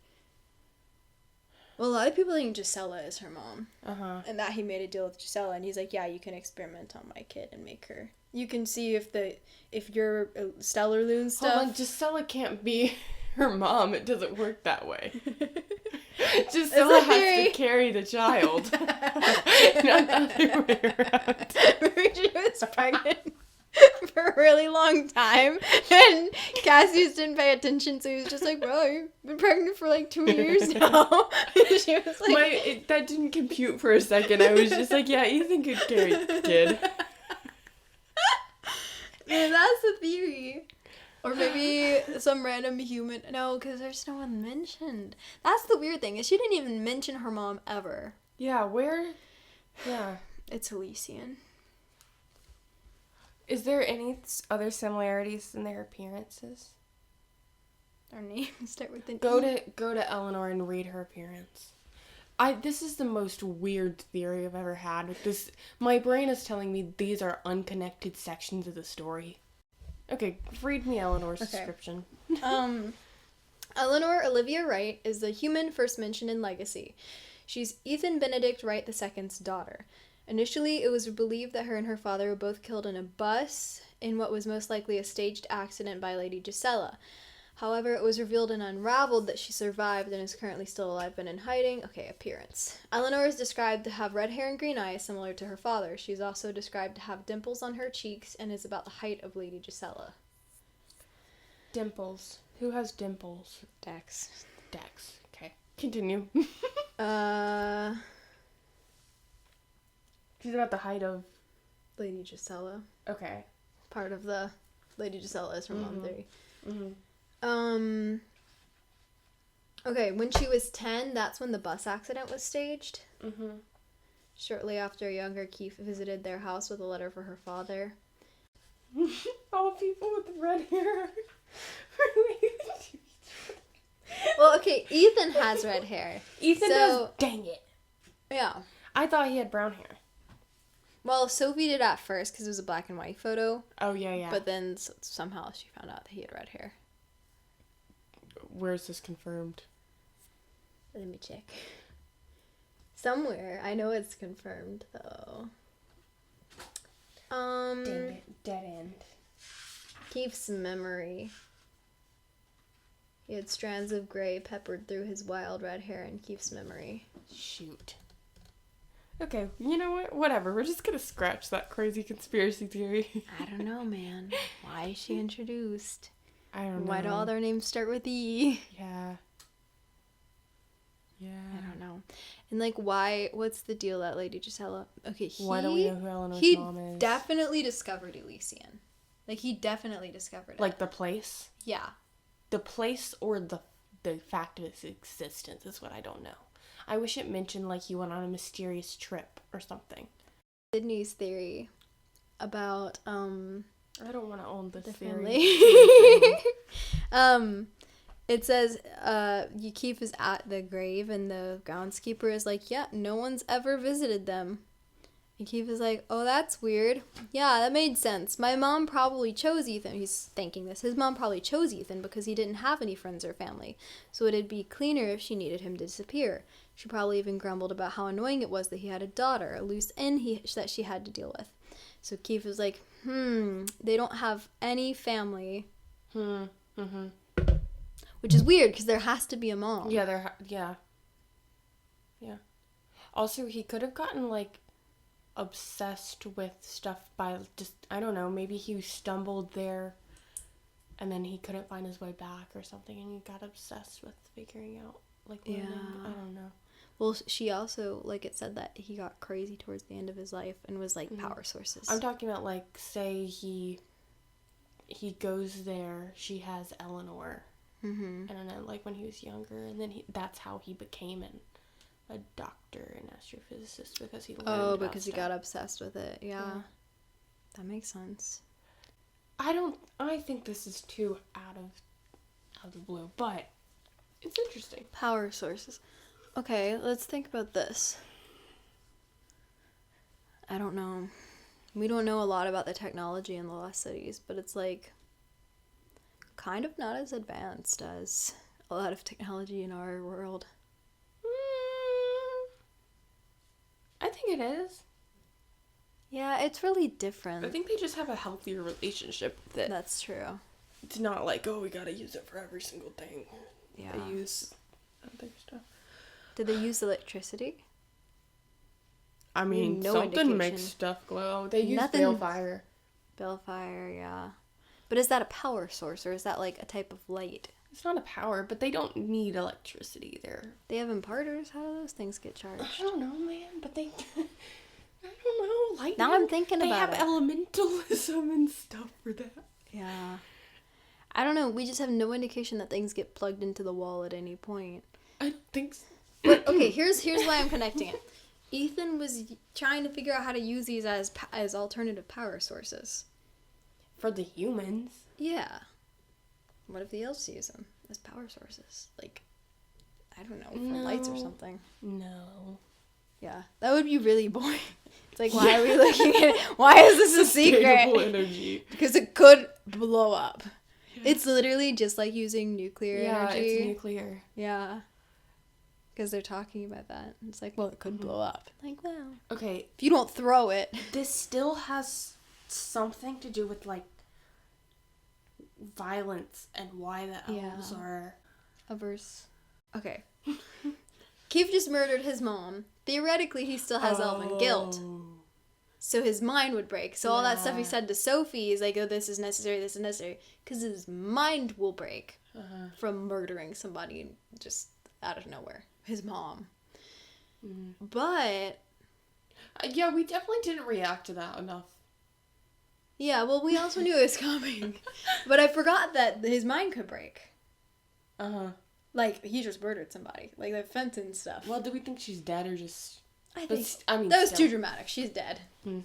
Well, a lot of people think Gisela is her mom. Uh-huh. And that he made a deal with Gisela, and he's like, yeah, you can experiment on my kid and make her. You can see if your stellar loon stuff. Hold on, Gisela can't be her mom. It doesn't work that way. Gisela has to carry the child. Not the other way around. Maybe she was pregnant for a really long time, and Cassius didn't pay attention, so he was just like, "Well, you've been pregnant for like 2 years now." She was like, that didn't compute for a second. I was just like, yeah, Ethan could carry the kid. Man, that's the theory. Or maybe some random human. No, because there's no one mentioned. That's the weird thing, is she didn't even mention her mom ever. Yeah, where? Yeah. It's Elysian. Is there any other similarities in their appearances? Our names start with an Go E. to Eleanor and read her appearance. This is the most weird theory I've ever had with this. My brain is telling me these are unconnected sections of the story. Okay, read me Eleanor's description. Eleanor Olivia Wright is the human first mentioned in Legacy. She's Ethan Benedict Wright II's daughter. Initially, it was believed that her and her father were both killed in a bus in what was most likely a staged accident by Lady Gisela. However, it was revealed and unraveled that she survived and is currently still alive but in hiding. Okay, appearance. Eleanor is described to have red hair and green eyes similar to her father. She's also described to have dimples on her cheeks and is about the height of Lady Gisela. Dimples. Who has dimples? Dex. Okay. Continue. She's about the height of Lady Gisela. Okay. Part of the Lady Gisela is her mom theory. Mm-hmm. Okay, when she was 10, that's when the bus accident was staged. Mm-hmm. Shortly after, younger Keith visited their house with a letter for her father. All people with red hair. Well, okay, Ethan has red hair. Ethan does. Dang it. Yeah. I thought he had brown hair. Well, Sophie did at first because it was a black and white photo. Oh, yeah. But then somehow she found out that he had red hair. Where is this confirmed? Let me check. Somewhere. I know it's confirmed, though. Dang it. Dead end. Keith's memory. He had strands of gray peppered through his wild red hair in Keith's memory. Shoot. Okay, you know what? Whatever. We're just gonna scratch that crazy conspiracy theory. I don't know, man. Why is she introduced? I don't know. Why do all their names start with E? Yeah. I don't know. And like, what's the deal that Lady Gisela... Okay, why don't we know who Eleanor's mom is? He definitely discovered Elysian. Like, he definitely discovered it. Like the place? Yeah. The place or the fact of its existence is what I don't know. I wish it mentioned like he went on a mysterious trip or something. Sydney's theory about I don't want to own this the theory. family. It says Keith is at the grave and the groundskeeper is like, yeah, no one's ever visited them. And Keith is like, oh, that's weird. Yeah, that made sense. My mom probably chose Ethan. He's thinking this. His mom probably chose Ethan because he didn't have any friends or family. So it'd be cleaner if she needed him to disappear. She probably even grumbled about how annoying it was that he had a daughter, a loose end that she had to deal with. So Keith was like, they don't have any family. Mm-hmm. Which is weird because there has to be a mom. Yeah, yeah. Also, he could have gotten like obsessed with stuff by just, I don't know, maybe he stumbled there and then he couldn't find his way back or something and he got obsessed with figuring out like learning. I don't know. Well, she also, like, it said that he got crazy towards the end of his life and was like power sources. I'm talking about like, say he goes there, she has Eleanor, and then like when he was younger, and then that's how he became a doctor and astrophysicist because he learned because he got obsessed with it. Yeah. That makes sense. I think this is too out of the blue, but it's interesting. Power sources. Okay, let's think about this. I don't know. We don't know a lot about the technology in the lost cities, but it's like kind of not as advanced as a lot of technology in our world. I think it is. Yeah, it's really different. I think they just have a healthier relationship with it. That's true. It's not like, oh, we gotta use it for every single thing. Yeah. They use other stuff. Did they use electricity? I mean, No something indication. makes stuff glow. They use Nothing- balefire. Balefire, yeah. But is that a power source, or is that like a type of light? It's not a power, but they don't need electricity there. They have imparters? How do those things get charged? I don't know, man, but they... I don't know, lightning. Now I'm thinking they about have it. elementalism and stuff for that. Yeah. I don't know. We just have no indication that things get plugged into the wall at any point. I don't think so. But okay, here's why I'm connecting it. Ethan was trying to figure out how to use these as alternative power sources. For the humans. Yeah. What if the elves use them as power sources? Like, I don't know, for lights or something. No. Yeah, that would be really boring. It's like, why are we looking at it? Why is this a Sustainable secret? energy. Because it could blow up. It's literally just like using nuclear energy. Yeah, it's nuclear. Yeah. Because they're talking about that. It's like, well, it could blow up. Like, well, Okay, if you don't throw it. this still has something to do with, like, violence and why the elves are... Averse. Okay. Keith just murdered his mom. Theoretically, he still has elven guilt. So his mind would break. So all that stuff he said to Sophie is like, oh, this is necessary, because his mind will break from murdering somebody just out of nowhere. His mom. But... Yeah, we definitely didn't react to that enough. yeah, well, we also knew it was coming. But I forgot that his mind could break. Uh-huh. Like, he just murdered somebody. Like, the Fenton stuff. Well, do we think she's dead or just... I think... I mean, that was still. too dramatic. She's dead. I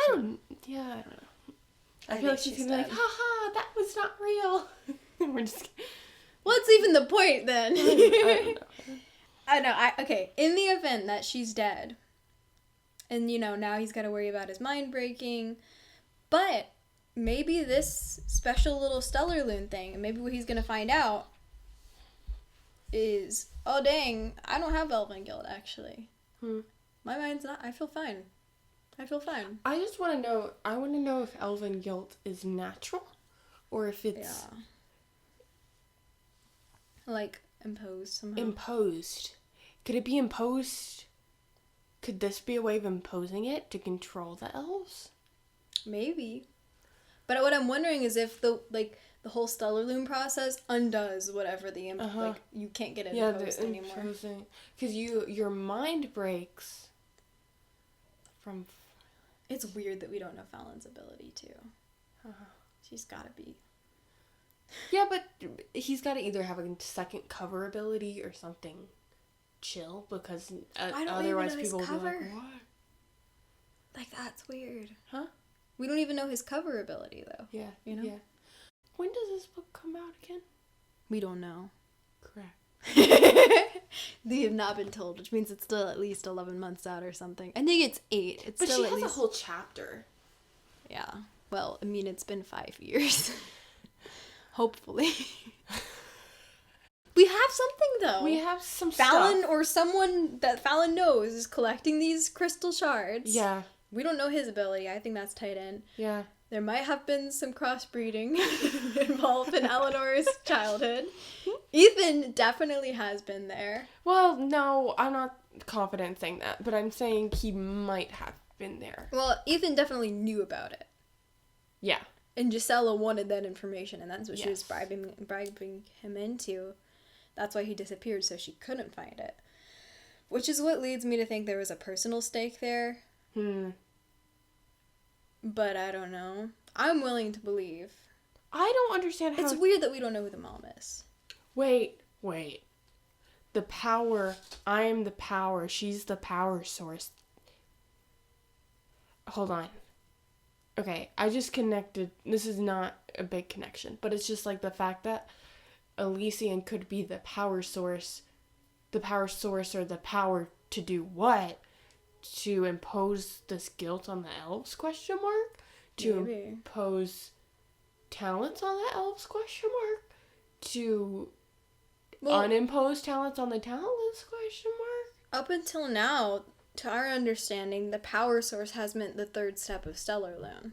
don't know. I feel like she's gonna be like, haha, that was not real. We're just What's even the point, then? I don't know. Okay, in the event that she's dead, and, now he's got to worry about his mind breaking, but maybe this special little stellar loon thing, and maybe what he's going to find out is, oh, dang, I don't have elven guilt, actually. My mind's not, I feel fine. I just want to know, if elven guilt is natural, or if it's like, imposed somehow. imposed. Could it be imposed? Could this be a way of imposing it to control the elves? Maybe. But what I'm wondering is if the whole stellar loom process undoes whatever the you can't get it imposed anymore. Because your mind breaks from... It's weird that we don't know Fallon's ability too. She's gotta be. Yeah, but he's got to either have a second cover ability or something chill, because otherwise people will be like, what? Like, that's weird. Huh? We don't even know his cover ability, though. Yeah. You know? Yeah. When does this book come out again? We don't know. Correct. They have not been told, which means it's still at least 11 months out or something. I think it's 8. It's But still she at has least... a whole chapter. Yeah. Well, I mean, it's been 5 years. Hopefully. We have something, though. We have some Fallon stuff. or someone that Fallon knows is collecting these crystal shards. Yeah. We don't know his ability. I think that's tied in. Yeah. There might have been some crossbreeding involved in Eleanor's childhood. Ethan definitely has been there. Well, no, I'm not confident in saying that, but I'm saying he might have been there. Well, Ethan definitely knew about it. Yeah. And Gisela wanted that information, and that's what she was Yes. bribing him into. That's why he disappeared, so she couldn't find it. Which is what leads me to think there was a personal stake there. But I don't know. I'm willing to believe. I don't understand how... It's weird that we don't know who the mom is. Wait. The power. I am the power. She's the power source. Hold on. Okay, I just connected. This is not a big connection, but it's just like the fact that Elysian could be the power source. The power source, or the power to do what? To impose this guilt on the elves, question mark? To Maybe. impose talents on the elves, question mark? To Well, unimpose talents on the talents, question mark? up until now, to our understanding, the power source has meant the third step of Stellar Loan.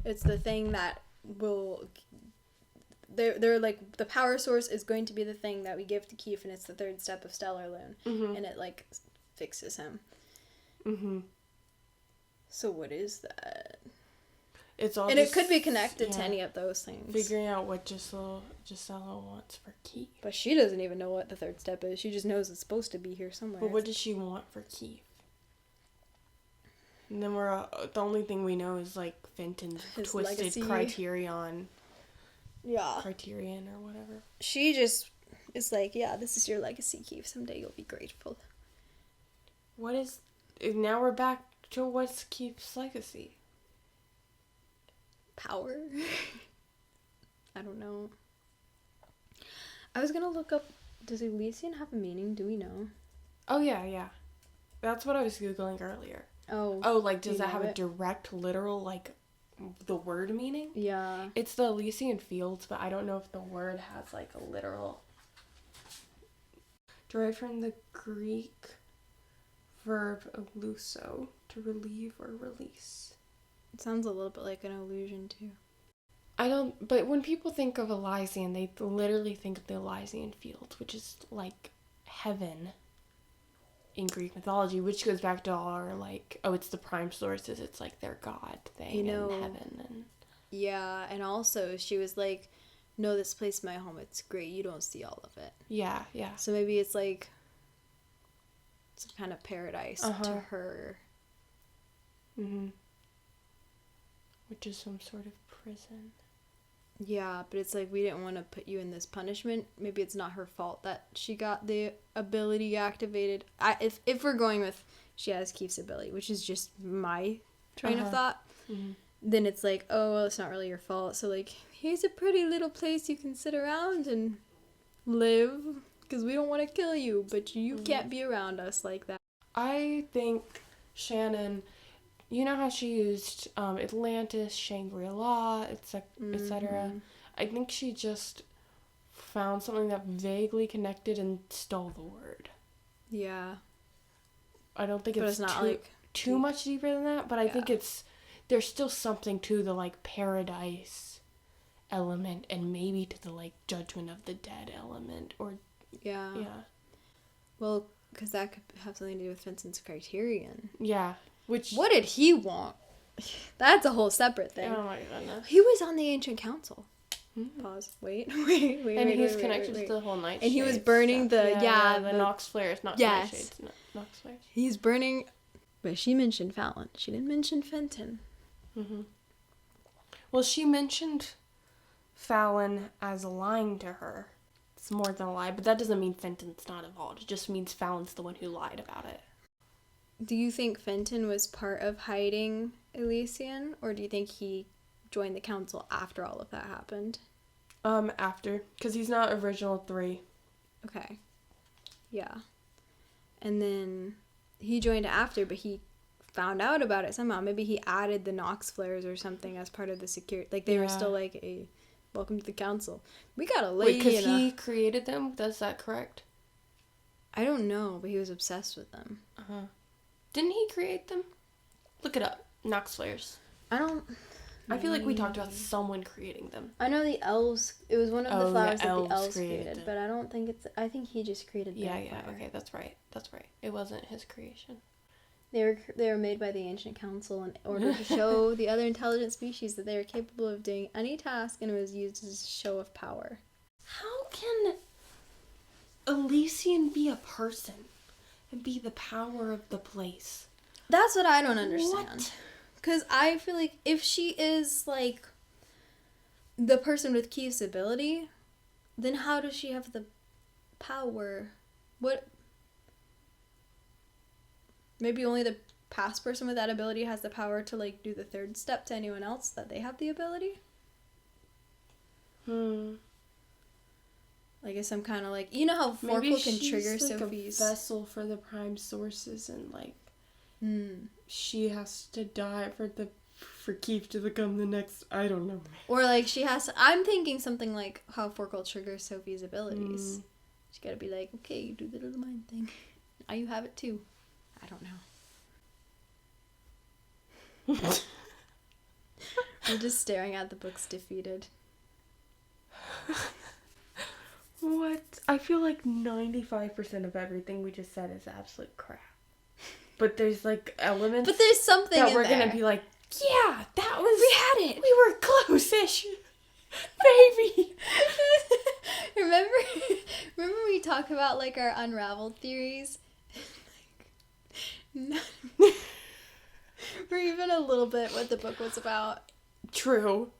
It's the thing that will they're like, the power source is going to be the thing that we give to Keith, and it's the third step of Stellar Loon. Mm-hmm. And it, like, fixes him. Mm-hmm. So what is that? It's all And it could be connected to yeah, any of those things. figuring out what Gisela wants for Keith. But she doesn't even know what the third step is. She just knows it's supposed to be here somewhere. But what does she want for Keith? And then the only thing we know is, like, Fenton's His twisted legacy. criterion Yeah. or whatever. She just is like, yeah, this is your legacy, Keith. Someday you'll be grateful. Now we're back to what's Keith's legacy? Power? I don't know. I was gonna look up, does Elysian have a meaning? Do we know? Oh, yeah. That's what I was Googling earlier. Oh, Like, does you that know have a it? direct, literal, like, the word meaning? yeah. It's the Elysian fields, but I don't know if the word has, like, a literal... Derived from the Greek verb eluso, to relieve or release. It sounds a little bit like an illusion, too. But when people think of Elysian, they literally think of the Elysian fields, which is, like, heaven in Greek mythology, which goes back to our, like, it's the prime sources, it's, like, their god thing in heaven. And Yeah, and also she was like, no, this place is my home, it's great, you don't see all of it. yeah. So maybe it's like some kind of paradise to her. Mm-hmm. Which is some sort of prison. Yeah, but it's like, we didn't want to put you in this punishment. Maybe it's not her fault that she got the ability activated. If we're going with she has Keith's ability, which is just my train of thought, then it's like, oh, well, it's not really your fault. So, like, here's a pretty little place you can sit around and live, because we don't want to kill you, but you can't be around us like that. I think Shannon, you know how she used Atlantis, Shangri-La, etc. I think she just found something that vaguely connected and stole the word. Yeah. I don't think But it's not too, like too much deeper than that, but I think there's still something to the, like, paradise element, and maybe to the, like, judgment of the dead element, or Yeah. Well, because that could have something to do with Vincent's criterion. Yeah. Which... What did he want? That's a whole separate thing. Oh my goodness. He was on the Ancient Council. Pause. Wait. And he's connected to the whole Nightshade. And he was burning stuff. the Nox flares, not Yes. Nightshades. Nox flares. He's burning. But she mentioned Fallon. She didn't mention Fenton. Mm-hmm. Well, she mentioned Fallon as lying to her. It's more than a lie, but that doesn't mean Fenton's not involved. It just means Fallon's the one who lied about it. Do you think Fenton was part of hiding Elysian, or do you think he joined the council after all of that happened? After, because he's not original 3. Okay. Yeah. And then he joined after, but he found out about it somehow. Maybe he added the Nox flares or something as part of the security. Like, they were still like, a welcome to the council. We got a lady. Wait, because he created them? Is that correct? I don't know, but he was obsessed with them. Uh-huh. Didn't he create them? Look it up. Nox flares. I feel like we talked about someone creating them. I know the elves. It was one of the flowers that the elves elves created created, them. but I don't think it's. I think he just created their flower. Okay, that's right. It wasn't his creation. They were made by the Ancient Council in order to show the other intelligent species that they are capable of doing any task, and it was used as a show of power. How can Elysian be a person and be the power of the place? That's what I don't understand. What? Because I feel like if she is, like, the person with Keith's ability, then how does she have the power? What? Maybe only the past person with that ability has the power to, like, do the third step to anyone else that they have the ability? Like, it's some kind of, like, you know how Forkle can trigger Sophie's a vessel for the prime sources, and, like, she has to die for Keith to become the next, I don't know. Or, like, she has to, I'm thinking something like how Forkle triggers Sophie's abilities. She gotta be like, okay, you do the little mind thing. Now you have it too. I don't know. I'm just staring at the books defeated. What? I feel like 95% of everything we just said is absolute crap. But there's like elements But there's something that in we're there. gonna be like, yeah, that was... We had it. We were close-ish. Baby. Remember we talk about like our unraveled theories? Like, or even a little bit what the book was about. True.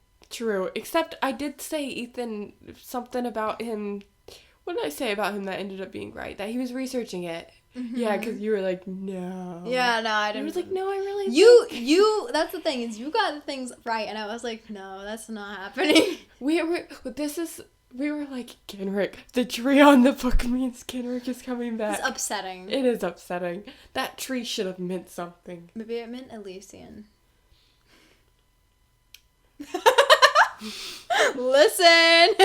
Except I did say Ethan something about him. What did I say about him that ended up being right? That he was researching it. Mm-hmm. Yeah, because you were like, no. Yeah, no, I didn't. You was like, no, I really You, that's the thing, is you got the things right, and I was like, no, that's not happening. We were like, Kenrick, the tree on the book means Kenrick is coming back. It's upsetting. It is upsetting. That tree should have meant something. Maybe it meant Elysian. Listen!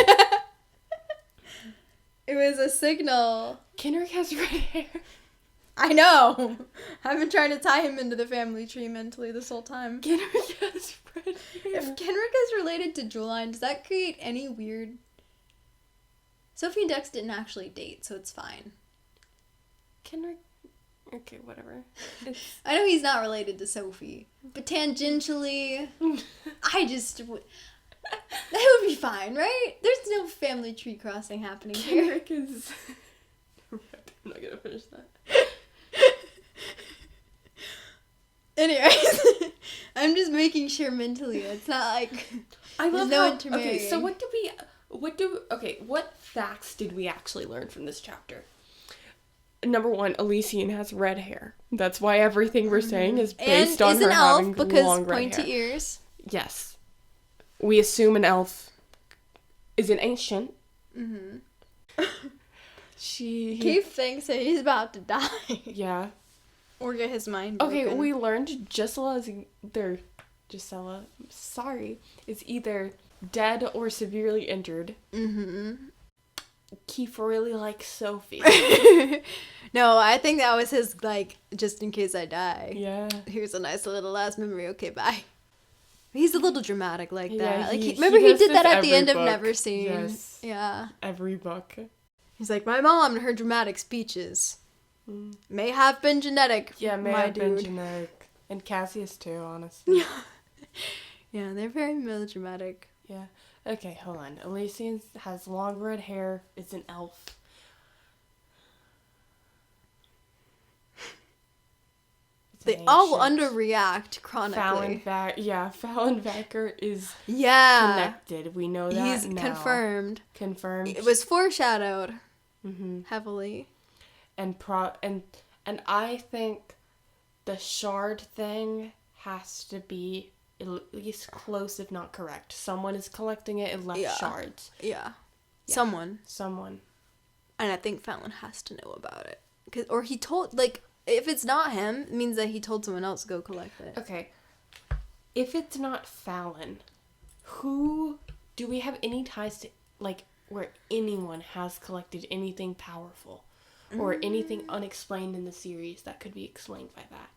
It was a signal. Kenrick has red hair. I know. I've been trying to tie him into the family tree mentally this whole time. Kenrick has red hair. If Kenrick is related to Juline, does that create any weird... Sophie and Dex didn't actually date, so it's fine. Kenrick... Okay, whatever. I know he's not related to Sophie, but tangentially, that would be fine, right? There's no family tree crossing happening here. Kenrick is... I'm not gonna finish that. Anyways, I'm just making sure mentally it's not like I love no how... intermarrying. Okay, so what facts did we actually learn from this chapter? Number one, Elysian has red hair. That's why everything we're saying is based on her having long red hair. And is an elf because pointy ears. Yes. We assume an elf is an ancient. Mm-hmm. Keith thinks that he's about to die. Yeah. Or get his mind broken. broken. We learned Gisela is either dead or severely injured. Mm-hmm. Keith really likes Sophie. No, I think that was his, like, just in case I die. Yeah. Here's a nice little last memory. Okay, bye. He's a little dramatic like that. Yeah, Like he did that at the end book. of Never Seen. Yes. Yeah. Every book. He's like, my mom and her dramatic speeches may have been genetic. Yeah, may have been genetic. And Cassius too, honestly. Yeah, they're very melodramatic. Yeah. Okay, hold on. Elysian has long red hair, is an elf. They all underreact chronically. Fallon Vacker is connected. We know that He's now. confirmed. Confirmed. It was foreshadowed heavily. And I think the shard thing has to be at least close, if not correct. Someone is collecting it and left shards. Yeah. Someone. And I think Fallon has to know about it. Or he told, like... If it's not him, it means that he told someone else to go collect it. Okay. If it's not Fallon, who... Do we have any ties to, like, where anyone has collected anything powerful? Or anything unexplained in the series that could be explained by that?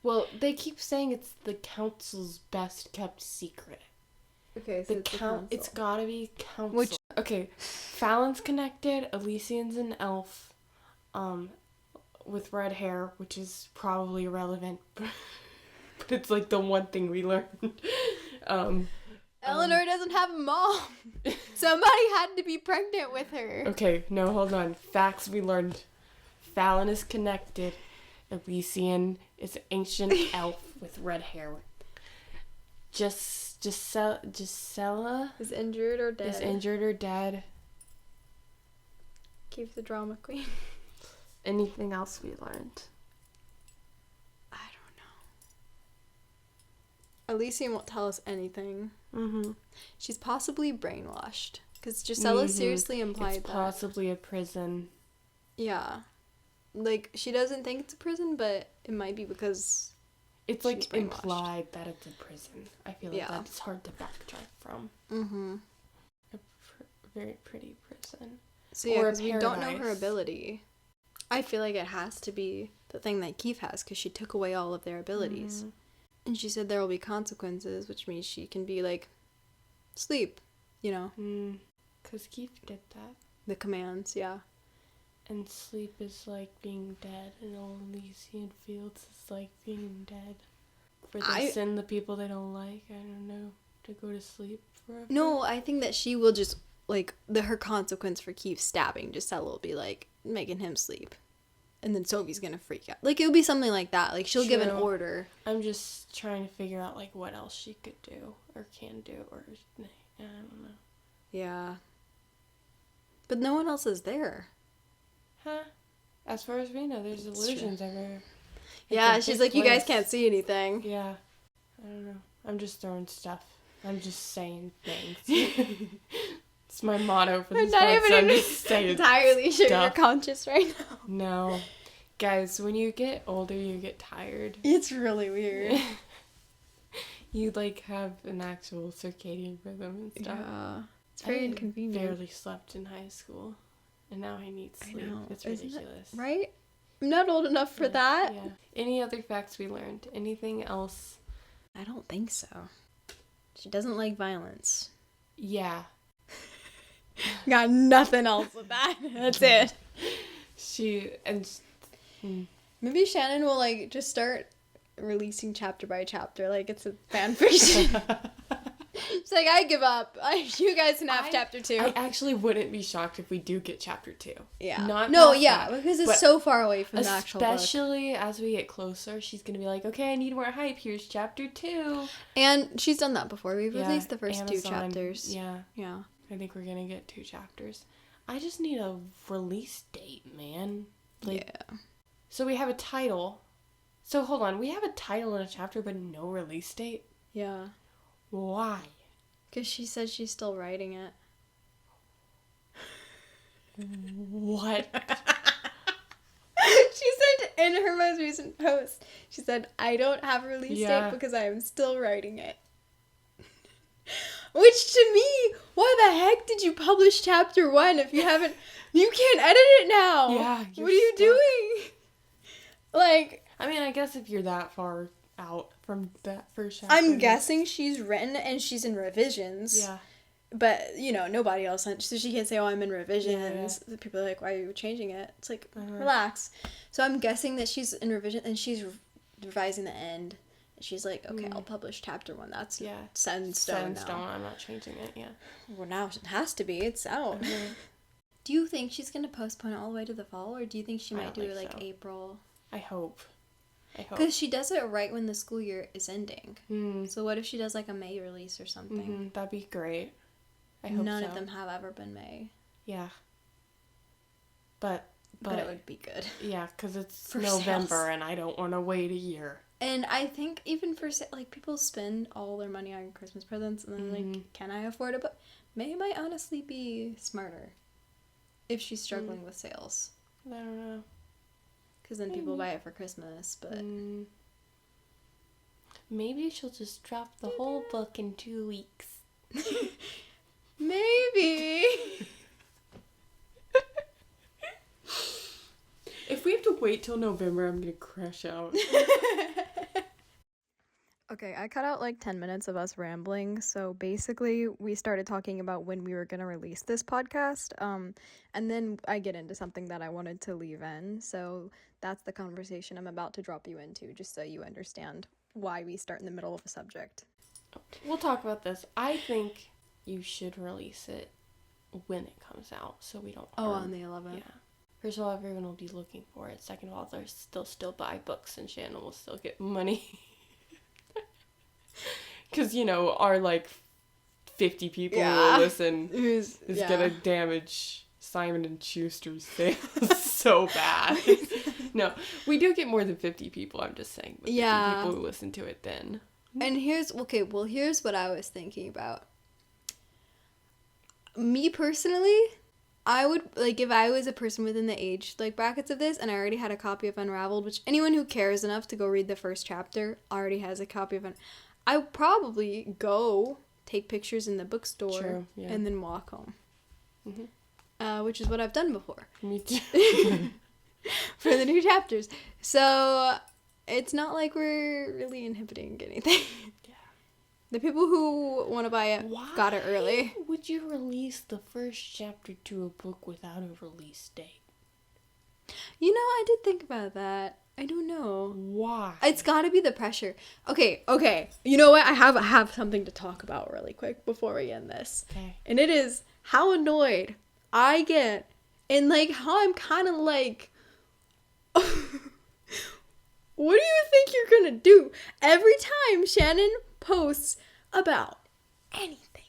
Well, they keep saying it's the council's best kept secret. Okay, so it's gotta be council. Okay, Fallon's connected, Elysian's an elf, with red hair, which is probably irrelevant, but it's like the one thing we learned. Eleanor doesn't have a mom. Somebody had to be pregnant with her. Okay, no, hold on. Facts we learned. Fallon is connected. Elysian is an ancient elf with red hair. Gisela is injured or dead. Keep the drama queen. Anything else we learned? I don't know. Elysian won't tell us anything. Mm-hmm. She's possibly brainwashed. Because Gisela seriously implied it's possibly a prison. Yeah. Like, she doesn't think it's a prison, but it might be because it's, like, implied that it's a prison. I feel like that's hard to backtrack from. Mm-hmm. A very pretty prison. So, yeah, because we don't know her ability. I feel like it has to be the thing that Keith has, because she took away all of their abilities. Mm-hmm. And she said there will be consequences, which means she can be like, sleep, you know? Because Keith did that. The commands, yeah. And sleep is like being dead, and Elysian Fields is like being dead. For they send the people they don't like, I don't know, to go to sleep forever. No, I think that she will just, like, her consequence for Keith stabbing Giselle will be, like, making him sleep. And then Sophie's gonna freak out. Like, it would be something like that. Like, she'll give an order. I'm just trying to figure out, like, what else she could do, or can do, or, I don't know. Yeah. But no one else is there. Huh? As far as we know, there's illusions everywhere. Yeah, she's like, you guys can't see anything. Yeah. I don't know. I'm just throwing stuff. I'm just saying things. It's my motto for this podcast. I'm just saying entirely sure stuff. you're conscious right now. No. Guys, when you get older, you get tired. It's really weird. You, like, have an actual circadian rhythm and stuff. Yeah. It's very inconvenient. I barely slept in high school. And now I need sleep. I know. It's ridiculous. Right? I'm not old enough for that. Yeah. Any other facts we learned? Anything else? I don't think so. She doesn't like violence. Yeah. Got nothing else with that. That's it. Maybe Shannon will, like, just start releasing chapter by chapter. Like, it's a fan fiction. It's like, I give up. You guys can have chapter 2. I actually wouldn't be shocked if we do get chapter 2. Yeah. Because it's so far away from the actual book. Especially as we get closer, she's going to be like, okay, I need more hype. Here's chapter 2. And she's done that before. We've released the first 2 chapters. Yeah. Yeah. I think we're going to get 2 chapters. I just need a release date, man. Like, yeah. So we have a title. So hold on. We have a title and a chapter, but no release date? Yeah. Why? Because she said she's still writing it. What? She said in her most recent post, she said, I don't have a release date because I am still writing it. Which, to me, why the heck did you publish chapter 1 if you haven't... You can't edit it now! Yeah, what are you doing? Like... I mean, I guess if you're that far out from that first chapter... I'm guessing she's written and she's in revisions. Yeah. But, you know, nobody else... So she can't say, oh, I'm in revisions. Yeah. People are like, why are you changing it? It's like, relax. So I'm guessing that she's in revision and she's revising the end. She's like, okay, I'll publish chapter 1. That's set in stone now. I'm not changing it, yeah. Well, now it has to be. It's out. Mm-hmm. Do you think she's going to postpone it all the way to the fall? Or do you think she might do it, like, April? I hope. Because she does it right when the school year is ending. So what if she does, like, a May release or something? That'd be great. I hope None of them have ever been May. Yeah. But it would be good. Yeah, because it's for November sales. And I don't want to wait a year. And I think even for, like, people spend all their money on Christmas presents and then, like, can I afford it? But May might honestly be smarter if she's struggling with sales. I don't know. Because then people buy it for Christmas, but... Maybe she'll just drop the whole book in 2 weeks. Maybe. If we have to wait till November, I'm gonna crash out. Okay, I cut out like 10 minutes of us rambling. So basically, we started talking about when we were going to release this podcast. And then I get into something that I wanted to leave in. So that's the conversation I'm about to drop you into, just so you understand why we start in the middle of a subject. We'll talk about this. I think you should release it when it comes out, so we don't harm. Oh, on the 11th. Yeah. First of all, everyone will be looking for it. Second of all, they'll still buy books, and Shannon will still get money. Because, you know, our, like, 50 people who will listen is gonna damage Simon & Schuster's sales so bad. No, we do get more than 50 people, I'm just saying. But 50 people who listen to it then. And here's what I was thinking about. Me personally, I would, like, if I was a person within the age, like, brackets of this, and I already had a copy of Unraveled, which anyone who cares enough to go read the first chapter already has a copy of I would probably go take pictures in the bookstore and then walk home. Mm-hmm. Which is what I've done before. Me too. For the new chapters. So, it's not like we're really inhibiting anything. The people who want to buy it got it early. Would you release the first chapter to a book without a release date? You know, I did think about that. I don't know. Why? It's gotta be the pressure. Okay. You know what? I have something to talk about really quick before we end this. Okay. And it is how annoyed I get and like how I'm kind of like, what do you think you're gonna do? Every time Shannon posts about anything,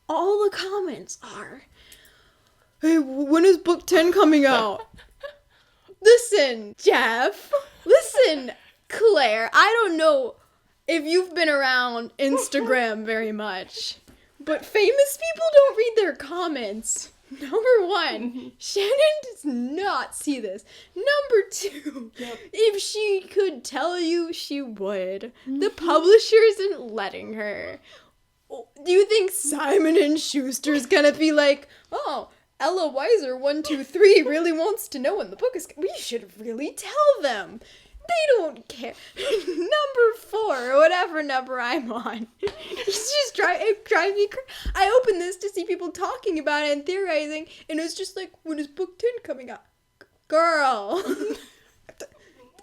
all the comments are, hey, when is book 10 coming out? Listen, Jeff. Listen, Claire. I don't know if you've been around Instagram very much, but famous people don't read their comments. Number one, Shannon does not see this. Number two, if she could tell you, she would. The publisher isn't letting her. Do you think Simon and Schuster's gonna be like, oh, Ella Weiser 123 really wants to know when the book is. We should really tell them. They don't care. Number 4, or whatever number I'm on. It just drives me crazy. I opened this to see people talking about it and theorizing, and it was just like, when is book 10 coming out? Girl.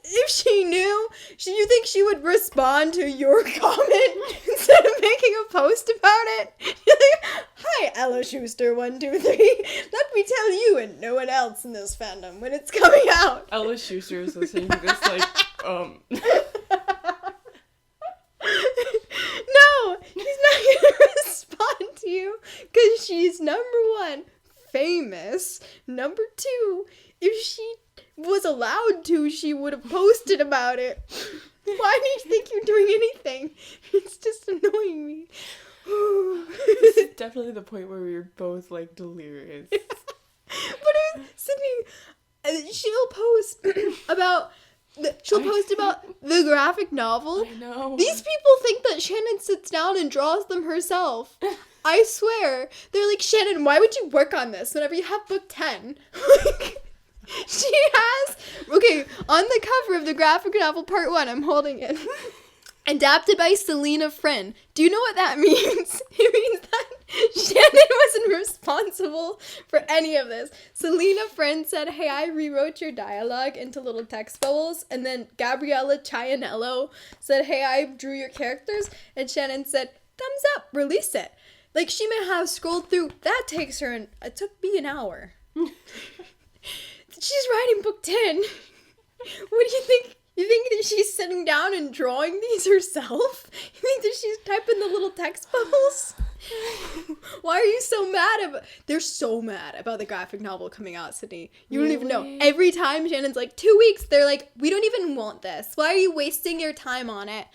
If she knew, you think she would respond to your comment instead of making a post about it? You're like, hi, Ella Schuster 123. Let me tell you and no one else in this fandom when it's coming out. Ella Schuster is listening to this like, No, she's not gonna respond to you because she's number 1, famous. Number 2, if she was allowed to, she would have posted about it. Why do you think you're doing anything? It's just annoying me. this is definitely the point where we were both like delirious. But Sydney, she'll post about the graphic novel. I know. These people think that Shannon sits down and draws them herself. I swear. They're like, Shannon, why would you work on this whenever you have book 10? She has, on the cover of the graphic novel part 1, I'm holding it. Adapted by Selena Friend. Do you know what that means? It means that Shannon wasn't responsible for any of this. Selena Friend said, hey, I rewrote your dialogue into little text bubbles. And then Gabriella Chianello said, hey, I drew your characters. And Shannon said, thumbs up, release it. Like, she may have scrolled through. That takes her, it took me an hour. She's writing book 10. What do you think? You think that she's sitting down and drawing these herself? You think that she's typing the little text bubbles? Why are you so mad They're so mad about the graphic novel coming out, Sydney. You don't even know. Every time Shannon's like, 2 weeks, they're like, we don't even want this. Why are you wasting your time on it?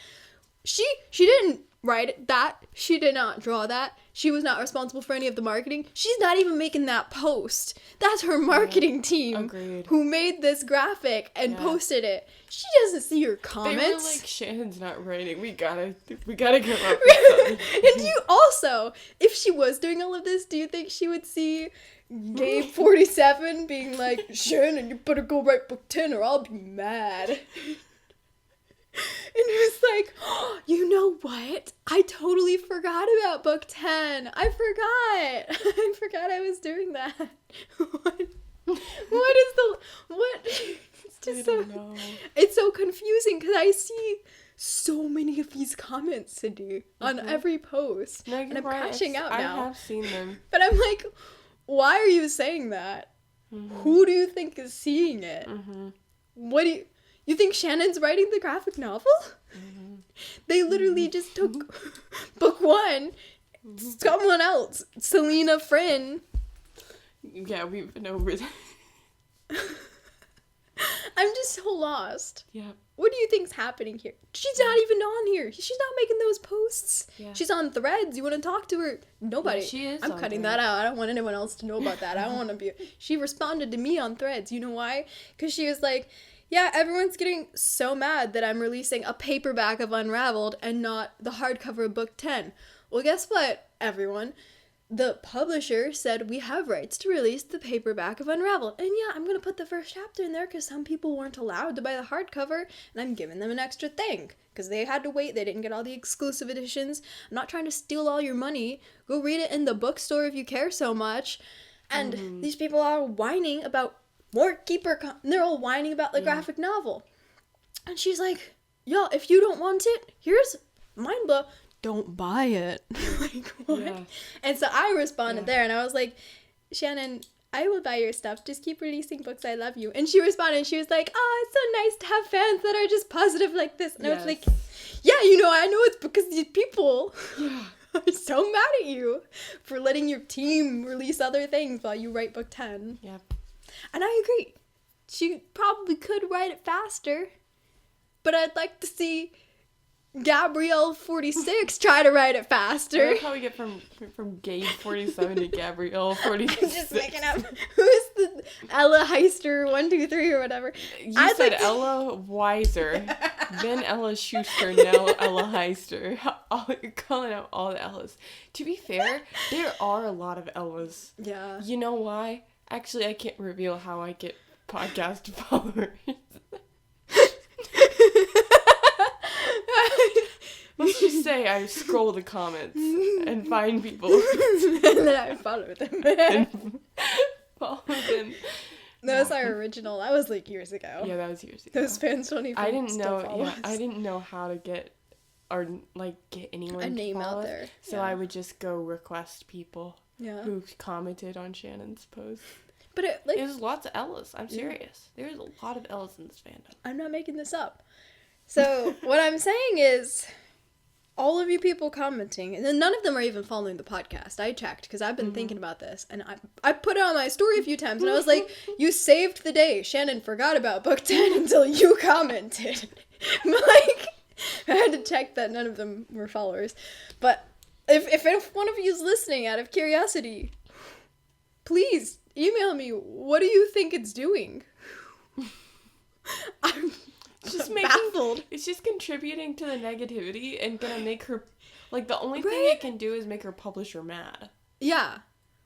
She didn't write that. She did not draw that. She was not responsible for any of the marketing. She's not even making that post. That's her marketing team. Agreed. Who made this graphic and posted it. She doesn't see your comments. They were like, Shannon's not writing. We gotta give up this. And do you also, if she was doing all of this, do you think she would see Gabe 47 being like, Shannon, you better go write book 10 or I'll be mad. And it was like, oh, you know what? I totally forgot about book 10. I forgot I was doing that. It's just it's so confusing because I see so many of these comments, Sydney, on every post. No, and I'm right. crashing out now. I have seen them. But I'm like, why are you saying that? Mm-hmm. Who do you think is seeing it? Mm-hmm. What do you think Shannon's writing the graphic novel? Mm-hmm. They literally just took book 1, someone else, Selena Friend. Yeah, we've been over that. I'm just so lost. Yeah. What do you think's happening here? She's not even on here. She's not making those posts. Yeah. She's on Threads. You want to talk to her? Nobody. Yeah, she is. I'm cutting that out. I don't want anyone else to know about that. I don't want to be. She responded to me on Threads. You know why? Because she was like, yeah, everyone's getting so mad that I'm releasing a paperback of Unraveled and not the hardcover of book 10. Well, guess what, everyone? the publisher said, we have rights to release the paperback of Unraveled. And yeah, I'm going to put the first chapter in there because some people weren't allowed to buy the hardcover, and I'm giving them an extra thing because they had to wait. They didn't get all the exclusive editions. I'm not trying to steal all your money. Go read it in the bookstore if you care so much. And these people are whining about more Keeper. They're all whining about the graphic novel. And she's like, yo, if you don't want it, here's mind blow. Don't buy it. Like, what? Yeah. And so I responded there, and I was like, Shannon, I will buy your stuff. Just keep releasing books. I love you. And she responded, and she was like, oh, it's so nice to have fans that are just positive like this. And I was like, yeah, I know it's because these people are so mad at you for letting your team release other things while you write book 10. Yep. And I agree. She probably could write it faster, but I'd like to see Gabrielle 46 try to write it faster. I like how we get from Gabe 47 to Gabrielle 46. I'm just making up. Who is the Ella Heister 123 or whatever? You said Ella Weiser, then Ella Schuster, now Ella Heister. You're calling out all the Ellas. To be fair, there are a lot of Ellas. Yeah. You know why? Actually, I can't reveal how I get podcast followers. Let's just say I scroll the comments and find people. And then I follow them. Follow them. That was our original. That was like years ago. Yeah, that was years ago. Those fans don't even follow us. I didn't know how to get anyone a name to follow out there. So I would just go request people who commented on Shannon's post. But there's lots of Ellas. I'm serious. There's a lot of Ellas in this fandom. I'm not making this up. So what I'm saying is, all of you people commenting, and then none of them are even following the podcast. I checked because I've been thinking about this, and I put it on my story a few times, and I was like, you saved the day. Shannon forgot about book 10 until you commented. Like, I had to check that none of them were followers. But if one of you is listening out of curiosity, please email me. What do you think it's doing? I'm just baffled. It's just contributing to the negativity and gonna make her, like, the only thing it can do is make her publisher mad. Yeah.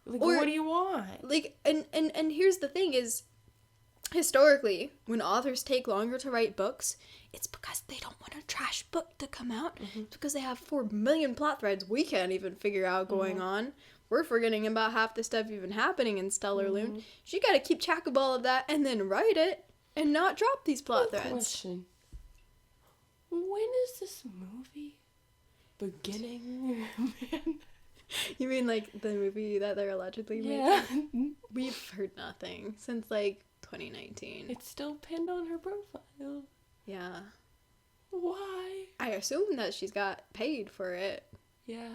Like, what do you want? Like, and here's the thing is, historically, when authors take longer to write books, it's because they don't want a trash book to come out. It's because they have 4 million plot threads we can't even figure out going on. We're forgetting about half the stuff even happening in Stellar Loon. You gotta keep track of all of that and then write it. And not drop these plot threads. Question. When is this movie beginning? Man. You mean like the movie that they're allegedly making? Yeah. We've heard nothing since like 2019. It's still pinned on her profile. Yeah. Why? I assume that she's got paid for it. Yeah.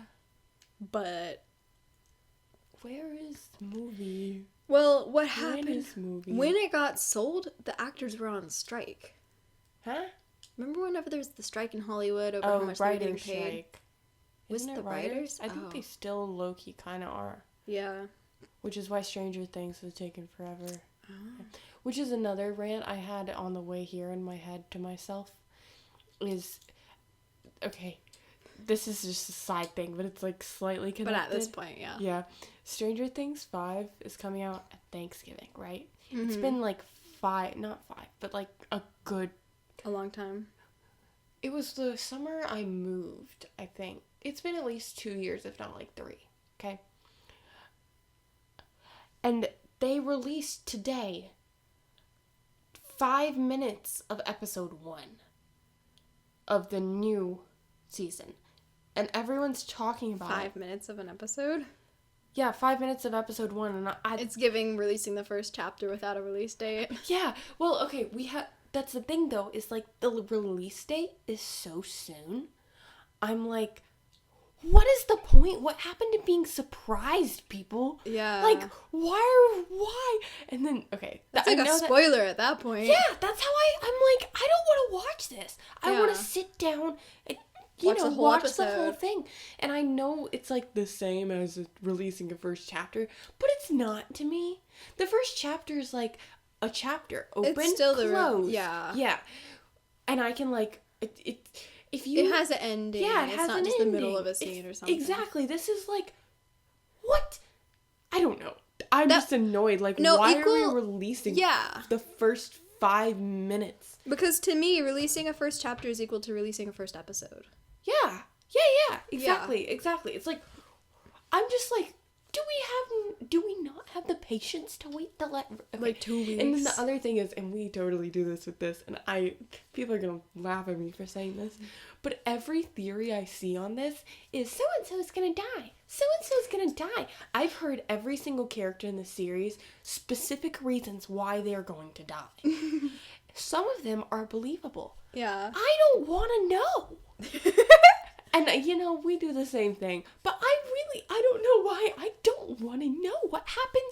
But where is the movie? Well, what happened? When is movie? When it got sold, the actors were on strike. Huh? Remember whenever there was the strike in Hollywood over how much they were getting paid? Strike. Was it the writers? I think they still low-key kind of are. Yeah. Which is why Stranger Things was taking forever. Oh. Which is another rant I had on the way here in my head to myself. Okay, this is just a side thing, but it's like slightly connected. But at this point, yeah. Yeah. Stranger Things 5 is coming out at Thanksgiving, right? It's been like not 5, but like a long time. It was the summer I moved, I think. It's been at least 2 years, if not like 3. Okay? And they released today 5 minutes of episode 1 of the new season. And everyone's talking about 5 minutes of an episode? Yeah, 5 minutes of episode 1. And it's giving releasing the first chapter without a release date. Yeah. Well, okay, that's the thing, though, is, like, the release date is so soon. I'm like, what is the point? What happened to being surprised, people? Yeah. Like, why? And then, okay. That's like a spoiler at that point. Yeah, that's how I'm like, I don't want to watch this. I want to sit down and, watch the whole thing. And I know it's, like, the same as releasing a first chapter, but it's not to me. The first chapter is, like, a chapter. Open, it's still close. Yeah. And I can, like, if it has an ending. Yeah, it's not just the middle of a scene or something. Exactly. This is, like, what? I don't know. I'm just annoyed. Like, why are we releasing the first 5 minutes? Because to me, releasing a first chapter is equal to releasing a first episode. Yeah. Exactly. It's like, I'm just like, do we not have the patience to wait to let... Okay. Like 2 weeks. And then the other thing is, and we totally do this with this, and people are gonna laugh at me for saying this, but every theory I see on this is so-and-so's gonna die. So-and-so's gonna die. I've heard every single character in the series, specific reasons why they're going to die. Some of them are believable. Yeah. I don't want to know. And, we do the same thing. But I don't know why. I don't want to know. What happened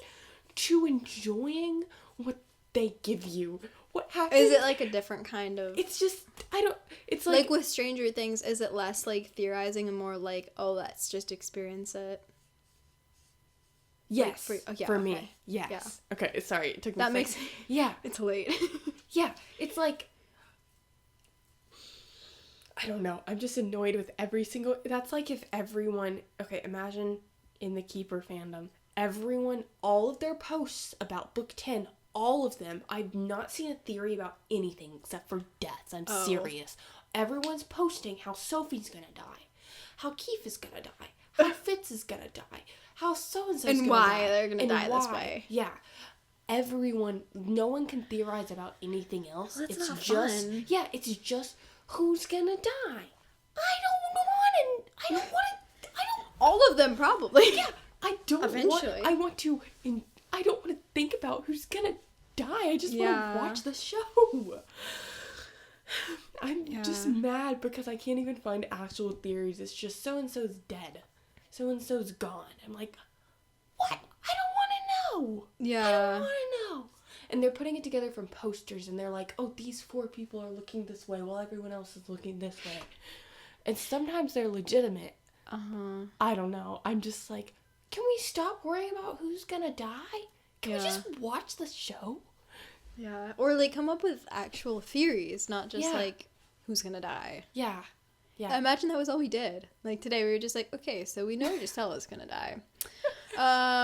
to enjoying what they give you? What happened? Is it like a different kind of... It's just, it's like with Stranger Things, is it less like theorizing and more like, oh, let's just experience it? Yes. Like for me. Yes. Yeah. Okay, sorry. It took me that a makes second. Yeah. It's late. Yeah. It's like... I don't know. I'm just annoyed with every single... That's like if everyone... Okay, imagine in the Keeper fandom. Everyone, all of their posts about Book 10, all of them, I've not seen a theory about anything except for deaths. I'm serious. Everyone's posting how Sophie's gonna die. How Keith is gonna die. How Fitz is gonna die. How so-and-so's gonna die. And why they're gonna die this way. Yeah. Everyone... No one can theorize about anything else. Well, that's it's not just... fun. Yeah, it's just... Who's gonna die? I don't All of them, probably. Yeah, I don't Eventually. I don't want to think about who's gonna die. I just want to watch the show. I'm just mad because I can't even find actual theories. It's just so-and-so's dead. So-and-so's gone. I'm like, what? I don't want to know. Yeah. I don't want to know. And they're putting it together from posters, and they're like, oh, these 4 people are looking this way while everyone else is looking this way. And sometimes they're legitimate. Uh-huh. I don't know. I'm just like, can we stop worrying about who's gonna die? Can we just watch the show? Yeah. Or, like, come up with actual theories, not just, like, who's gonna die. Yeah. I imagine that was all we did. Like, today we were just like, okay, so we know Gisella's gonna die.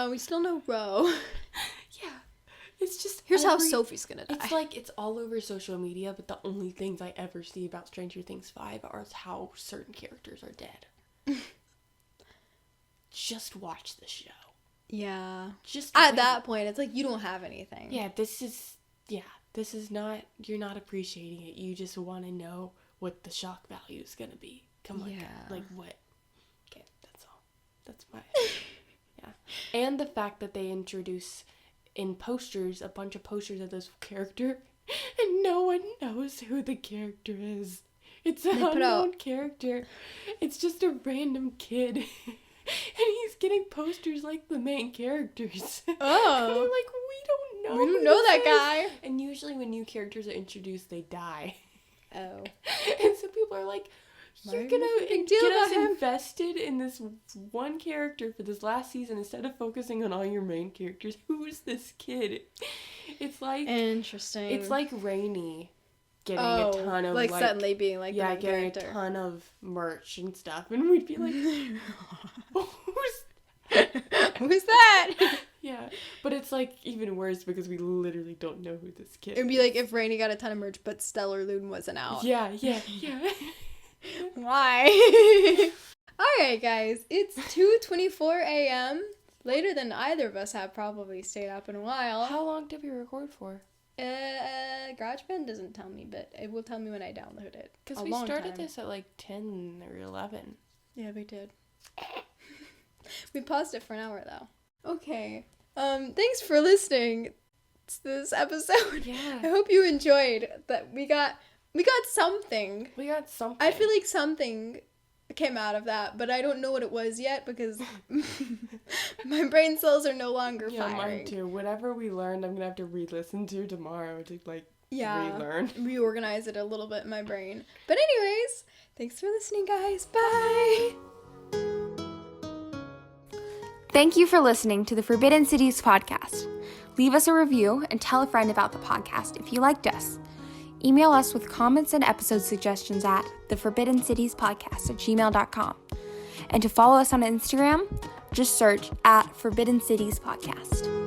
We still know Ro. Yeah. It's just... Here's how Sophie's gonna die. It's like, it's all over social media, but the only things I ever see about Stranger Things 5 are how certain characters are dead. Just watch the show. Yeah. Just at that point, it's like, you don't have anything. Yeah, this is not... You're not appreciating it. You just want to know what the shock value is gonna be. Come on, like what? Okay, that's all. That's why. Yeah. And the fact that they introduce... in posters, a bunch of posters of this character, and no one knows who the character is. It's an unknown character. It's just a random kid. And he's getting posters like the main characters. Oh. And they're like, we don't know. We don't know that guy. And usually when new characters are introduced, they die. Oh. And so people are like, you're gonna get us invested in this one character for this last season instead of focusing on all your main characters. Who's this kid? It's like... Interesting. It's like Rainey getting a ton of, like suddenly being like the main getting character. A ton of merch and stuff. And we'd be like, who's that? Yeah. But it's like even worse because we literally don't know who this kid is. It'd be like if Rainey got a ton of merch but Stellar Loon wasn't out. Yeah. Why? Alright, guys. It's 2:24 a.m. Later than either of us have probably stayed up in a while. How long did we record for? GarageBand doesn't tell me, but it will tell me when I download it. Because we started this at like 10 or 11. Yeah, we did. We paused it for an hour, though. Okay. Thanks for listening to this episode. Yeah. I hope you enjoyed that we got something. We got something. I feel like something came out of that, but I don't know what it was yet because my brain cells are no longer firing. Mine too. Whatever we learned, I'm gonna have to re-listen to tomorrow to relearn. Reorganize it a little bit in my brain. But anyways, thanks for listening, guys. Bye. Thank you for listening to the Forbidden Cities podcast. Leave us a review and tell a friend about the podcast if you liked us. Email us with comments and episode suggestions at theforbiddencitiespodcast@gmail.com. And to follow us on Instagram, Just search at Forbidden Cities Podcast.